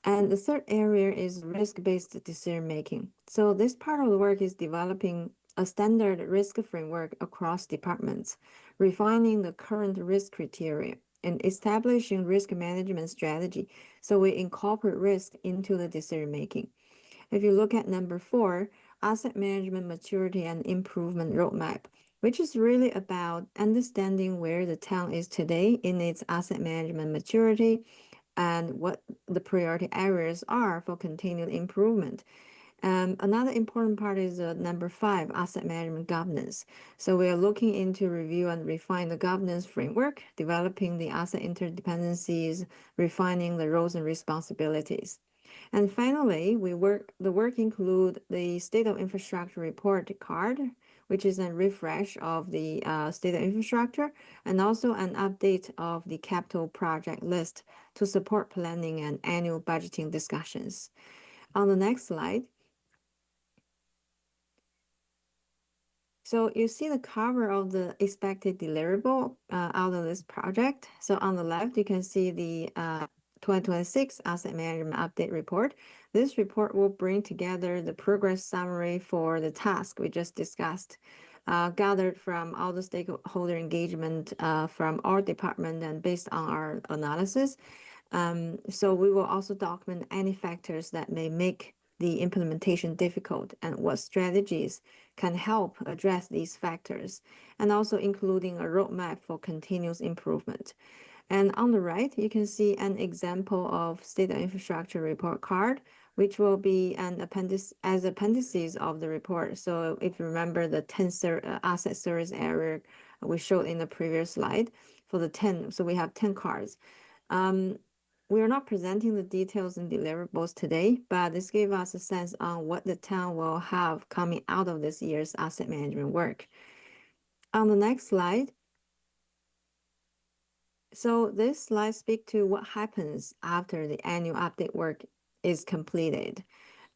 And the third area is risk-based decision-making. So this part of the work is developing a standard risk framework across departments, refining the current risk criteria, and establishing risk management strategy so we incorporate risk into the decision-making. If you look at number 4, asset management maturity and improvement roadmap, which is really about understanding where the town is today in its asset management maturity and what the priority areas are for continued improvement. Another important part is number 5, asset management governance. So we are looking into review and refine the governance framework, developing the asset interdependencies, refining the roles and responsibilities. And finally, the work include the State of Infrastructure Report card, which is a refresh of the state of infrastructure, and also an update of the capital project list to support planning and annual budgeting discussions. On the next slide, so you see the cover of the expected deliverable out of this project. So on the left, you can see the 2026 Asset Management Update Report. This report will bring together the progress summary for the task we just discussed, gathered from all the stakeholder engagement from our department and based on our analysis. So we will also document any factors that may make the implementation difficult and what strategies can help address these factors, and also including a roadmap for continuous improvement. And on the right, you can see an example of State of Infrastructure Report card, which will be an appendices of the report. So if you remember the 10 asset service area we showed in the previous slide for the 10, so we have 10 cards. We are not presenting the details and deliverables today, but this gave us a sense on what the town will have coming out of this year's asset management work. On the next slide, so this slide speaks to what happens after the annual update work is completed.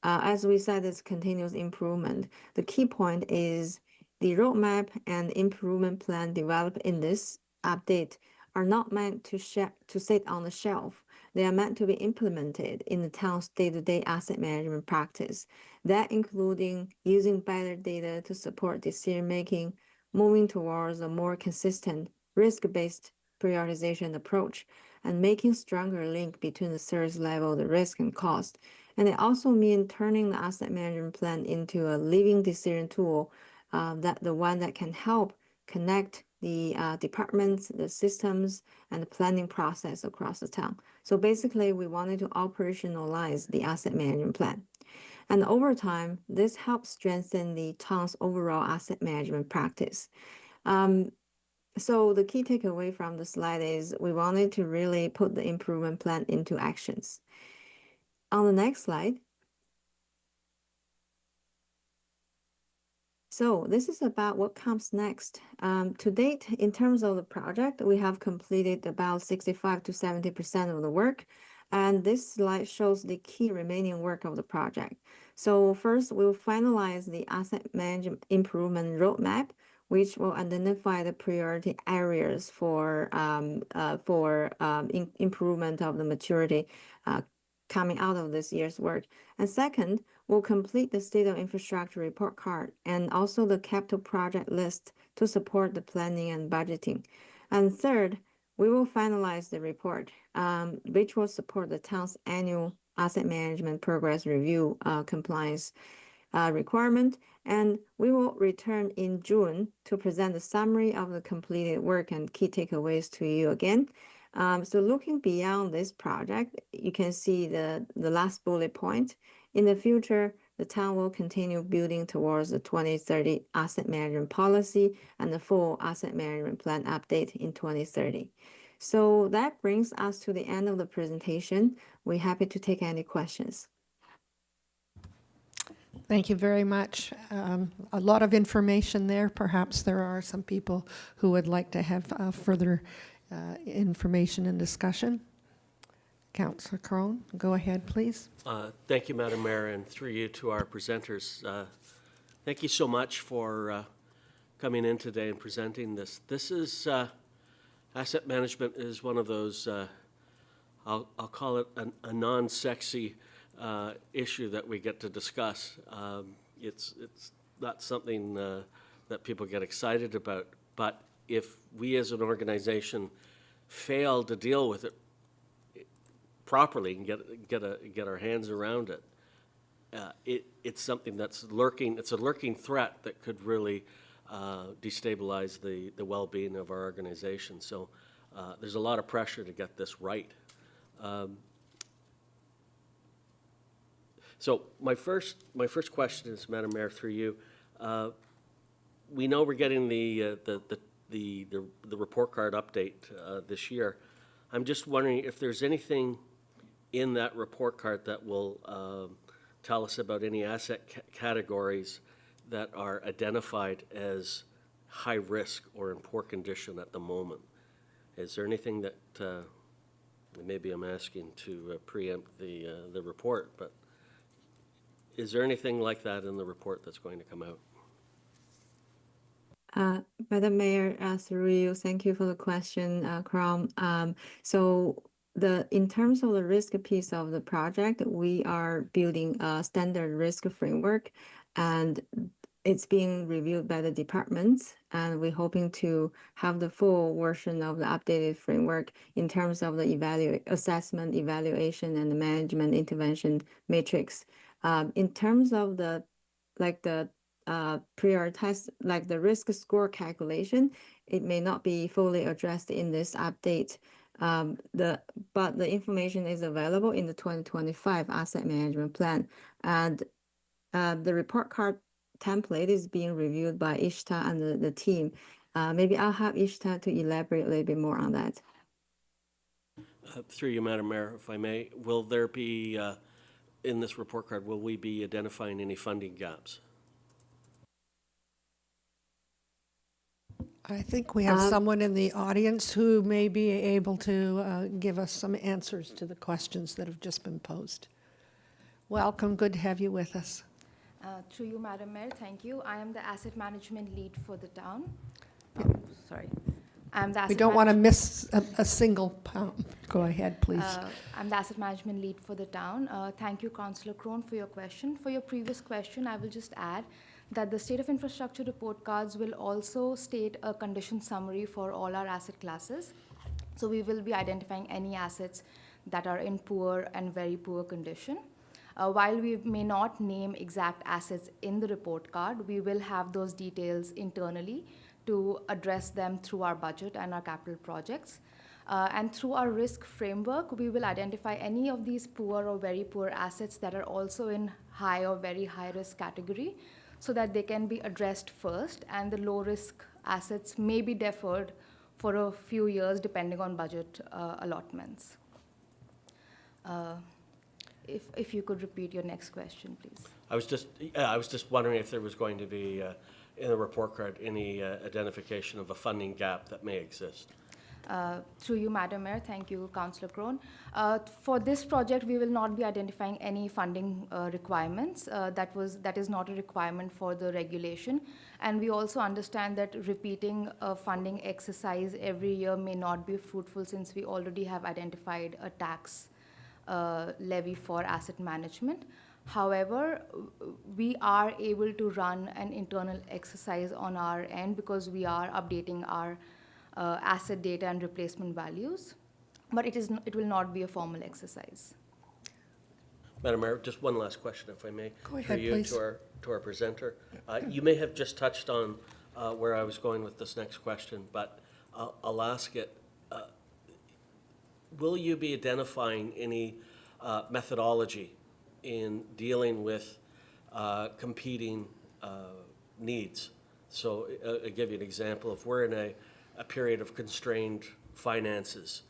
As we said, it's continuous improvement. The key point is the roadmap and improvement plan developed in this update are not meant to sit on the shelf. They are meant to be implemented in the town's day-to-day asset management practice. That including using better data to support decision-making, moving towards a more consistent risk-based prioritization approach, and making stronger link between the service level, the risk, and cost. And it also means turning the asset management plan into a living decision tool, the one that can help connect the departments, the systems, and the planning process across the town. So basically, we wanted to operationalize the asset management plan. And over time, this helps strengthen the town's overall asset management practice. So the key takeaway from the slide is we wanted to really put the improvement plan into actions. On the next slide. So this is about what comes next. To date, in terms of the project, we have completed about 65 to 70% of the work. And this slide shows the key remaining work of the project. So first, we'll finalize the asset management improvement roadmap, which will identify the priority areas for improvement of the maturity coming out of this year's work. And second, we'll complete the state of infrastructure report card and also the capital project list to support the planning and budgeting. And third, we will finalize the report, which will support the town's annual asset management progress review compliance requirement. And we will return in June to present a summary of the completed work and key takeaways to you again. So looking beyond this project, you can see the last bullet point. In the future, the town will continue building towards the 2030 asset management policy and the full asset management plan update in 2030. So that brings us to the end of the presentation. We're happy to take any questions. Thank you very much. A lot of information there. Perhaps there are some people who would like to have further information and discussion. Councillor Crone, go ahead, please. Thank you, Madam Mayor, and through you to our presenters. Thank you so much for coming in today and presenting this. This is, asset management is one of those, I'll call it a non-sexy issue that we get to discuss. It's not something that people get excited about, but if we as an organization fail to deal with it properly and get our hands around it, it's something that's lurking. It's a lurking threat that could really destabilize the well-being of our organization. So there's a lot of pressure to get this right. So my first question is, Madam Mayor, through you. We know we're getting the report card update this year. I'm just wondering if there's anything in that report card that will tell us about any asset categories that are identified as high risk or in poor condition at the moment. Is there anything that maybe I'm asking to preempt the report, but is there anything like that in the report that's going to come out? Madam Mayor, through you, thank you for the question, Crom. So in terms of the risk piece of the project, we are building a standard risk framework, and it's being reviewed by the departments, and we're hoping to have the full version of the updated framework in terms of the assessment, evaluation, and the management intervention matrix. In terms of the prioritize, like the risk score calculation, it may not be fully addressed in this update. But the information is available in the 2025 asset management plan, and the report card template is being reviewed by Ishta and the team. Maybe I'll have Ishta to elaborate a little bit more on that. Through you, Madam Mayor, if I may, will there be, in this report card, will we be identifying any funding gaps? I think we have someone in the audience who may be able to give us some answers to the questions that have just been posed. Welcome, good to have you with us. Through you, Madam Mayor, thank you. I am the asset management lead for the town. Sorry. We don't want to miss a single pound. Go ahead, please. I'm the asset management lead for the town. Thank you, Councillor Crone, for your question. For your previous question, I will just add that the state of infrastructure report cards will also state a condition summary for all our asset classes. So we will be identifying any assets that are in poor and very poor condition. While we may not name exact assets in the report card, we will have those details internally to address them through our budget and our capital projects. And through our risk framework, we will identify any of these poor or very poor assets that are also in high or very high risk category so that they can be addressed first, and the low risk assets may be deferred for a few years depending on budget allotments. If you could repeat your next question, please. I was just wondering if there was going to be, in the report card, any identification of a funding gap that may exist. Through you, Madam Mayor, thank you, Councillor Crone. For this project, we will not be identifying any funding requirements. That is not a requirement for the regulation. And we also understand that repeating a funding exercise every year may not be fruitful, since we already have identified a tax levy for asset management. However, we are able to run an internal exercise on our end because we are updating our asset data and replacement values, but it will not be a formal exercise. Madam Mayor, just one last question, if I may. Go ahead, For you, please. to our presenter. You may have just touched on where I was going with this next question, but I'll ask it. Will you be identifying any methodology in dealing with competing needs? So I'll give you an example. If we're in a period of constrained finances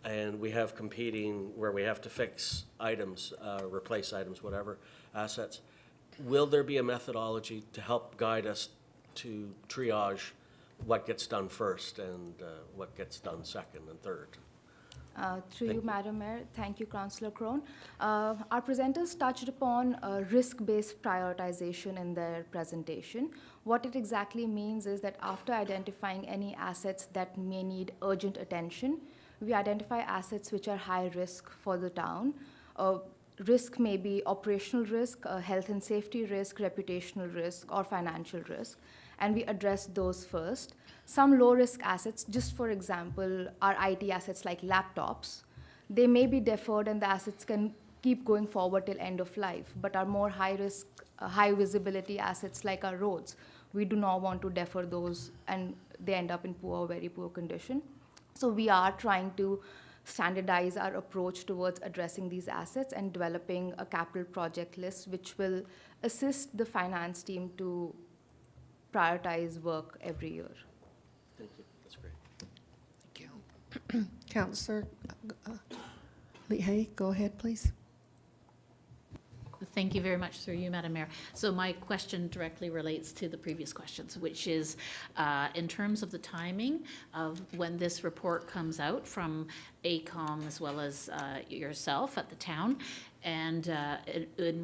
and we have competing where we have to fix items, replace items, whatever, assets, will there be a methodology to help guide us to triage what gets done first and what gets done second and third? Through you, Madam Mayor, thank you, Councillor Crone. Our presenters touched upon risk-based prioritization in their presentation. What it exactly means is that after identifying any assets that may need urgent attention, we identify assets which are high risk for the town. Risk may be operational risk, health and safety risk, reputational risk, or financial risk, and we address those first. Some low-risk assets, just for example, are IT assets like laptops. They may be deferred and the assets can keep going forward till end of life, but our more high-risk, high-visibility assets like our roads, we do not want to defer those and they end up in poor or very poor condition. So we are trying to standardize our approach towards addressing these assets and developing a capital project list which will assist the finance team to prioritize work every year. Thank you. That's great. Thank you. Councillor Lehigh, go ahead, please. Thank you very much, through you, Madam Mayor. So my question directly relates to the previous questions, which is in terms of the timing of when this report comes out from ACOM as well as yourself at the town, and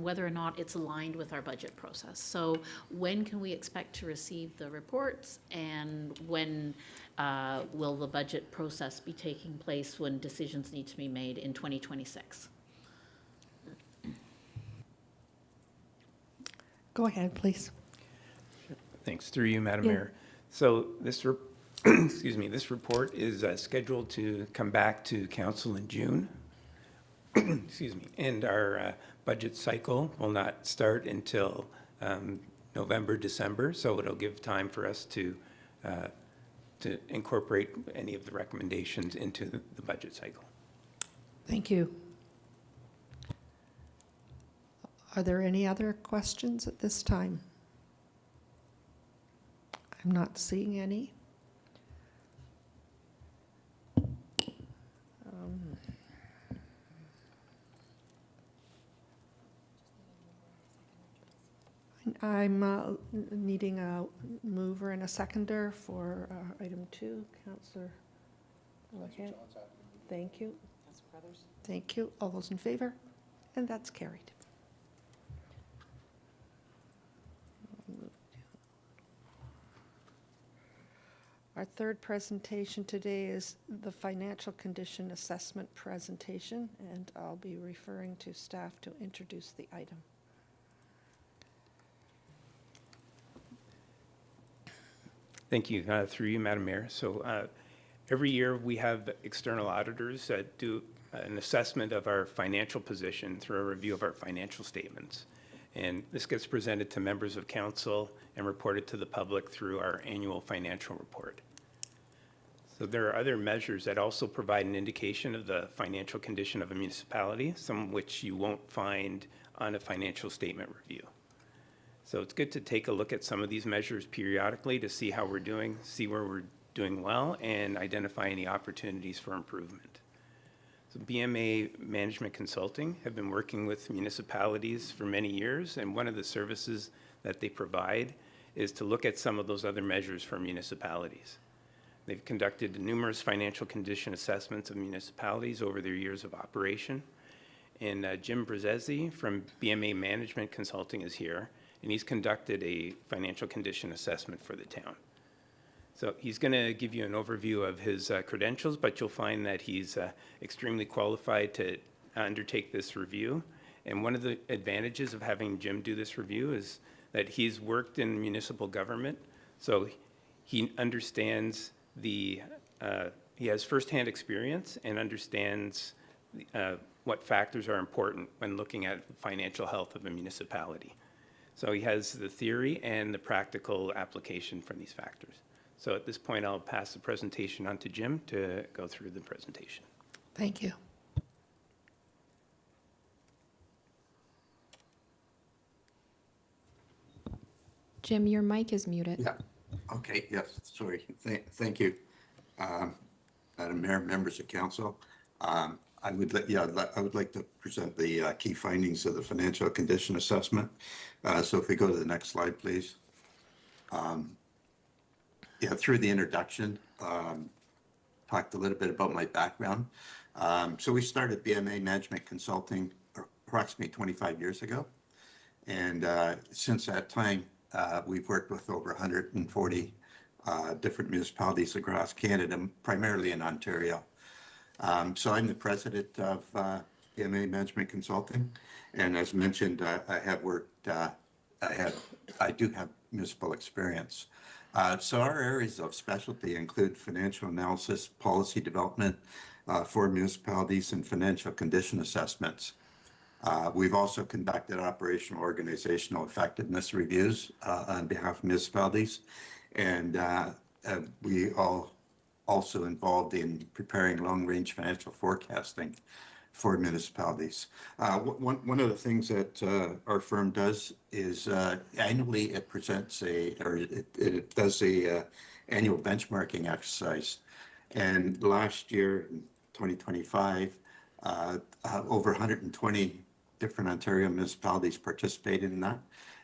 whether or not it's aligned with our budget process. So when can we expect to receive the reports, and when will the budget process be taking place when decisions need to be made in 2026? Go ahead, please. Thanks. Through you, Madam Mayor. So this, excuse me, this report is scheduled to come back to council in June. Excuse me. And our budget cycle will not start until November, December. So it'll give time for us to incorporate any of the recommendations into the budget cycle. Thank you. Are there any other questions at this time? I'm not seeing any. I'm needing a mover and a seconder for item 2. Councillor, go ahead. Thank you. Thank you. All those in favor? And that's carried. Our third presentation today is the financial condition assessment presentation, and I'll be referring to staff to introduce the item. Thank you. Through you, Madam Mayor. So every year we have external auditors do an assessment of our financial position through a review of our financial statements. And this gets presented to members of council and reported to the public through our annual financial report. So there are other measures that also provide an indication of the financial condition of a municipality, some of which you won't find on a financial statement review. So it's good to take a look at some of these measures periodically to see how we're doing, see where we're doing well, and identify any opportunities for improvement. So BMA Management Consulting have been working with municipalities for many years, and one of the services that they provide is to look at some of those other measures for municipalities. They've conducted numerous financial condition assessments of municipalities over their years of operation. And Jim Brzezzi from BMA Management Consulting is here, and he's conducted a financial condition assessment for the town. So he's going to give you an overview of his credentials, but you'll find that he's extremely qualified to undertake this review. And one of the advantages of having Jim do this review is that he's worked in municipal government, so he understands he has firsthand experience and understands what factors are important when looking at financial health of a municipality. So he has the theory and the practical application for these factors. So at this point, I'll pass the presentation on to Jim to go through the presentation. Thank you. Jim, your mic is muted. Yeah, okay, yes, sorry, thank you. Madam Mayor, members of council, I would like to present the key findings of the financial condition assessment. So if we go to the next slide, please. Through the introduction, talked a little bit about my background. So we started BMA Management Consulting approximately 25 years ago. And since that time, we've worked with over 140 different municipalities across Canada, primarily in Ontario. So I'm the president of BMA Management Consulting. And as mentioned, I do have municipal experience. So our areas of specialty include financial analysis, policy development for municipalities, and financial condition assessments. We've also conducted operational organizational effectiveness reviews on behalf of municipalities, and we also involved in preparing long-range financial forecasting for municipalities. One of the things that our firm does is annually it presents it does a annual benchmarking exercise. And last year, in 2025, over 120 different Ontario municipalities participated in that.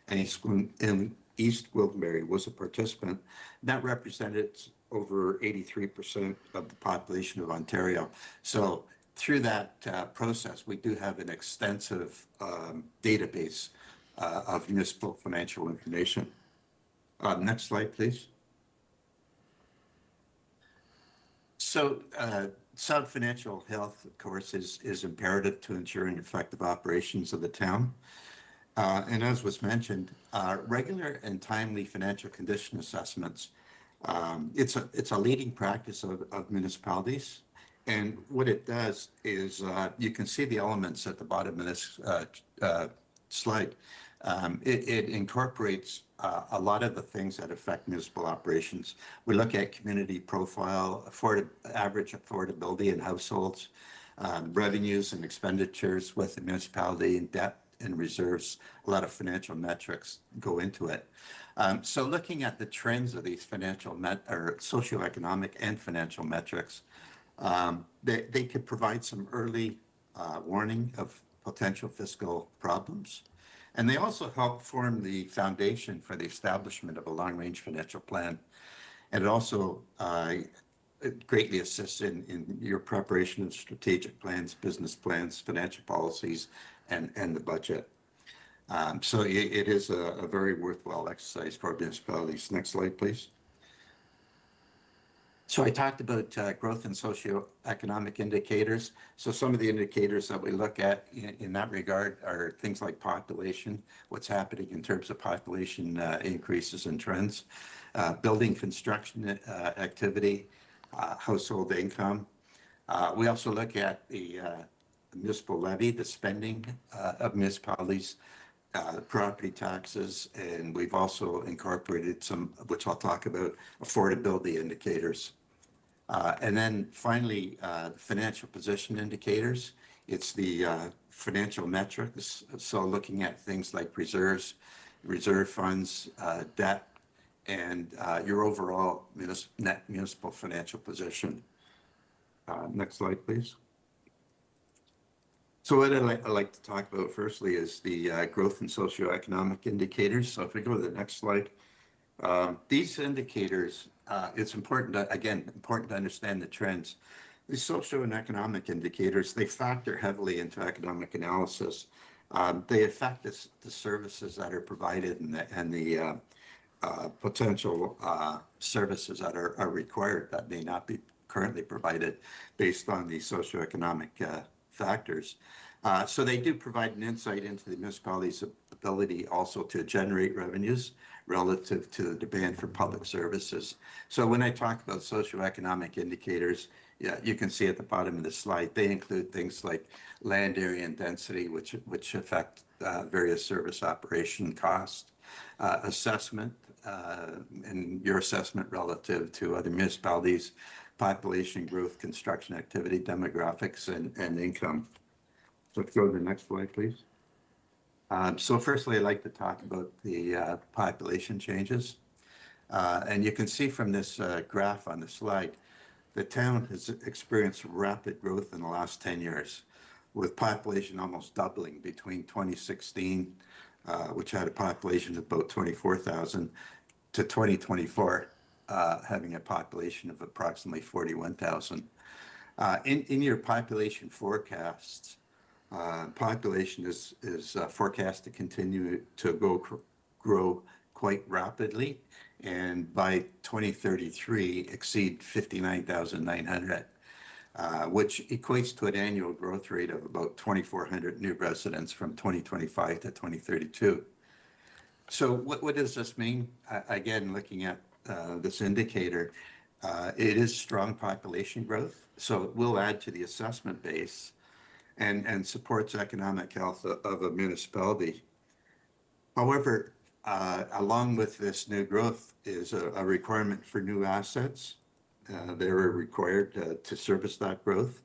And East Gwillimbury was a participant. That represented over 83% of the population of Ontario. So through that process, we do have an extensive database of municipal financial information. Next slide, please. So sound financial health, of course, is imperative to ensuring effective operations of the town. And as was mentioned, regular and timely financial condition assessments, it's a leading practice of municipalities. And what it does is, you can see the elements at the bottom of this slide. It incorporates a lot of the things that affect municipal operations. We look at community profile, average affordability in households, revenues and expenditures with the municipality, and debt and reserves. A lot of financial metrics go into it. So looking at the trends of these socioeconomic and financial metrics, they could provide some early warning of potential fiscal problems. And they also help form the foundation for the establishment of a long-range financial plan. And it also greatly assists in your preparation of strategic plans, business plans, financial policies, and the budget. So it is a very worthwhile exercise for municipalities. Next slide, please. So I talked about growth and socioeconomic indicators. So some of the indicators that we look at in that regard are things like population, what's happening in terms of population increases and trends, building construction activity, household income. We also look at the municipal levy, the spending of municipalities, property taxes, and we've also incorporated some, which I'll talk about, affordability indicators. And then finally, financial position indicators. It's the financial metrics. So looking at things like reserves, reserve funds, debt, and your overall net municipal financial position. Next slide, please. So what I'd like to talk about firstly is the growth in socioeconomic indicators. So if we go to the next slide, these indicators, it's important to, again, important to understand the trends. These social and economic indicators, they factor heavily into economic analysis. They affect the services that are provided and the potential services that are required that may not be currently provided based on the socioeconomic factors. So they do provide an insight into the municipality's ability also to generate revenues relative to the demand for public services. So when I talk about socioeconomic indicators, yeah, you can see at the bottom of the slide, they include things like land area and density, which affect various service operation costs, assessment, and your assessment relative to other municipalities, population growth, construction activity, demographics, and income. So let's go to the next slide, please. So firstly, I'd like to talk about the population changes. And you can see from this graph on the slide, the town has experienced rapid growth in the last 10 years, with population almost doubling between 2016, which had a population of about 24,000, to 2024, having a population of approximately 41,000. In your population forecasts, population is forecast to continue to grow quite rapidly, and by 2033 exceed 59,900, which equates to an annual growth rate of about 2,400 new residents from 2025 to 2032. So what does this mean? Again, looking at this indicator, it is strong population growth, so it will add to the assessment base and supports economic health of a municipality. However, along with this new growth is a requirement for new assets. They're required to service that growth.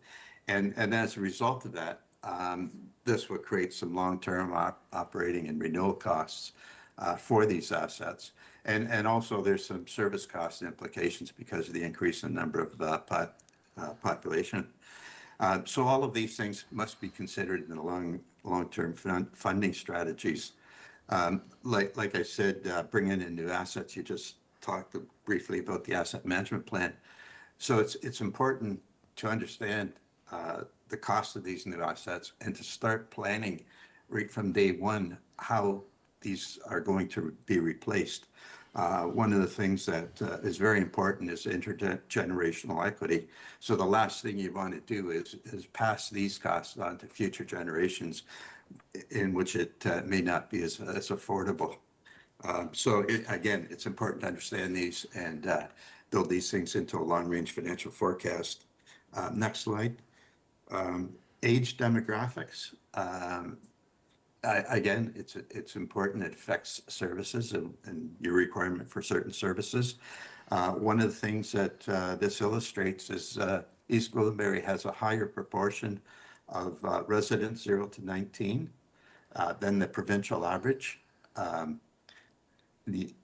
And as a result of that, this will create some long-term operating and renewal costs for these assets. And also there's some service cost implications because of the increase in number of population. So all of these things must be considered in the long-term funding strategies. Like I said, bringing in new assets, you just talked briefly about the asset management plan. So it's important to understand the cost of these new assets and to start planning right from day one how these are going to be replaced. One of the things that is very important is intergenerational equity. So the last thing you want to do is pass these costs on to future generations in which it may not be as affordable. So again, it's important to understand these and build these things into a long-range financial forecast. Next slide. Age demographics. Again, it's important. It affects services and your requirement for certain services. One of the things that this illustrates is East Gwillimbury has a higher proportion of residents 0 to 19 than the provincial average. The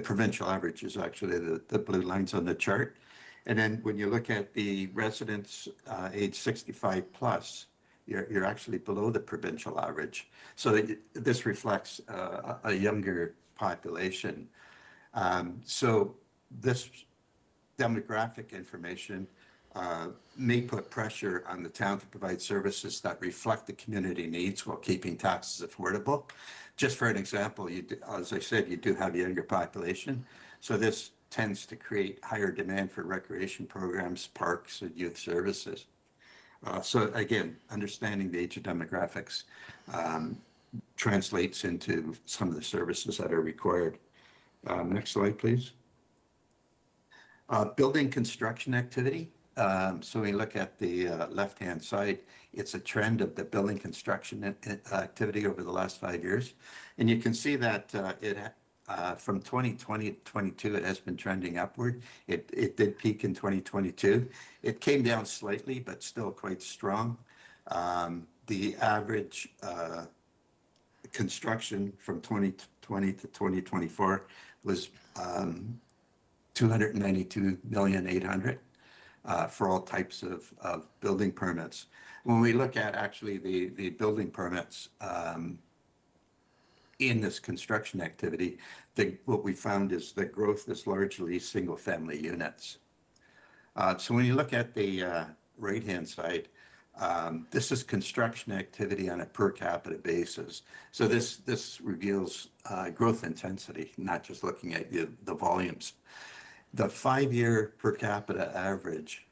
provincial average is actually the blue lines on the chart. And then when you look at the residents age 65 plus, you're actually below the provincial average. So this reflects a younger population. So this demographic information may put pressure on the town to provide services that reflect the community needs while keeping taxes affordable. Just for an example, as I said, you do have a younger population. So this tends to create higher demand for recreation programs, parks, and youth services. So again, understanding the age of demographics translates into some of the services that are required. Next slide, please. Building construction activity. So we look at the left-hand side, it's a trend of the building construction activity over the last 5 years. And you can see that from 2020 to 22, it has been trending upward. It did peak in 2022. It came down slightly, but still quite strong. The average construction from 2020 to 2024 was 292,800,000 for all types of building permits. When we look at actually the building permits in this construction activity, what we found is that growth is largely single-family units. So when you look at the right-hand side, this is construction activity on a per capita basis. So this reveals growth intensity, not just looking at the volumes. The 5-year per capita average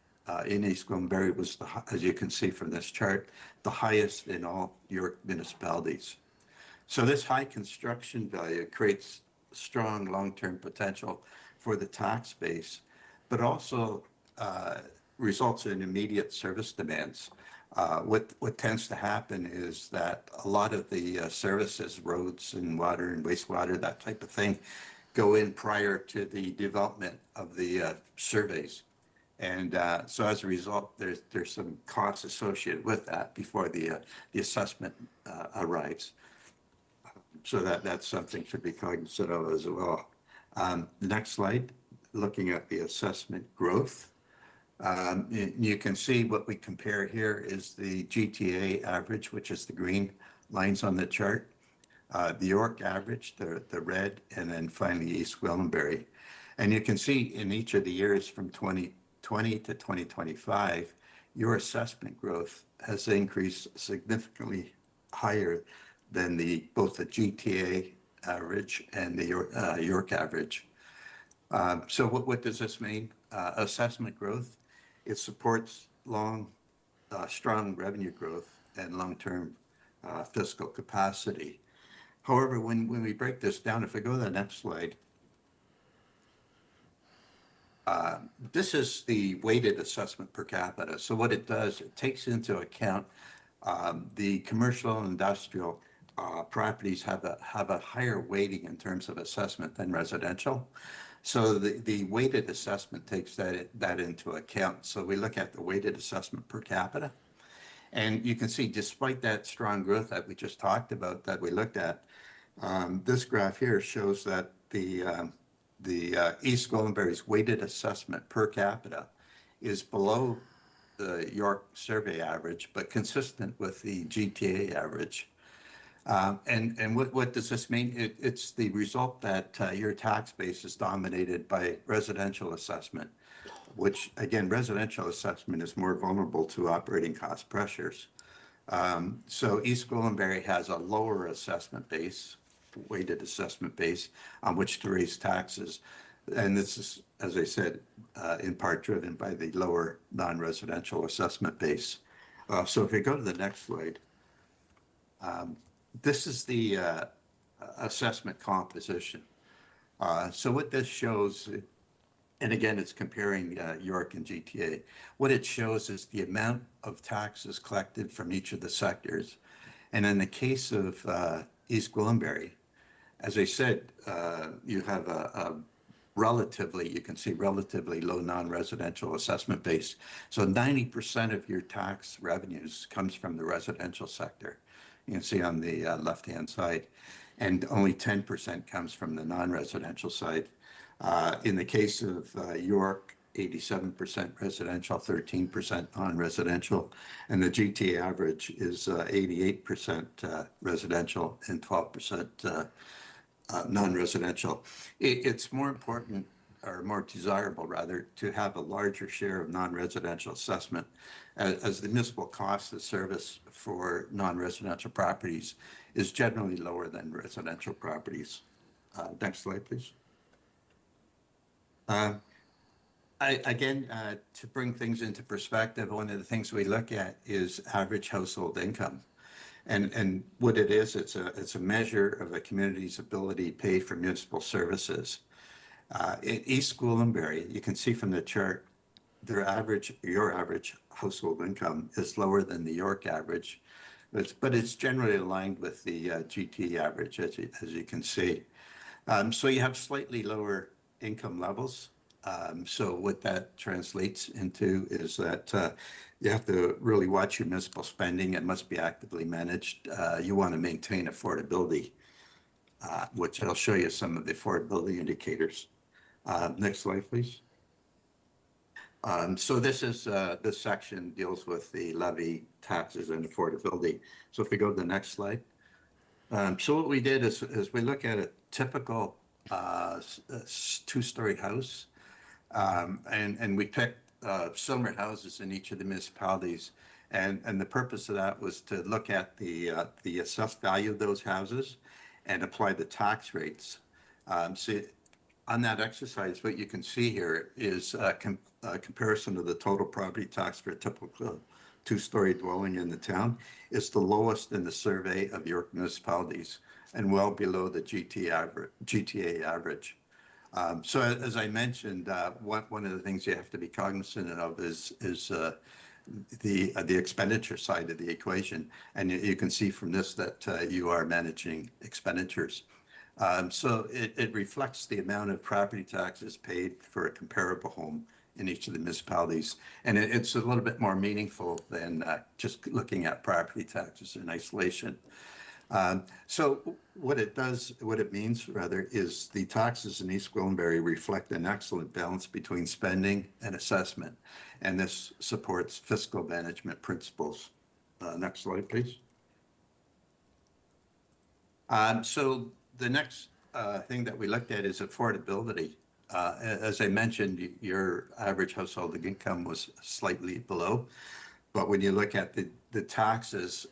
in East Gwillimbury was, as you can see from this chart, the highest in all York municipalities. So this high construction value creates strong long-term potential for the tax base, but also results in immediate service demands. What tends to happen is that a lot of the services, roads and water and wastewater, that type of thing, go in prior to the development of the surveys. And so as a result, there's some costs associated with that before the assessment arrives. So that's something to be cognizant of as well. The next slide, looking at the assessment growth. You can see what we compare here is the GTA average, which is the green lines on the chart, the York average, the red, and then finally East Gwillimbury. And you can see in each of the years from 2020 to 2025, your assessment growth has increased significantly higher than both the GTA average and the York average. So what does this mean? Assessment growth, it supports strong revenue growth and long-term fiscal capacity. However, when we break this down, if we go to the next slide, this is the weighted assessment per capita. So what it does, it takes into account the commercial and industrial properties have a higher weighting in terms of assessment than residential. So the weighted assessment takes that into account. So we look at the weighted assessment per capita. And you can see, despite that strong growth that we just talked about, that we looked at, this graph here shows that the East Gwillimbury's weighted assessment per capita is below the York survey average, but consistent with the GTA average. And what does this mean? It's the result that your tax base is dominated by residential assessment, which, again, residential assessment is more vulnerable to operating cost pressures. So East Gwillimbury has a lower assessment base, weighted assessment base, on which to raise taxes. And this is, as I said, in part driven by the lower non-residential assessment base. So if we go to the next slide, this is the assessment composition. So what this shows, and again, it's comparing York and GTA. What it shows is the amount of taxes collected from each of the sectors. And in the case of East Gwillimbury, as I said, you have you can see relatively low non-residential assessment base. So 90% of your tax revenues comes from the residential sector. You can see on the left-hand side, and only 10% comes from the non-residential side. In the case of York, 87% residential, 13% non-residential, and the GTA average is 88% residential and 12% non-residential. It's more important, or more desirable rather, to have a larger share of non-residential assessment as the municipal cost of service for non-residential properties is generally lower than residential properties. Next slide, please. Again, to bring things into perspective, one of the things we look at is average household income. And what it is, it's a measure of a community's ability to pay for municipal services. In East Gwillimbury, you can see from the chart, your average household income is lower than the York average, but it's generally aligned with the GT average, as you can see. So you have slightly lower income levels. So what that translates into is that you have to really watch your municipal spending. It must be actively managed. You want to maintain affordability, which I'll show you some of the affordability indicators. Next slide, please. So this section deals with the levy, taxes, and affordability. So if we go to the next slide. So what we did is we look at a typical two-story house, and we picked similar houses in each of the municipalities. And the purpose of that was to look at the assessed value of those houses and apply the tax rates. So on that exercise, what you can see here is a comparison of the total property tax for a typical two-story dwelling in the town is the lowest in the survey of York municipalities and well below the GTA average. So as I mentioned, one of the things you have to be cognizant of is the expenditure side of the equation. And you can see from this that you are managing expenditures. So it reflects the amount of property taxes paid for a comparable home in each of the municipalities. And it's a little bit more meaningful than just looking at property taxes in isolation. So what it means rather, is the taxes in East Gwillimbury reflect an excellent balance between spending and assessment. And this supports fiscal management principles. Next slide, please. So the next thing that we looked at is affordability. As I mentioned, your average household income was slightly below, but when you look at the taxes,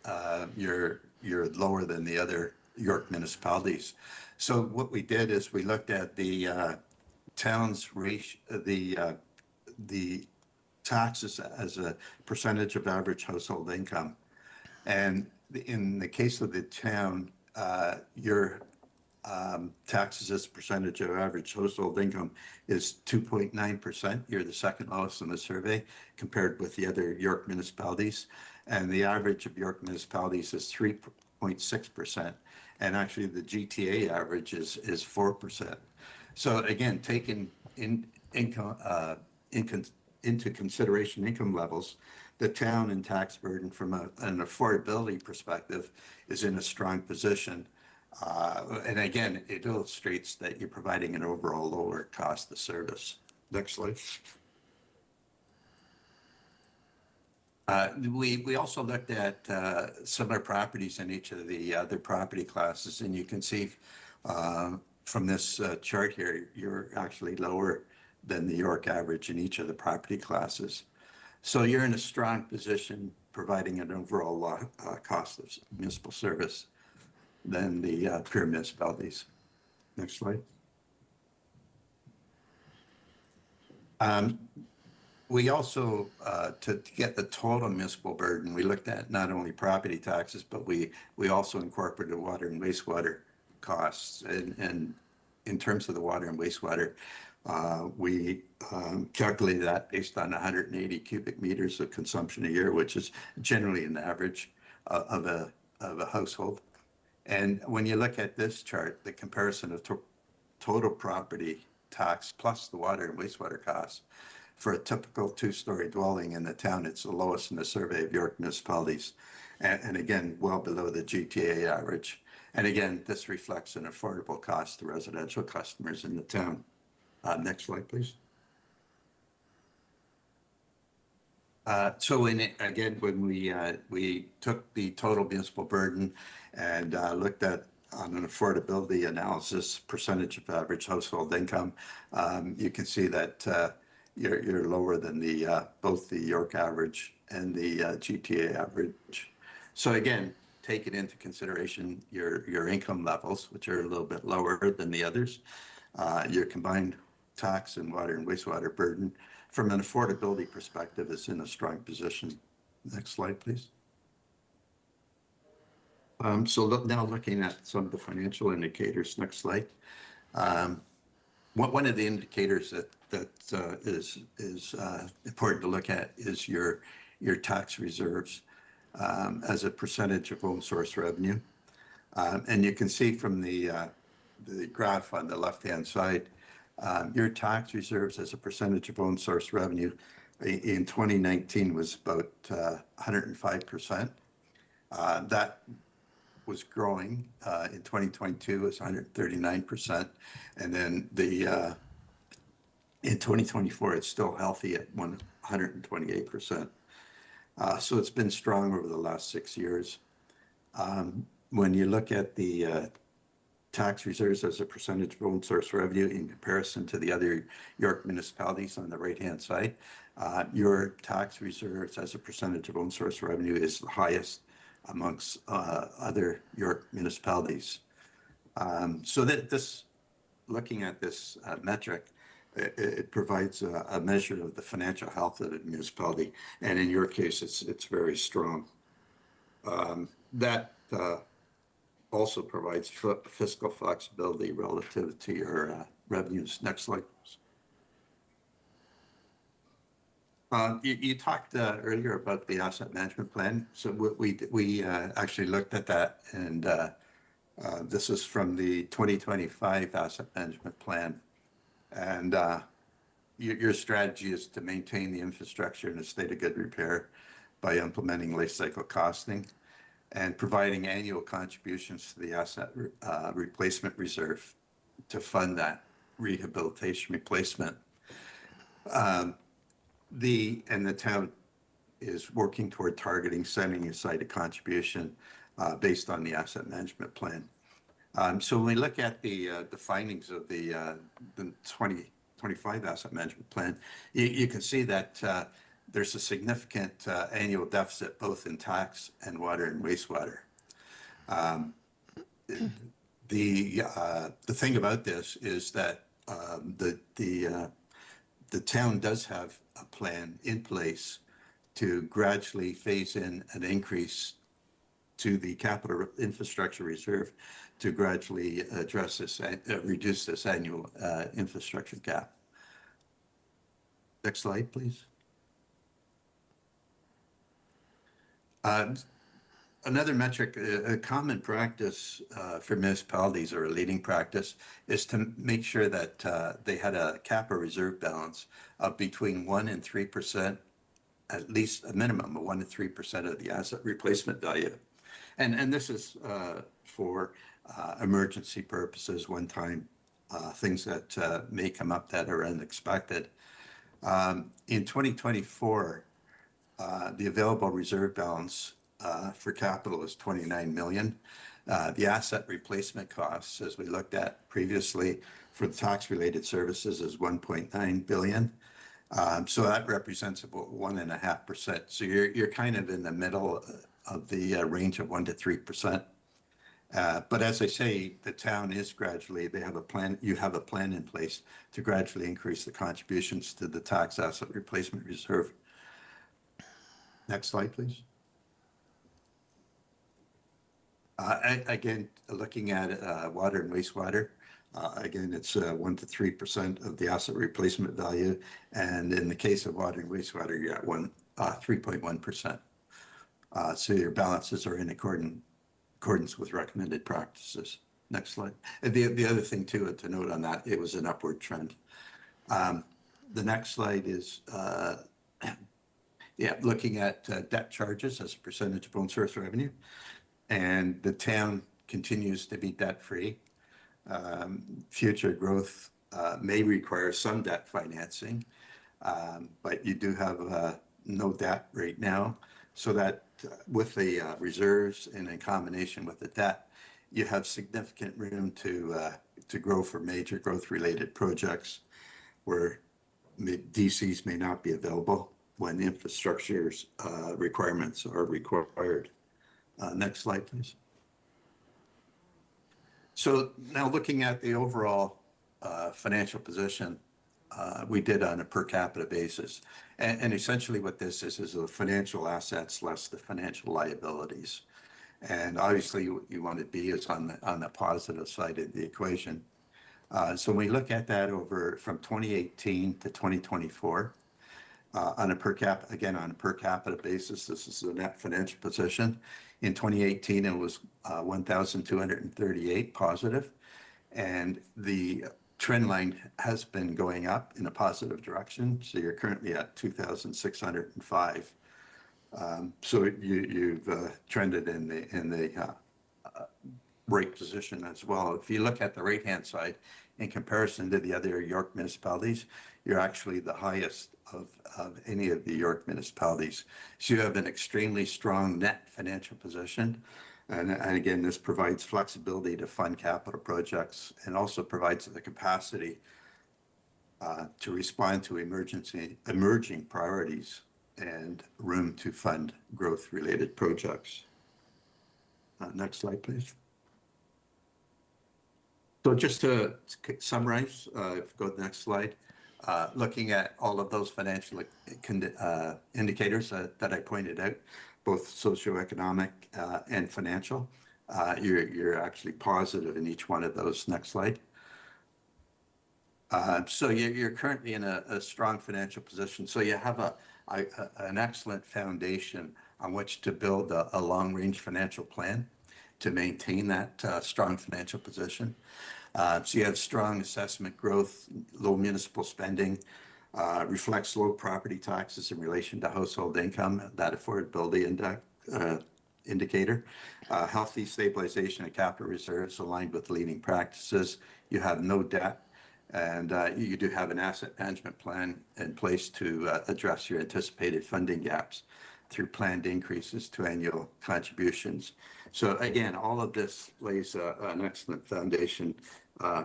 you're lower than the other York municipalities. So what we did is we looked at the town's the taxes as a percentage of average household income, and in the case of the town, your taxes as a percentage of average household income is 2.9%. You're the second lowest in the survey compared with the other York municipalities. And the average of York municipalities is 3.6%. And actually the GTA average is 4%. So again, taking into consideration income levels, the town and tax burden from an affordability perspective is in a strong position. And again, it illustrates that you're providing an overall lower cost of service. Next slide. We also looked at similar properties in each of the other property classes, and you can see from this chart here, you're actually lower than the York average in each of the property classes. So you're in a strong position providing an overall cost of municipal service than the peer municipalities. Next slide. We also, to get the total municipal burden, we looked at not only property taxes, but we also incorporated water and wastewater costs. And in terms of the water and wastewater, we calculated that based on 180 cubic meters of consumption a year, which is generally an average of a household. And when you look at this chart, the comparison of total property tax plus the water and wastewater costs for a typical two-story dwelling in the town, it's the lowest in the survey of York municipalities. And again, well below the GTA average. And again, this reflects an affordable cost to residential customers in the town. Next slide, please. So when we took the total municipal burden and looked at on an affordability analysis, percentage of average household income, you can see that you're lower than both the York average and the GTA average. So again, taking into consideration your income levels, which are a little bit lower than the others, your combined tax and water and wastewater burden from an affordability perspective is in a strong position. Next slide, please. So now looking at some of the financial indicators. Next slide. one of the indicators that is important to look at is your tax reserves as a percentage of own source revenue. And you can see from the graph on the left-hand side, your tax reserves as a percentage of own source revenue in 2019 was about 105%. That was growing in 2022 was 139%, and then in 2024 it's still healthy at 128%. So it's been strong over the last 6 years. When you look at the tax reserves as a percentage of own source revenue in comparison to the other York municipalities on the right-hand side, your tax reserves as a percentage of own source revenue is the highest amongst other York municipalities. So that looking at this metric, it provides a measure of the financial health of the municipality, and in your case, it's very strong. That also provides fiscal flexibility relative to your revenues. Next slide, please. You talked earlier about the asset management plan. So we actually looked at that, and this is from the 2025 asset management plan. And your strategy is to maintain the infrastructure in a state of good repair by implementing life cycle costing and providing annual contributions to the asset replacement reserve to fund that rehabilitation replacement. The town is working toward targeting setting aside a contribution based on the asset management plan. So when we look at the findings of the 2025 asset management plan, you can see that there's a significant annual deficit both in tax and water and wastewater. The thing about this is that the town does have a plan in place to gradually phase in an increase to the capital infrastructure reserve to gradually address this, reduce this annual infrastructure gap. Next slide, please. Another metric, a common practice for municipalities, or a leading practice, is to make sure that they had a capital reserve balance of between 1% and 3%, at least a minimum of 1% to 3% of the asset replacement value. And this is for emergency purposes, one-time things that may come up that are unexpected. In 2024, the available reserve balance for capital is 29 million. The asset replacement costs, as we looked at previously for the tax-related services, is 1.9 billion. So that represents about 1.5%. So you're kind of in the middle of the range of 1% to 3%. But as I say, the town is gradually, they have a plan, you have a plan in place to gradually increase the contributions to the tax asset replacement reserve. Next slide, please. Again, looking at water and wastewater, again, it's 1% to 3% of the asset replacement value. And in the case of water and wastewater, you're at 3.1%. So your balances are in accordance with recommended practices. Next slide. And the other thing too to note on that, it was an upward trend. The next slide is looking at debt charges as a percentage of own source revenue. And the town continues to be debt-free. Future growth may require some debt financing, but you do have no debt right now. So that with the reserves and in combination with the debt, you have significant room to grow for major growth-related projects where DCs may not be available when infrastructure's requirements are required. Next slide, please. So now looking at the overall financial position, we did on a per capita basis. And essentially what this is the financial assets less the financial liabilities. And obviously you want to be is on the positive side of the equation. So when we look at that over from 2018 to 2024, on a per capita basis, this is the net financial position. In 2018, it was 1,238 positive, and the trend line has been going up in a positive direction. So you're currently at 2,605. So you've trended in the right position as well. If you look at the right-hand side, in comparison to the other York municipalities, you're actually the highest of any of the York municipalities. So you have an extremely strong net financial position. And again, this provides flexibility to fund capital projects and also provides the capacity to respond to emerging priorities and room to fund growth-related projects. Next slide, please. So just to summarize, if you go to the next slide, looking at all of those financial indicators that I pointed out, both socioeconomic and financial, you're actually positive in each one of those. Next slide. So you're currently in a strong financial position. So you have an excellent foundation on which to build a long-range financial plan to maintain that strong financial position. So you have strong assessment growth, low municipal spending, reflects low property taxes in relation to household income, that affordability indicator, healthy stabilization of capital reserves aligned with leading practices. You have no debt, and you do have an asset management plan in place to address your anticipated funding gaps through planned increases to annual contributions. So again, all of this lays an excellent foundation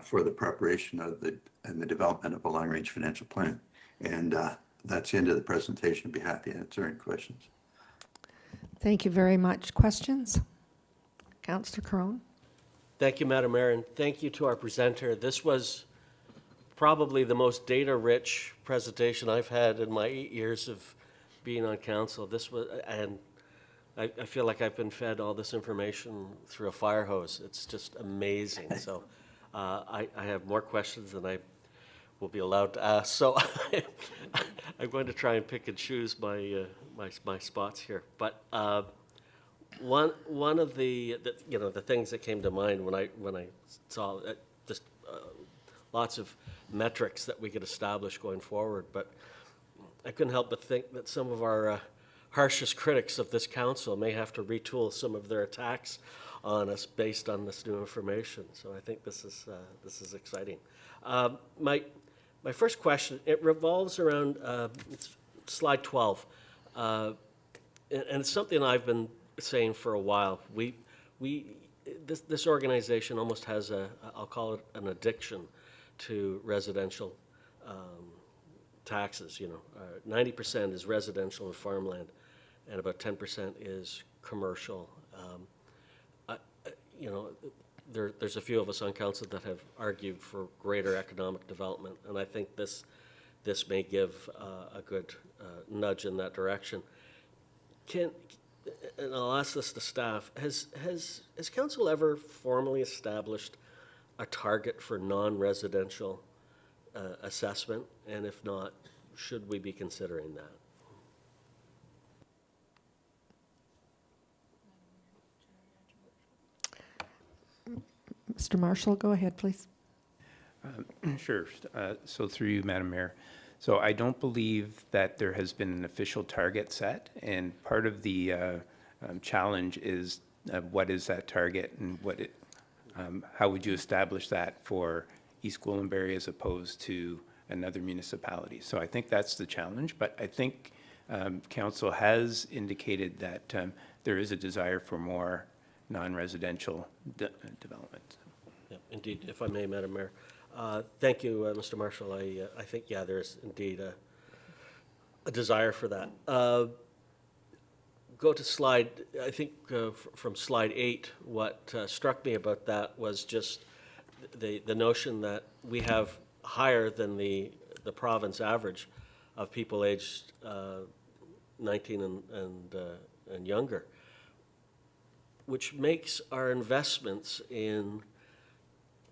for the preparation of and the development of a long-range financial plan. And that's the end of the presentation. I'd be happy to answer any questions. Thank you very much. Questions? Councillor Crone? Thank you, Madam Mayor, and thank you to our presenter. This was probably the most data-rich presentation I've had in my 8 years of being on council. This was, and I feel like I've been fed all this information through a fire hose. It's just amazing. So I have more questions than I will be allowed to ask. So I'm going to try and pick and choose my spots here. But one of the things that came to mind when I saw just lots of metrics that we could establish going forward, but I couldn't help but think that some of our harshest critics of this council may have to retool some of their attacks on us based on this new information. So I think this is exciting. My first question, it revolves around slide 12, and it's something I've been saying for a while. This organization almost has I'll call it an addiction to residential taxes. 90% is residential and farmland, and about 10% is commercial. There's a few of us on council that have argued for greater economic development, and I think this may give a good nudge in that direction. And I'll ask this to staff, has council ever formally established a target for non-residential assessment? And if not, should we be considering that? Mr. Marshall, go ahead, please. Sure. So through you, Madam Mayor. So I don't believe that there has been an official target set, and part of the challenge is what is that target and how would you establish that for East Gwillimbury as opposed to another municipality? So I think that's the challenge, but I think council has indicated that there is a desire for more non-residential development. Yeah, indeed, if I may, Madam Mayor. Thank you, Mr. Marshall. I think, yeah, there's indeed a desire for that. Go to slide, I think from slide 8, what struck me about that was just the notion that we have higher than the province average of people aged 19 and younger, which makes our investments in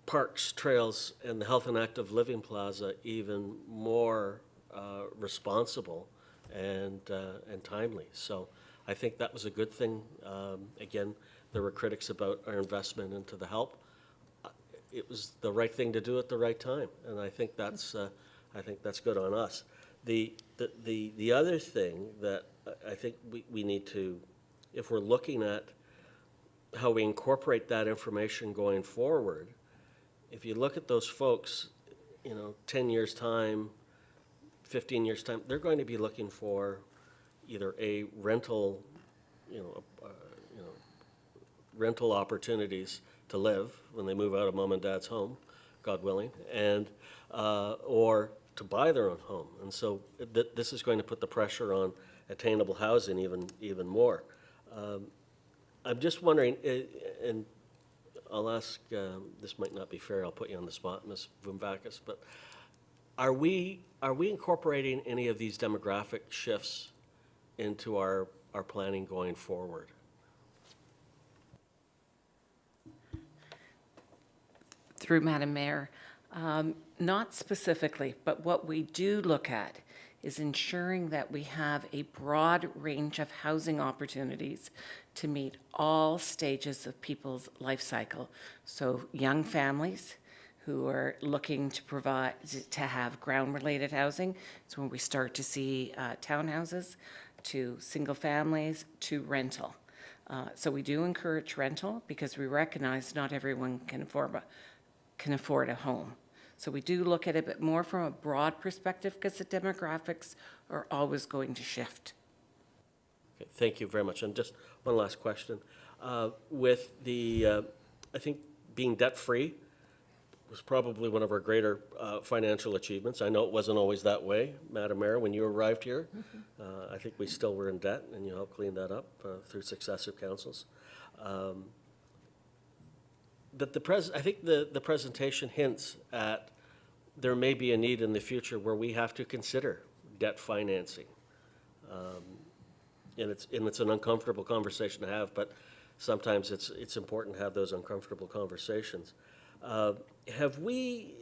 parks, trails, and the Health and Active Living Plaza even more responsible and timely. So I think that was a good thing. Again, there were critics about our investment into the help. It was the right thing to do at the right time, and I think that's good on us. The other thing that I think we need to, if we're looking at how we incorporate that information going forward, if you look at those folks, 10 years' time, 15 years' time, they're going to be looking for either a rental, rental opportunities to live when they move out of mom and dad's home, God willing, and or to buy their own home. And so this is going to put the pressure on attainable housing even more. I'm just wondering, and I'll ask, this might not be fair, I'll put you on the spot, Ms. Vumbakis, but are we incorporating any of these demographic shifts into our planning going forward? Through Madam Mayor, not specifically, but what we do look at is ensuring that we have a broad range of housing opportunities to meet all stages of people's life cycle. So young families who are looking to have ground-related housing. It's when we start to see townhouses, to single families, to rental. So we do encourage rental because we recognize not everyone can afford a home. So we do look at it a bit more from a broad perspective because the demographics are always going to shift. Okay, thank you very much. And just one last question. With the, I think being debt-free was probably one of our greater financial achievements. I know it wasn't always that way, Madam Mayor, when you arrived here. I think we still were in debt, and you helped clean that up through successive councils. But I think the presentation hints at there may be a need in the future where we have to consider debt financing. And it's an uncomfortable conversation to have, but sometimes it's important to have those uncomfortable conversations. Have we,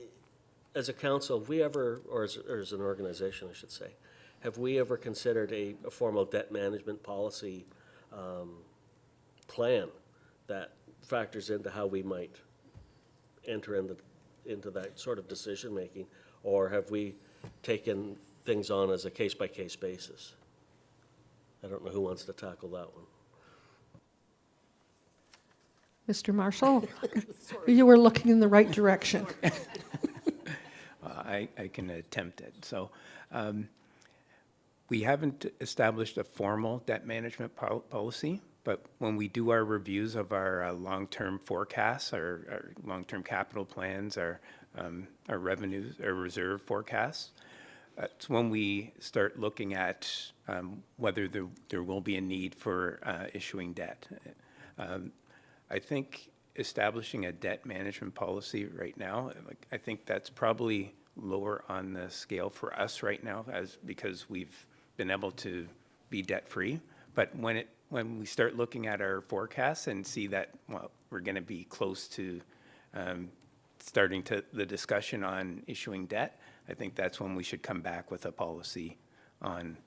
as a council, have we ever, or as an organization, I should say, have we ever considered a formal debt management policy plan that factors into how we might enter into that sort of decision-making, or have we taken things on as a case-by-case basis? I don't know who wants to tackle that one. Mr. Marshall, you were looking in the right direction. I can attempt it. So we haven't established a formal debt management policy, but when we do our reviews of our long-term forecasts, our long-term capital plans, our revenues, our reserve forecasts, that's when we start looking at whether there will be a need for issuing debt. I think establishing a debt management policy right now, I think that's probably lower on the scale for us right now, because we've been able to be debt-free. But when we start looking at our forecasts and see that, well, we're going to be close to starting the discussion on issuing debt, I think that's when we should come back with a policy on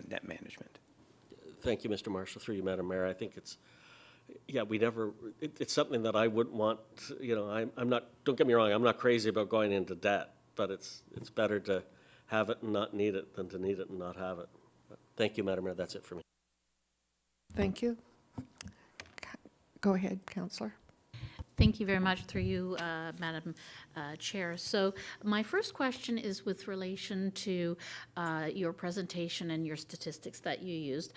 debt management. Thank you, Mr. Marshall. Through you, Madam Mayor. I think it's something that I wouldn't want, I'm not, don't get me wrong, I'm not crazy about going into debt, but it's better to have it and not need it than to need it and not have it. Thank you, Madam Mayor. That's it for me. Thank you. Go ahead, Councillor. Thank you very much, through you, Madam Chair. So my first question is with relation to your presentation and your statistics that you used.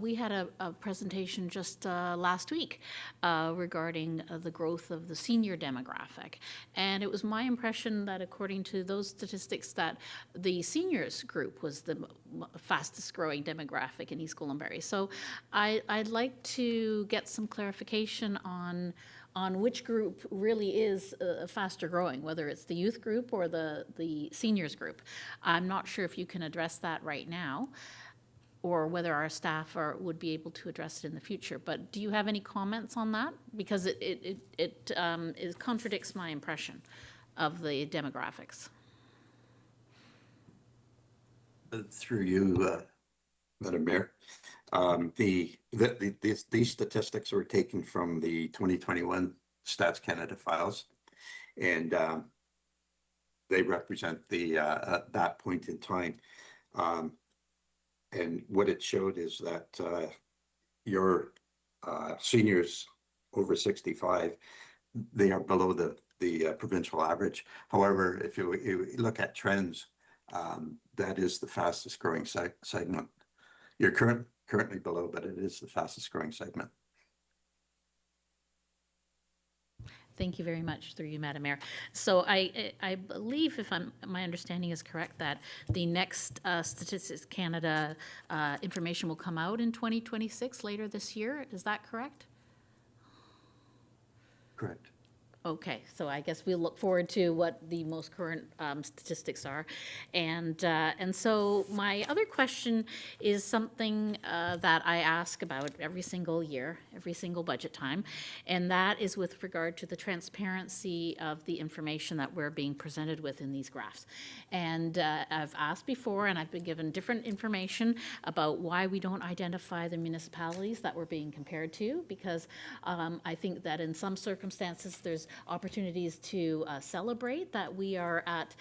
We had a presentation just last week regarding the growth of the senior demographic. And it was my impression that according to those statistics that the seniors group was the fastest growing demographic in East Gwillimbury. So I'd like to get some clarification on which group really is faster growing, whether it's the youth group or the seniors group. I'm not sure if you can address that right now. or whether our staff would be able to address it in the future. But do you have any comments on that? Because it contradicts my impression of the demographics. Through you, Madam Mayor. These statistics were taken from the 2021 Stats Canada files, and they represent that point in time. And what it showed is that your seniors over 65, they are below the provincial average. However, if you look at trends, that is the fastest growing segment. You're currently below, but it is the fastest growing segment. Thank you very much, through you, Madam Mayor. So I believe, if my understanding is correct, that the next Statistics Canada information will come out in 2026, later this year. Is that correct? Correct. Okay, so I guess we'll look forward to what the most current statistics are. And so my other question is something that I ask about every single year, every single budget time, and that is with regard to the transparency of the information that we're being presented with in these graphs. And I've asked before, and I've been given different information about why we don't identify the municipalities that we're being compared to, because I think that in some circumstances there's opportunities to celebrate that we are at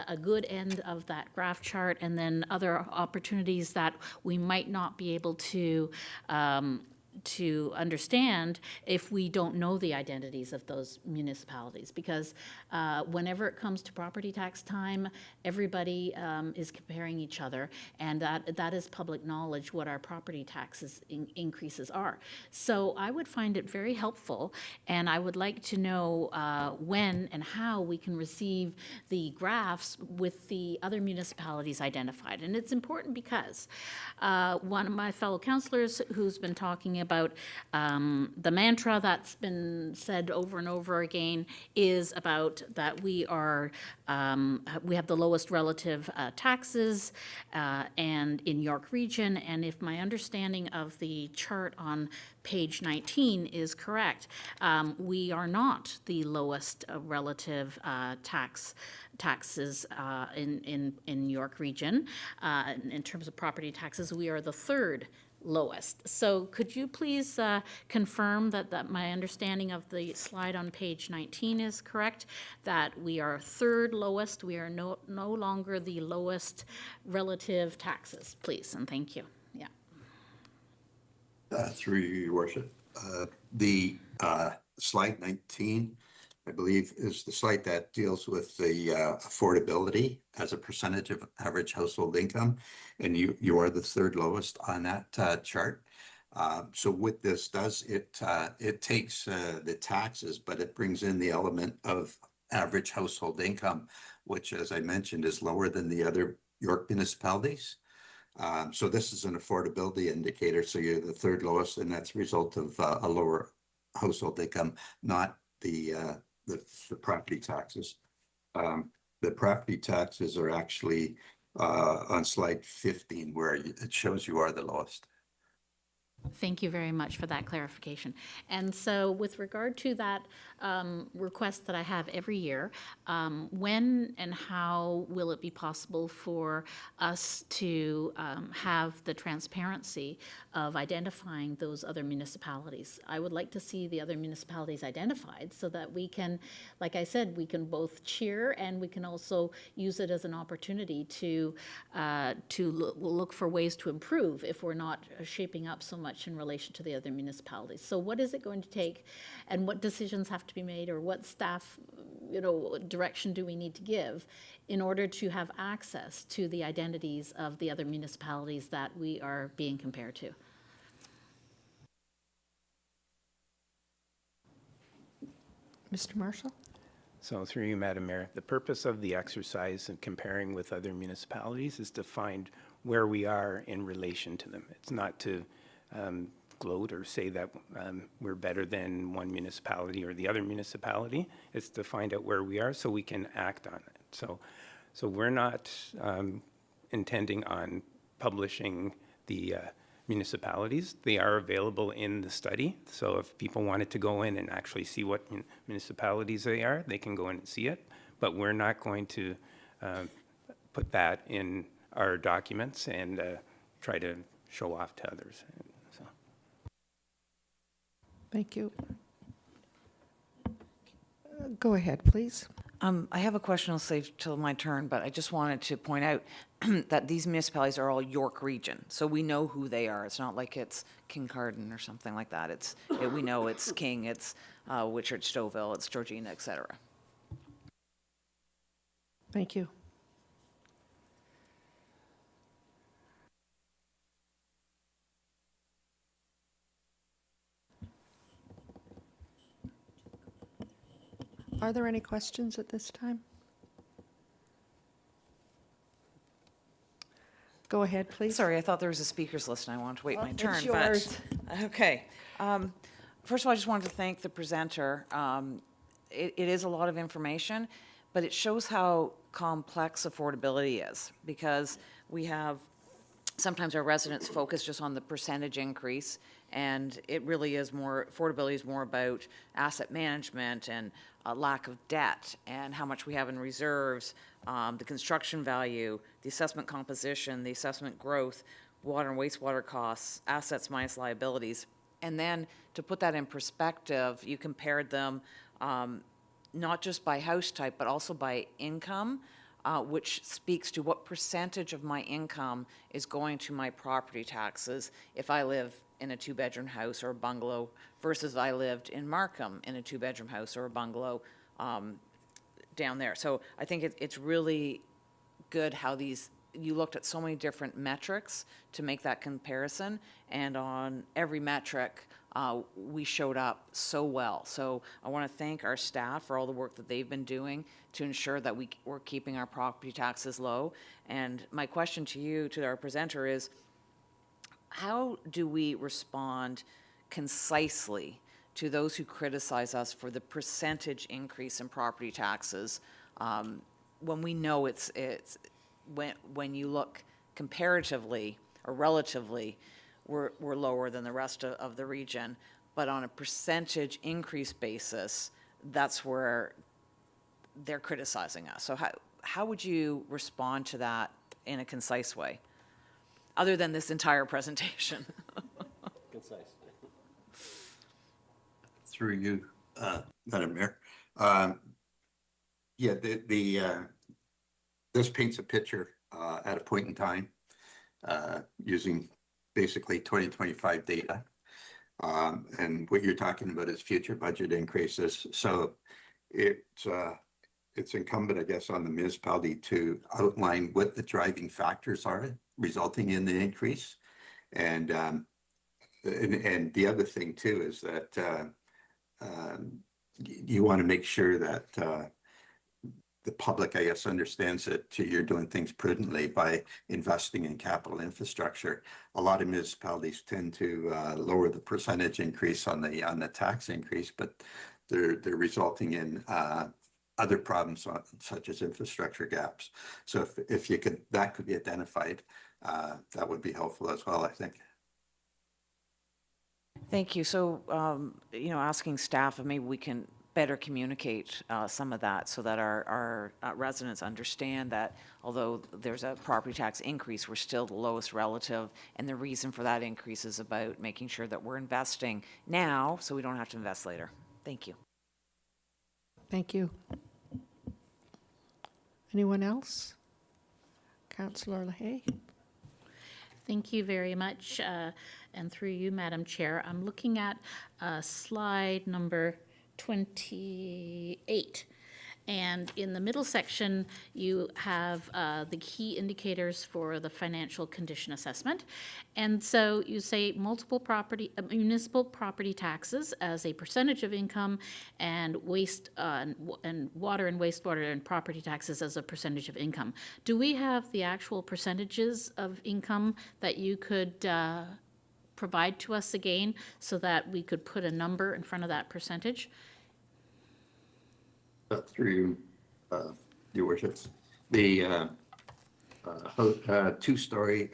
a good end of that graph chart, and then other opportunities that we might not be able to understand if we don't know the identities of those municipalities, because whenever it comes to property tax time, everybody is comparing each other, and that is public knowledge what our property taxes increases are. So I would find it very helpful, and I would like to know when and how we can receive the graphs with the other municipalities identified. And it's important because one of my fellow councillors who's been talking about the mantra that's been said over and over again is about that we have the lowest relative taxes and in York Region, and if my understanding of the chart on page 19 is correct, we are not the lowest relative taxes in York Region. In terms of property taxes, we are the third lowest. So could you please confirm that my understanding of the slide on page 19 is correct, that we are third lowest, we are no longer the lowest relative taxes, please, and thank you. Yeah. Through you, Your Worship. The slide 19, I believe, is the slide that deals with the affordability as a percentage of average household income, and you are the third lowest on that chart. So what this does, it takes the taxes, but it brings in the element of average household income, which, as I mentioned, is lower than the other York municipalities. So this is an affordability indicator. So you're the third lowest, and that's a result of a lower household income, not the property taxes. The property taxes are actually on slide 15, where it shows you are the lowest. Thank you very much for that clarification. And so with regard to that request that I have every year, when and how will it be possible for us to have the transparency of identifying those other municipalities? I would like to see the other municipalities identified so that we can, like I said, we can both cheer and we can also use it as an opportunity to look for ways to improve if we're not shaping up so much in relation to the other municipalities. So what is it going to take, and what decisions have to be made, or what staff, direction do we need to give in order to have access to the identities of the other municipalities that we are being compared to? Mr. Marshall? So through you, Madam Mayor, the purpose of the exercise of comparing with other municipalities is to find where we are in relation to them. It's not to gloat or say that we're better than one municipality or the other municipality. It's to find out where we are so we can act on it. So we're not intending on publishing the municipalities. They are available in the study, so if people wanted to go in and actually see what municipalities they are, they can go in and see it. But we're not going to put that in our documents and try to show off to others. So. Thank you. Go ahead, please. I have a question I'll save till my turn, but I just wanted to point out that these municipalities are all York Region, so we know who they are. It's not like it's Kincardine or something like that. We know it's King, it's Witchart, Stouffville, it's Georgina, et cetera. Thank you. Are there any questions at this time? Go ahead, please. Sorry, I thought there was a speakers list and I wanted to wait my It's turn. yours. But, okay. First of all, I just wanted to thank the presenter. It is a lot of information, but it shows how complex affordability is, because we have, sometimes our residents focus just on the percentage increase, and it really is more, affordability is more about asset management and lack of debt and how much we have in reserves, the construction value, the assessment composition, the assessment growth, water and wastewater costs, assets minus liabilities. And then to put that in perspective, you compared them not just by house type, but also by income, which speaks to what percentage of my income is going to my property taxes if I live in a two-bedroom house or a bungalow versus I lived in Markham in a two-bedroom house or a bungalow down there. So I think it's really good how you looked at so many different metrics to make that comparison, and on every metric, we showed up so well. So I want to thank our staff for all the work that they've been doing to ensure that we're keeping our property taxes low. And my question to you, to our presenter, is how do we respond concisely to those who criticize us for the percentage increase in property taxes when we know when you look comparatively or relatively, we're lower than the rest of the region, but on a percentage increase basis, that's where they're criticizing us. So how would you respond to that in a concise way, other than this entire presentation? Concise. Through you, Madam Mayor. Yeah, this paints a picture at a point in time using basically 2025 data. And what you're talking about is future budget increases. So it's incumbent, I guess, on the municipality to outline what the driving factors are resulting in the increase. And the other thing too is that you want to make sure that the public, I guess, understands that you're doing things prudently by investing in capital infrastructure. A lot of municipalities tend to lower the percentage increase on the tax increase, but they're resulting in other problems such as infrastructure gaps. So if that could be identified, that would be helpful as well, I think. Thank you. So, asking staff if maybe we can better communicate some of that so that our residents understand that although there's a property tax increase, we're still the lowest relative, and the reason for that increase is about making sure that we're investing now so we don't have to invest later. Thank you. Thank you. Anyone else? Councillor LaHaye? Thank you very much. And through you, Madam Chair, I'm looking at slide number 28. And in the middle section, you have the key indicators for the financial condition assessment. And so you say municipal property taxes as a percentage of income, and and water and wastewater and property taxes as a percentage of income. Do we have the actual percentages of income that you could provide to us again so that we could put a number in front of that percentage? Through your worships, the two-story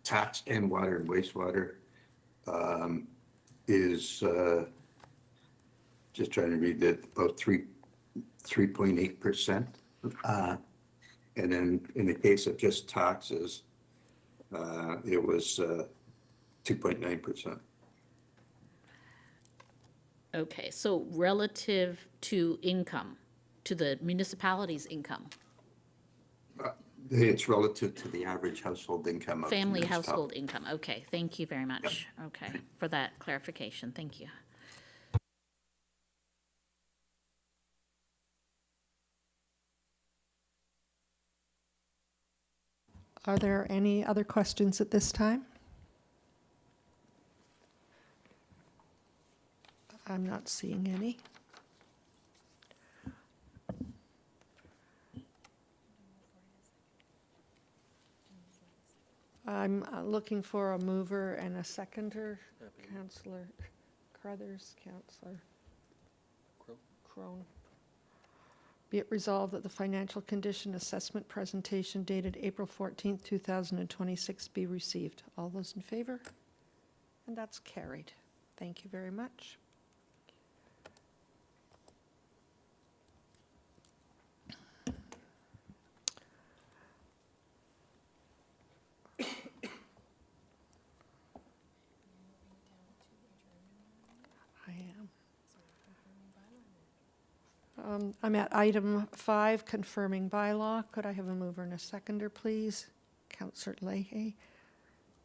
tax and water and wastewater is, just trying to read that, about 3.8%. And then in the case of just taxes, it was 2.9%. Okay, so relative to income, to the municipality's income, It's relative to the average household income of the family municipality. household income. Okay, thank you very much. Okay, for that clarification. Thank you. Are there any other questions at this time? I'm not seeing any. I'm looking for a mover and a seconder. Councillor Carruthers, Councillor Crone. Be it resolved that the financial condition assessment presentation dated April 14th, 2026 be received. All those in favor? And that's carried. Thank you very much. I am. I'm at item 5, confirming bylaw. Could I have a mover and a seconder, please? Councillor Leahy,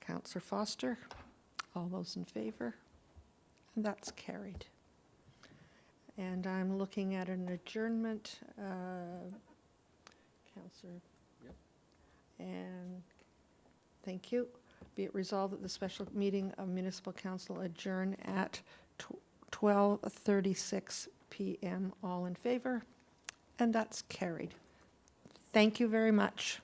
Councillor Foster. All those in favor? And that's carried. And I'm looking at an adjournment. Councillor. Yep. And thank you. Be it resolved that the special meeting of Municipal Council adjourn at 12:36 p.m. All in favor? And that's carried. Thank you very much.